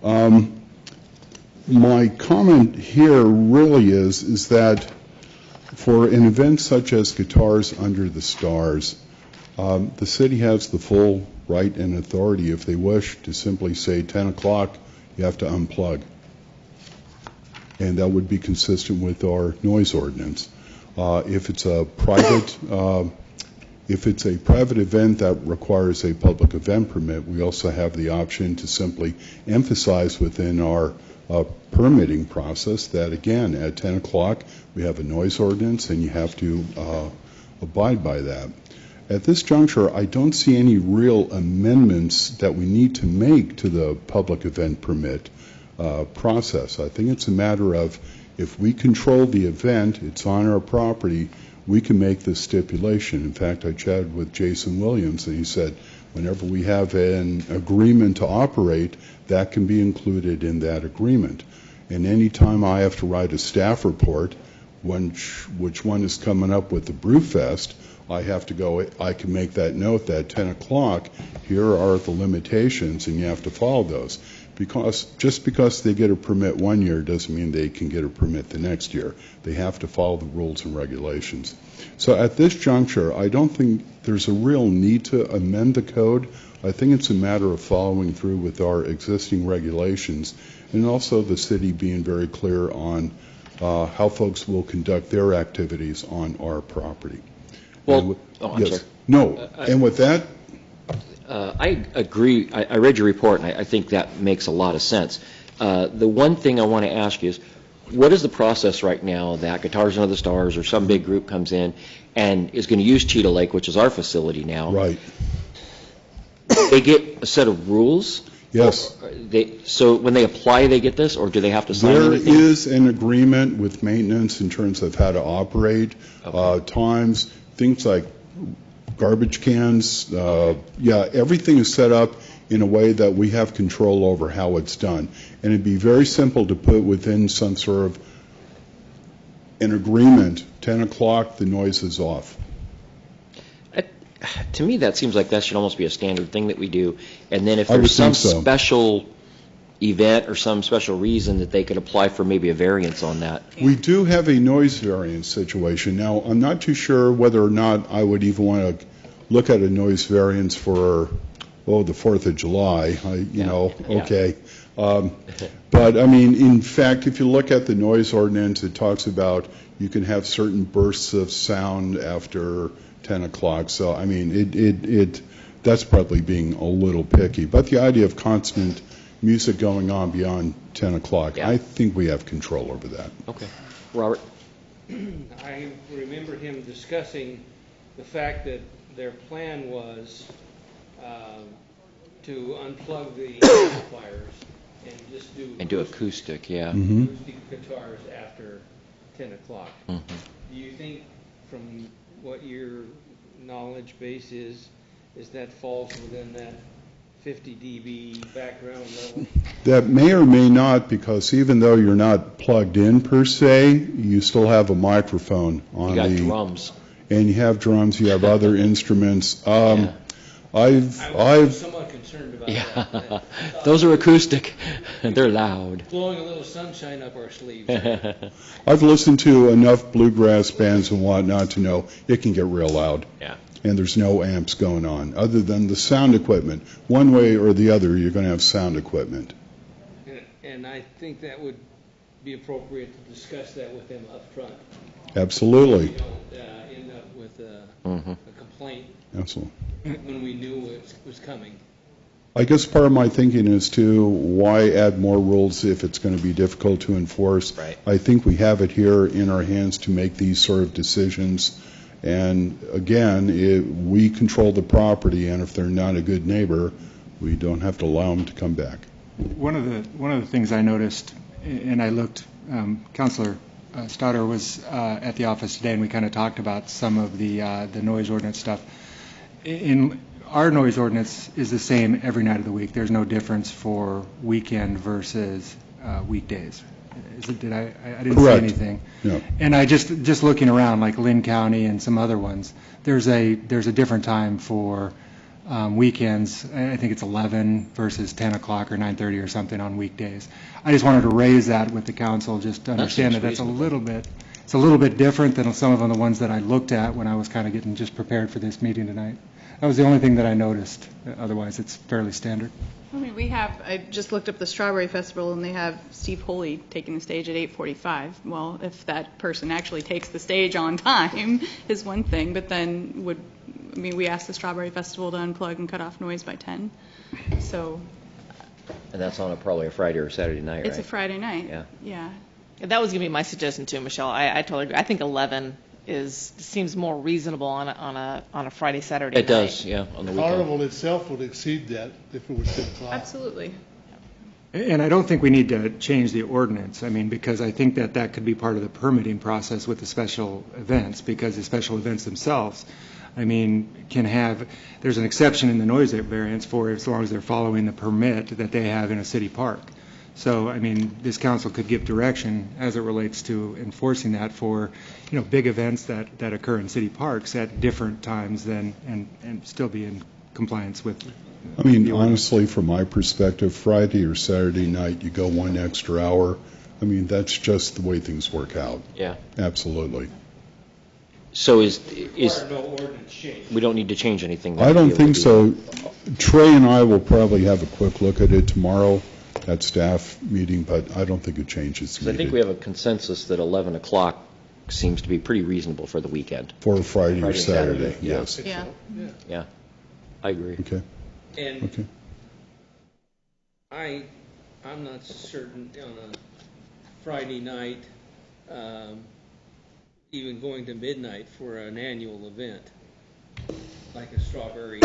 My comment here really is that for an event such as Guitars Under the Stars, the city has the full right and authority, if they wish, to simply say 10 o'clock, you have to unplug. And that would be consistent with our noise ordinance. If it's a private event that requires a public event permit, we also have the option to simply emphasize within our permitting process that, again, at 10 o'clock, we have a noise ordinance and you have to abide by that. At this juncture, I don't see any real amendments that we need to make to the public event permit process. I think it's a matter of if we control the event, it's on our property, we can make this stipulation. In fact, I chatted with Jason Williams and he said whenever we have an agreement to operate, that can be included in that agreement. And any time I have to write a staff report, which one is coming up with the Brewfest, I have to go, I can make that note that 10 o'clock, here are the limitations and you have to follow those. Just because they get a permit one year doesn't mean they can get a permit the next year. They have to follow the rules and regulations. So at this juncture, I don't think there's a real need to amend the code. I think it's a matter of following through with our existing regulations and also the city being very clear on how folks will conduct their activities on our property. Well, I'm sorry. No, and with that, I agree. I read your report, and I think that makes a lot of sense. The one thing I want to ask you is, what is the process right now that Guitars Under the Stars or some big group comes in and is going to use Cheetah Lake, which is our facility now? Right. They get a set of rules? Yes. So when they apply, they get this, or do they have to sign There anything? is an agreement with maintenance in terms of how to operate, times, things like garbage cans. Everything is set up in a way that we have control over how it's done. And it'd be very simple to put within some sort of an agreement, 10 o'clock, the noise is off. To me, that seems like that should almost be a standard thing that we do. And then if I would there's some think so. special event or some special reason that they could apply for maybe a variance on that. We do have a noise variance situation. Now, I'm not too sure whether or not I would even want to look at a noise variance for, the 4th of July, okay. But, I mean, in fact, if you look at the noise ordinance, it talks about you can have certain bursts of sound after 10 o'clock. So, I mean, that's probably being a little picky. But the idea of constant music going on beyond 10 o'clock, I think we have control over that. Okay. Robert? I remember him discussing the fact that their plan was to unplug the amplifiers and just do acoustic, acoustic guitars after 10 o'clock. Mm-hmm. Do you think, from what your knowledge base is that falls within that 50 dB background level? That may or may not, because even though you're not plugged in per se, you still have a microphone on You got drums. And you have drums, you have other instruments. I'm somewhat concerned about that. Those are acoustic. They're loud. Blowing a little sunshine up our sleeves. I've listened to enough bluegrass bands and whatnot to know it can get real loud. Yeah. And there's no amps going on, other than the sound equipment. One way or the other, you're going to have sound equipment. And I think that would be appropriate to discuss that with them up front. Absolutely. We don't end up with a complaint. Absolutely. When we knew it was coming. I guess part of my thinking is to why add more rules if it's going to be difficult to enforce. Right. I think we have it here in our hands to make these sort of decisions. And again, we control the property, and if they're not a good neighbor, we don't have to allow them to come back. One of the things I noticed, and I looked, Councilor Stauder was at the office today, and we kind of talked about some of the noise ordinance stuff. In our noise ordinance is the same every night of the week. There's no difference for weekend versus weekdays. I didn't see anything. No. And I just looking around, like Lynn County and some other ones, there's a different time for weekends. I think it's 11 versus 10 o'clock or 9:30 or something on weekdays. I just wanted to raise that with the council, just to understand that that's a little bit different than some of the ones that I looked at when I was kind of getting just prepared for this meeting tonight. That was the only thing that I noticed. Otherwise, it's fairly standard. I mean, I just looked up the Strawberry Festival, and they have Steve Holy taking the stage at 8:45. Well, if that person actually takes the stage on time is one thing, but then we asked the Strawberry Festival to unplug and cut off noise by 10. So. And that's on probably a Friday or Saturday night, right? It's a Friday night. Yeah. That was going to be my suggestion too, Michelle. I totally agree. I think 11 seems more reasonable on a Friday, Saturday It night. does, yeah, on the weekend. Carnival itself would exceed that if it was 10 o'clock. Absolutely. And I don't think we need to change the ordinance, because I think that could be part of the permitting process with the special events, because the special events themselves, there's an exception in the noise variance for as long as they're following the permit that they have in a city park. So, this council could give direction as it relates to enforcing that for, big events that occur in city parks at different times and still be in compliance with. Honestly, from my perspective, Friday or Saturday night, you go one extra hour. That's just the way things work out. Yeah. Absolutely. So No ordinance change. we don't need to change anything? I don't think so. Trey and I will probably have a quick look at it tomorrow at staff meeting, but I don't think it changes. I think we have a consensus that 11 o'clock seems to be pretty reasonable for the weekend. For Friday or Saturday, yeah. yes. Yeah, I agree. Okay. And I'm not certain on a Friday night, even going to midnight for an annual event, like a strawberry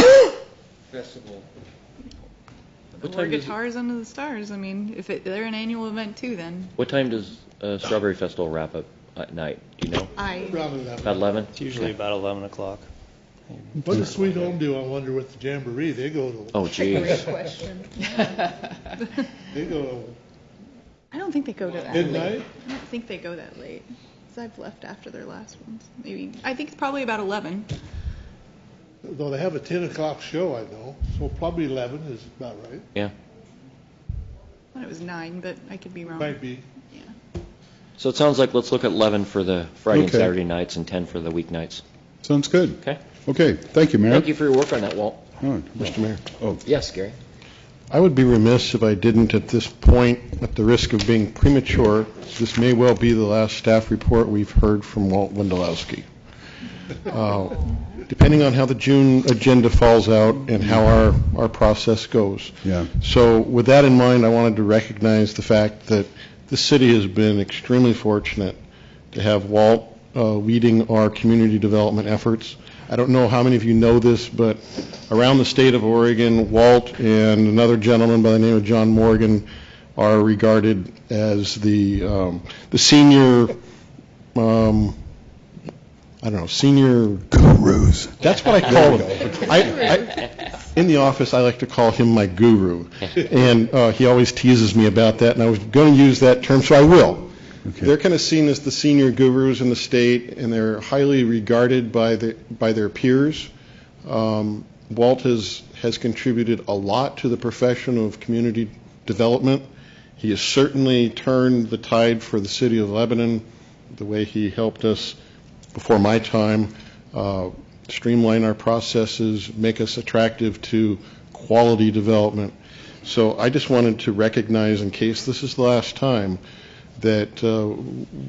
festival. Or Guitars Under the Stars. I mean, if they're an annual event too, then. What time does Strawberry Festival wrap up at night? Do you know? About 11? It's usually about 11 o'clock. What does Sweet Home do, I wonder, with the Jamboree? They go to... Oh, geez. Great question. They go to... I don't think they go that Midnight? late. I don't think they go that late. Because I've left after their last ones. Maybe. I think it's probably about 11. Though they have a 10 o'clock show, I know, so probably 11 is about right. Yeah. I thought it was 9, but I could be wrong. Might be. So it sounds like let's look at 11 for the Friday and Okay. Saturday nights and 10 for the weeknights. Sounds good. Okay. Okay, thank you, Mayor. Thank you for your work on that, Walt. Mr. Mayor. Oh, Yes, Gary. I would be remiss if I didn't, at this point, at the risk of being premature, this may well be the last staff report we've heard from Walt Wendelowski. Depending on how the June agenda falls out and how our process goes. Yeah. So with that in mind, I wanted to recognize the fact that the city has been extremely fortunate to have Walt leading our community development efforts. I don't know how many of you know this, but around the state of Oregon, Walt and another gentleman by the name of John Morgan are regarded as the senior, senior gurus. That's what I call them. In the office, I like to call him my guru, and he always teases me about that, and I was going to use that term, so I will. Okay. They're kind of seen as the senior gurus in the state, and they're highly regarded by their peers. Walt has contributed a lot to the profession of community development. He has certainly turned the tide for the city of Lebanon, the way he helped us before my time streamline our processes, make us attractive to quality development. So I just wanted to recognize, in case this is the last time, that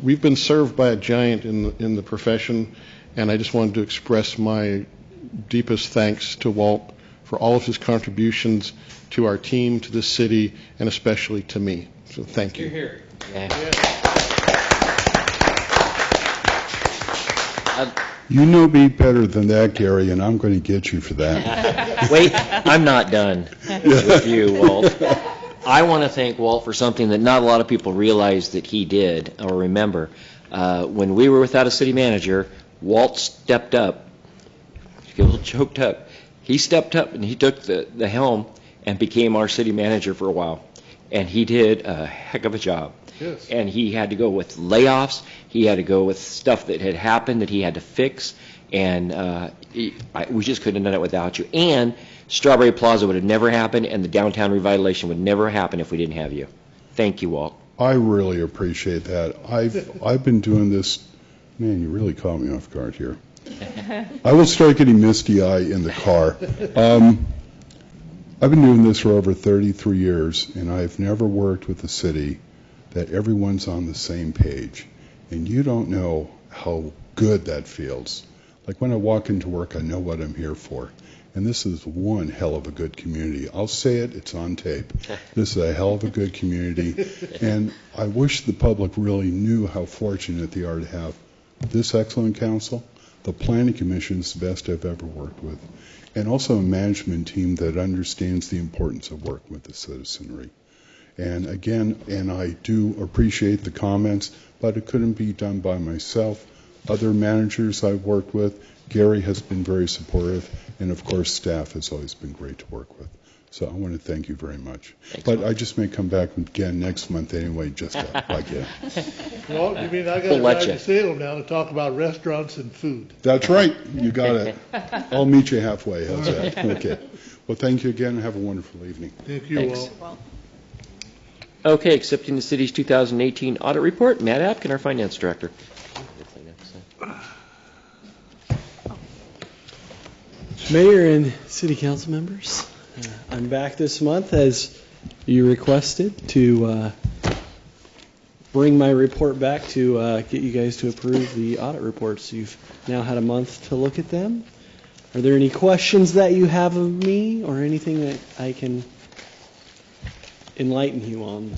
we've been served by a giant in the profession, and I just wanted to express my deepest thanks to Walt for all of his contributions to our team, to this city, and especially to me. So thank you. Here. you know me better than that, Gary, and I'm going to get you for that. Wait, I'm not done with you, Walt. I want to thank Walt for something that not a lot of people realize that he did or remember. When we were without a city manager, Walt stepped up. You get a little choked up. He stepped up and he took the helm and became our city manager for a while. And he did a heck of a job. Yes. And he had to go with layoffs. He had to go with stuff that had happened that he had to fix. And we just couldn't have done it without you. And Strawberry Plaza would have never happened, and the downtown revitalization would never happen if we didn't have you. Thank you, Walt. I really appreciate that. I've been doing this. Man, you really caught me off guard here. I will start getting misty-eyed in the car. I've been doing this for over 33 years, and I've never worked with a city that everyone's on the same page. And you don't know how good that feels. Like when I walk into work, I know what I'm here for. And this is one hell of a good community. I'll say it, it's on tape. This is a hell of a good community. And I wish the public really knew how fortunate they are to have this excellent council. The Planning Commission is the best I've ever worked with. And also a management team that understands the importance of working with the citizenry. And again, and I do appreciate the comments, but it couldn't be done by myself. Other managers I've worked with, Gary has been very supportive, and of course staff has always been great to work with. So I want to thank you very much. Thanks, but Mark. I just may come back again next month anyway, just like you. Well, you mean I got We'll to let drive you. to Salem now to talk about restaurants and food? That's right. You got it. I'll meet you halfway. How's that? Okay. Well, thank you again. Have a wonderful evening. Thank you, Thanks. Walt. Okay, accepting the city's 2018 audit report, Matt Apkin, our finance director. Mayor and City Council members, I'm back this month as you requested to bring my report back to get you guys to approve the audit reports. You've now had a month to look at them. Are there any questions that you have of me or anything that I can enlighten you on?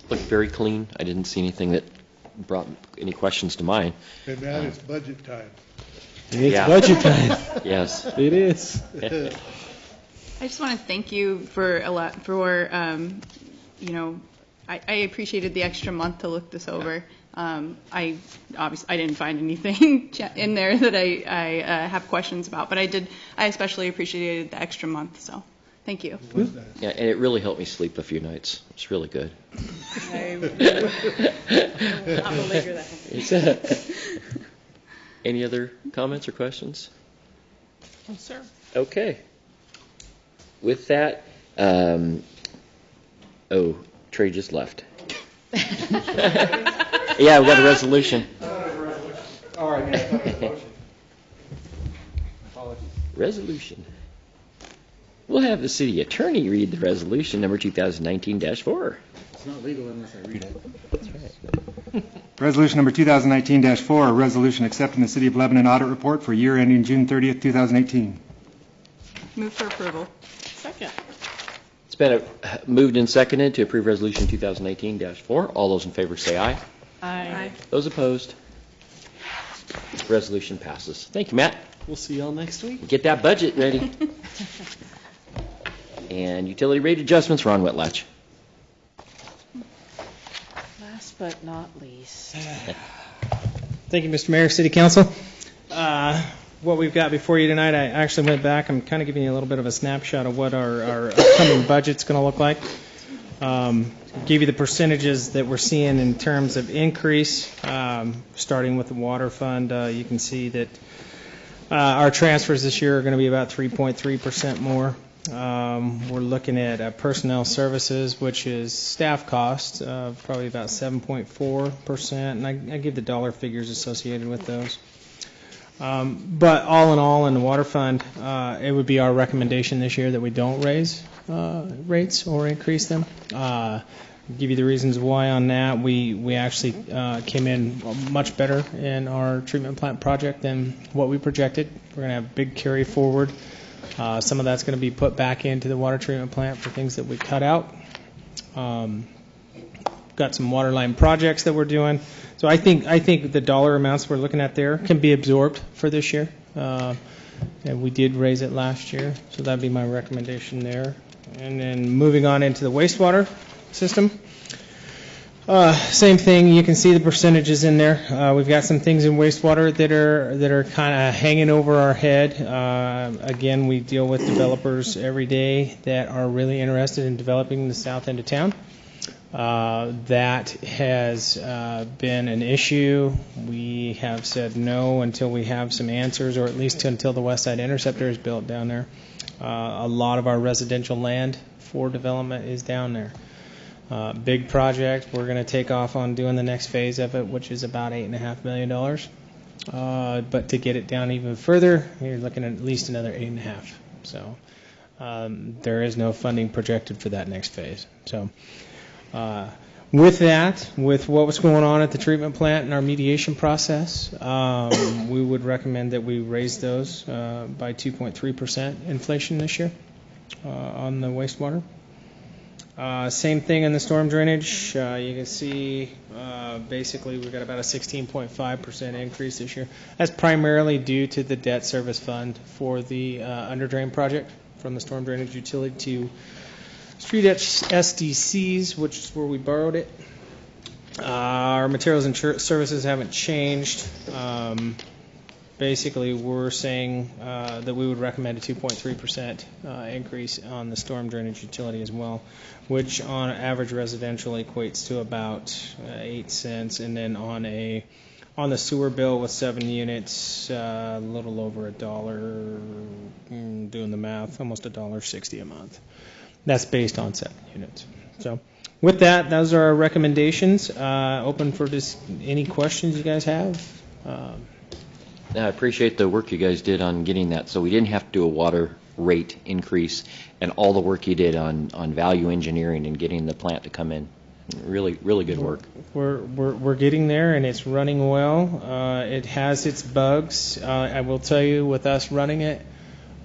Looked very clean. I didn't see anything that brought any questions to mind. Hey, Matt, it's budget time. It's Yeah. budget time. Yes. It is. I just want to thank you for I appreciated the extra month to look this over. I didn't find anything in there that I have questions about, but I especially appreciated the extra month, so thank you. Yeah, and it really helped me sleep a few nights. It's really good. I will not belabor that. Any other comments or questions? Oh, sir. Okay. With that, Trey just left. Yeah, we got a resolution. All right, yeah, Resolution. We'll have the city attorney read the resolution number 2019-4. It's not legal unless I read it. That's right. Resolution number 2019-4, a resolution accepting the City of Lebanon audit report for year ending June 30th, 2018. Move for approval. Second. It's been moved and seconded to approve resolution 2018-4. All those in favor say aye. Aye. Those opposed? Resolution passes. Thank you, Matt. We'll see y'all next week. Get that budget ready. And utility rate adjustments, Ron Whitlatch. Last but not least. Thank you, Mr. Mayor, City Council. What we've got before you tonight, I actually went back. I'm kind of giving you a little bit of a snapshot of what our upcoming budget's going to look like. Give you the percentages that we're seeing in terms of increase, starting with the water fund. You can see that our transfers this year are going to be about 3.3% more. We're looking at personnel services, which is staff costs, probably about 7.4%, and I give the dollar figures associated with those. But all in all, in the water fund, it would be our recommendation this year that we don't raise rates or increase them. Give you the reasons why on that. We actually came in much better in our treatment plant project than what we projected. We're going to have a big carry forward. Some of that's going to be put back into the water treatment plant for things that we cut out. Got some water line projects that we're doing. So I think the dollar amounts we're looking at there can be absorbed for this year. And we did raise it last year, so that'd be my recommendation there. And then moving on into the wastewater system. Same thing, you can see the percentages in there. We've got some things in wastewater that are kind of hanging over our head. Again, we deal with developers every day that are really interested in developing the south end of town. That has been an issue. We have said no until we have some answers, or at least until the West Side Interceptor is built down there. A lot of our residential land for development is down there. Big project. We're going to take off on doing the next phase of it, which is about $8.5 million. But to get it down even further, you're looking at least another 8.5. So there is no funding projected for that next phase. So with that, with what was going on at the treatment plant and our mediation process, we would recommend that we raise those by 2.3% inflation this year on the wastewater. Same thing in the storm drainage. You can see basically we've got about a 16.5% increase this year. That's primarily due to the debt service fund for the underdrain project from the storm drainage utility to street SDCs, which is where we borrowed it. Our materials and services haven't changed. Basically, we're saying that we would recommend a 2.3% increase on the storm drainage utility as well, which on average residential equates to about 8 cents, and then on the sewer bill with 7 units, a little over $1. Doing the math, almost $1.60 a month. That's based on 7 units. So with that, those are our recommendations. Open for just any questions you guys have. I appreciate the work you guys did on getting that, so we didn't have to do a water rate increase, and all the work you did on value engineering and getting the plant to come in. Really, really good work. We're getting there, and it's running well. It has its bugs. I will tell you, with us running it,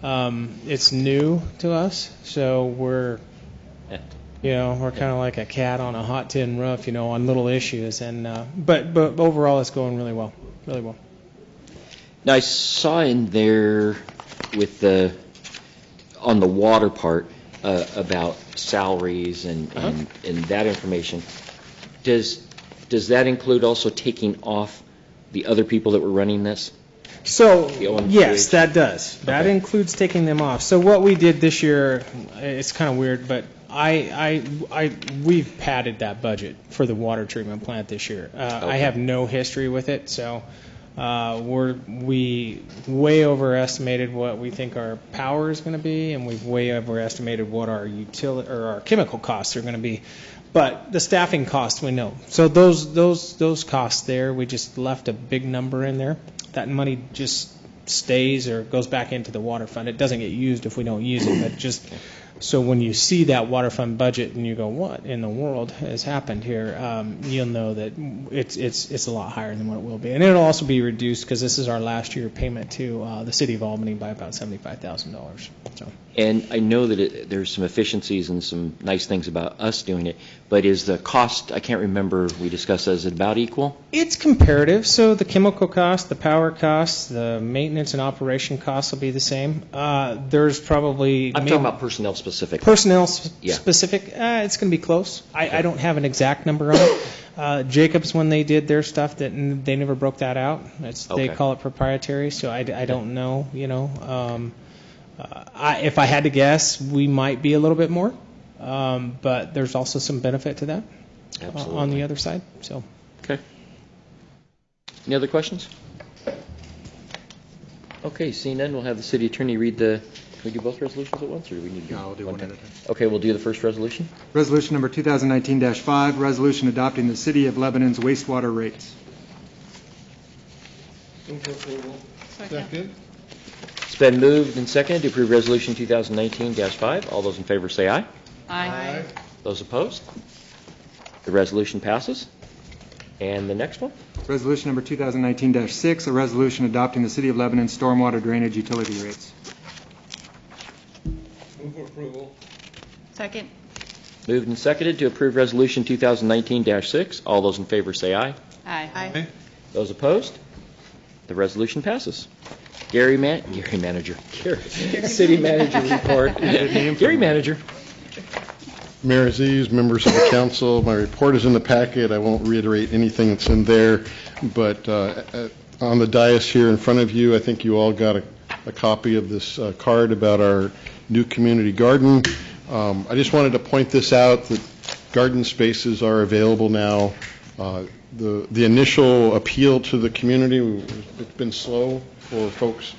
it's new to us, so we're We're kind of like a cat on a hot tin roof, on little issues. And but overall, it's going really well, really well. Now, I saw in there with on the water part about salaries and that information. Does that include also taking off the other people that were running this? So, The OMGH? yes, that does. That Okay. includes taking them off. So what we did this year, it's kind of weird, but we've padded that budget for the water treatment plant this year. I have no history with it, so we way overestimated what we think our power is going to be, and we've way overestimated what our our chemical costs are going to be. But the staffing costs we know. So those costs there, we just left a big number in there. That money just stays or goes back into the water fund. It doesn't get used if we don't use it, but just so when you see that water fund budget and you go, what in the world has happened here, you'll know that it's a lot higher than what it will be. And it'll also be reduced because this is our last year payment to the city of Albany by about $75,000. So. And I know that there's some efficiencies and some nice things about us doing it, but is the cost, I can't remember, we discussed, is it about equal? It's comparative. So the chemical cost, the power costs, the maintenance and operation costs will be the same. There's probably... I'm talking about personnel specific. Personnel specific, it's going to be close. I don't have an exact number on it. Jacobs, when they did their stuff, they never broke that out. They call it proprietary, so I don't know, if I had to guess, we might be a little bit more, but there's also some benefit to that on the other side. So, okay. Any other questions? Okay, seeing none, we'll have the city attorney read can we do both resolutions at once, or do we need to do No, I'll do one at a time. Okay, we'll do the first resolution. Resolution number 2019-5, resolution adopting the City of Lebanon's wastewater rates. Move for approval. Second. It's been moved and seconded to approve Resolution 2019-5. All those in favor say aye. Aye. Those opposed? The resolution passes. And the next one? Resolution number 2019-6, a resolution adopting the City of Lebanon's stormwater drainage utility rates. Move for approval. Second. Moved and seconded to approve Resolution 2019-6. All those in favor say aye. Aye. Those opposed? The resolution passes. City Manager report. Gary Manager. Mayor Aziz, members of the council, my report is in the packet. I won't reiterate anything that's in there, but on the dais here in front of you, I think you all got a copy of this card about our new community garden. I just wanted to point this out, that garden spaces are available now. The initial appeal to the community, it's been slow for folks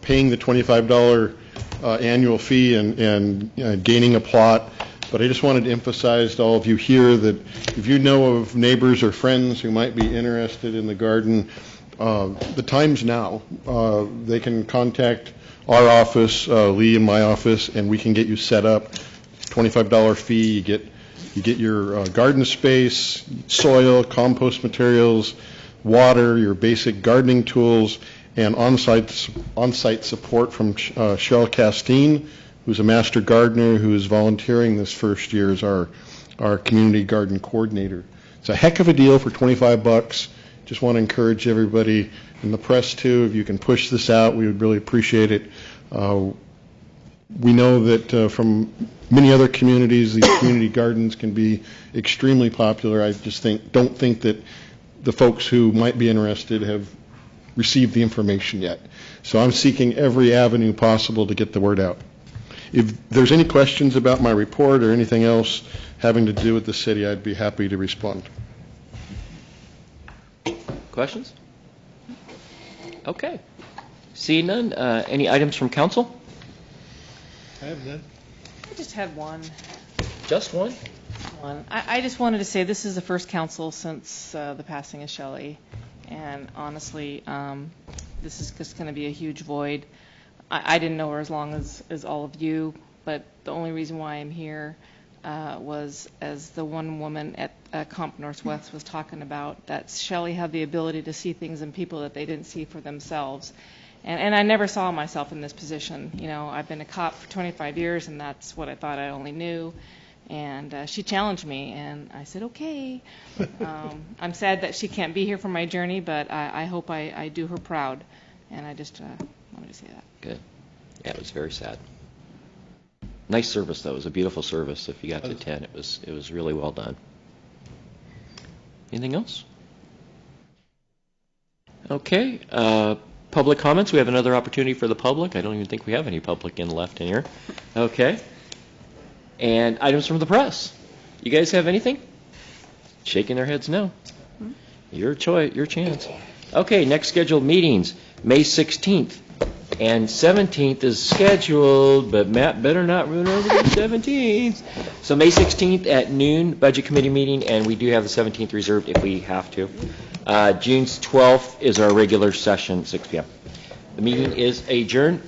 paying the $25 annual fee and gaining a plot. But I just wanted to emphasize to all of you here that if you know of neighbors or friends who might be interested in the garden, the time's now. They can contact our office, Lee and my office, and we can get you set up. $25 fee, you get your garden space, soil, compost materials, water, your basic gardening tools, and on-site support from Cheryl Castine, who's a master gardener who is volunteering this first year as our community garden coordinator. It's a heck of a deal for $25. Just want to encourage everybody in the press too, if you can push this out, we would really appreciate it. We know that from many other communities, these community gardens can be extremely popular. I just don't think that the folks who might be interested have received the information yet. So I'm seeking every avenue possible to get the word out. If there's any questions about my report or anything else having to do with the city, I'd be happy to respond. Questions? Okay. Seeing none, any items from council? I have none. I just had one. Just one? I just wanted to say this is the first council since the passing of Shelley, and honestly, this is just going to be a huge void. I didn't know her as long as all of you, but the only reason why I'm here was, as the one woman at Comp Northwest was talking about, that Shelley had the ability to see things in people that they didn't see for themselves. And I never saw myself in this position. You know, I've been a cop for 25 years, and that's what I thought I only knew. And she challenged me, and I said, okay. I'm sad that she can't be here for my journey, but I hope I do her proud. And I just wanted to say that. Good. Yeah, it was very sad. Nice service, though. It was a beautiful service. If you got to attend, it was really well done. Anything else? Okay. Public comments. We have another opportunity for the public. I don't even think we have any public left in here. Okay. And items from the press. You guys have anything? Shaking their heads no. Your choice, your chance. Okay, next scheduled meetings, May 16th and 17th is scheduled, but Matt better not run over the 17th. So May 16th at noon, Budget Committee meeting, and we do have the 17th reserved if we have to. June 12th is our regular session, 6 p.m. The meeting is adjourned.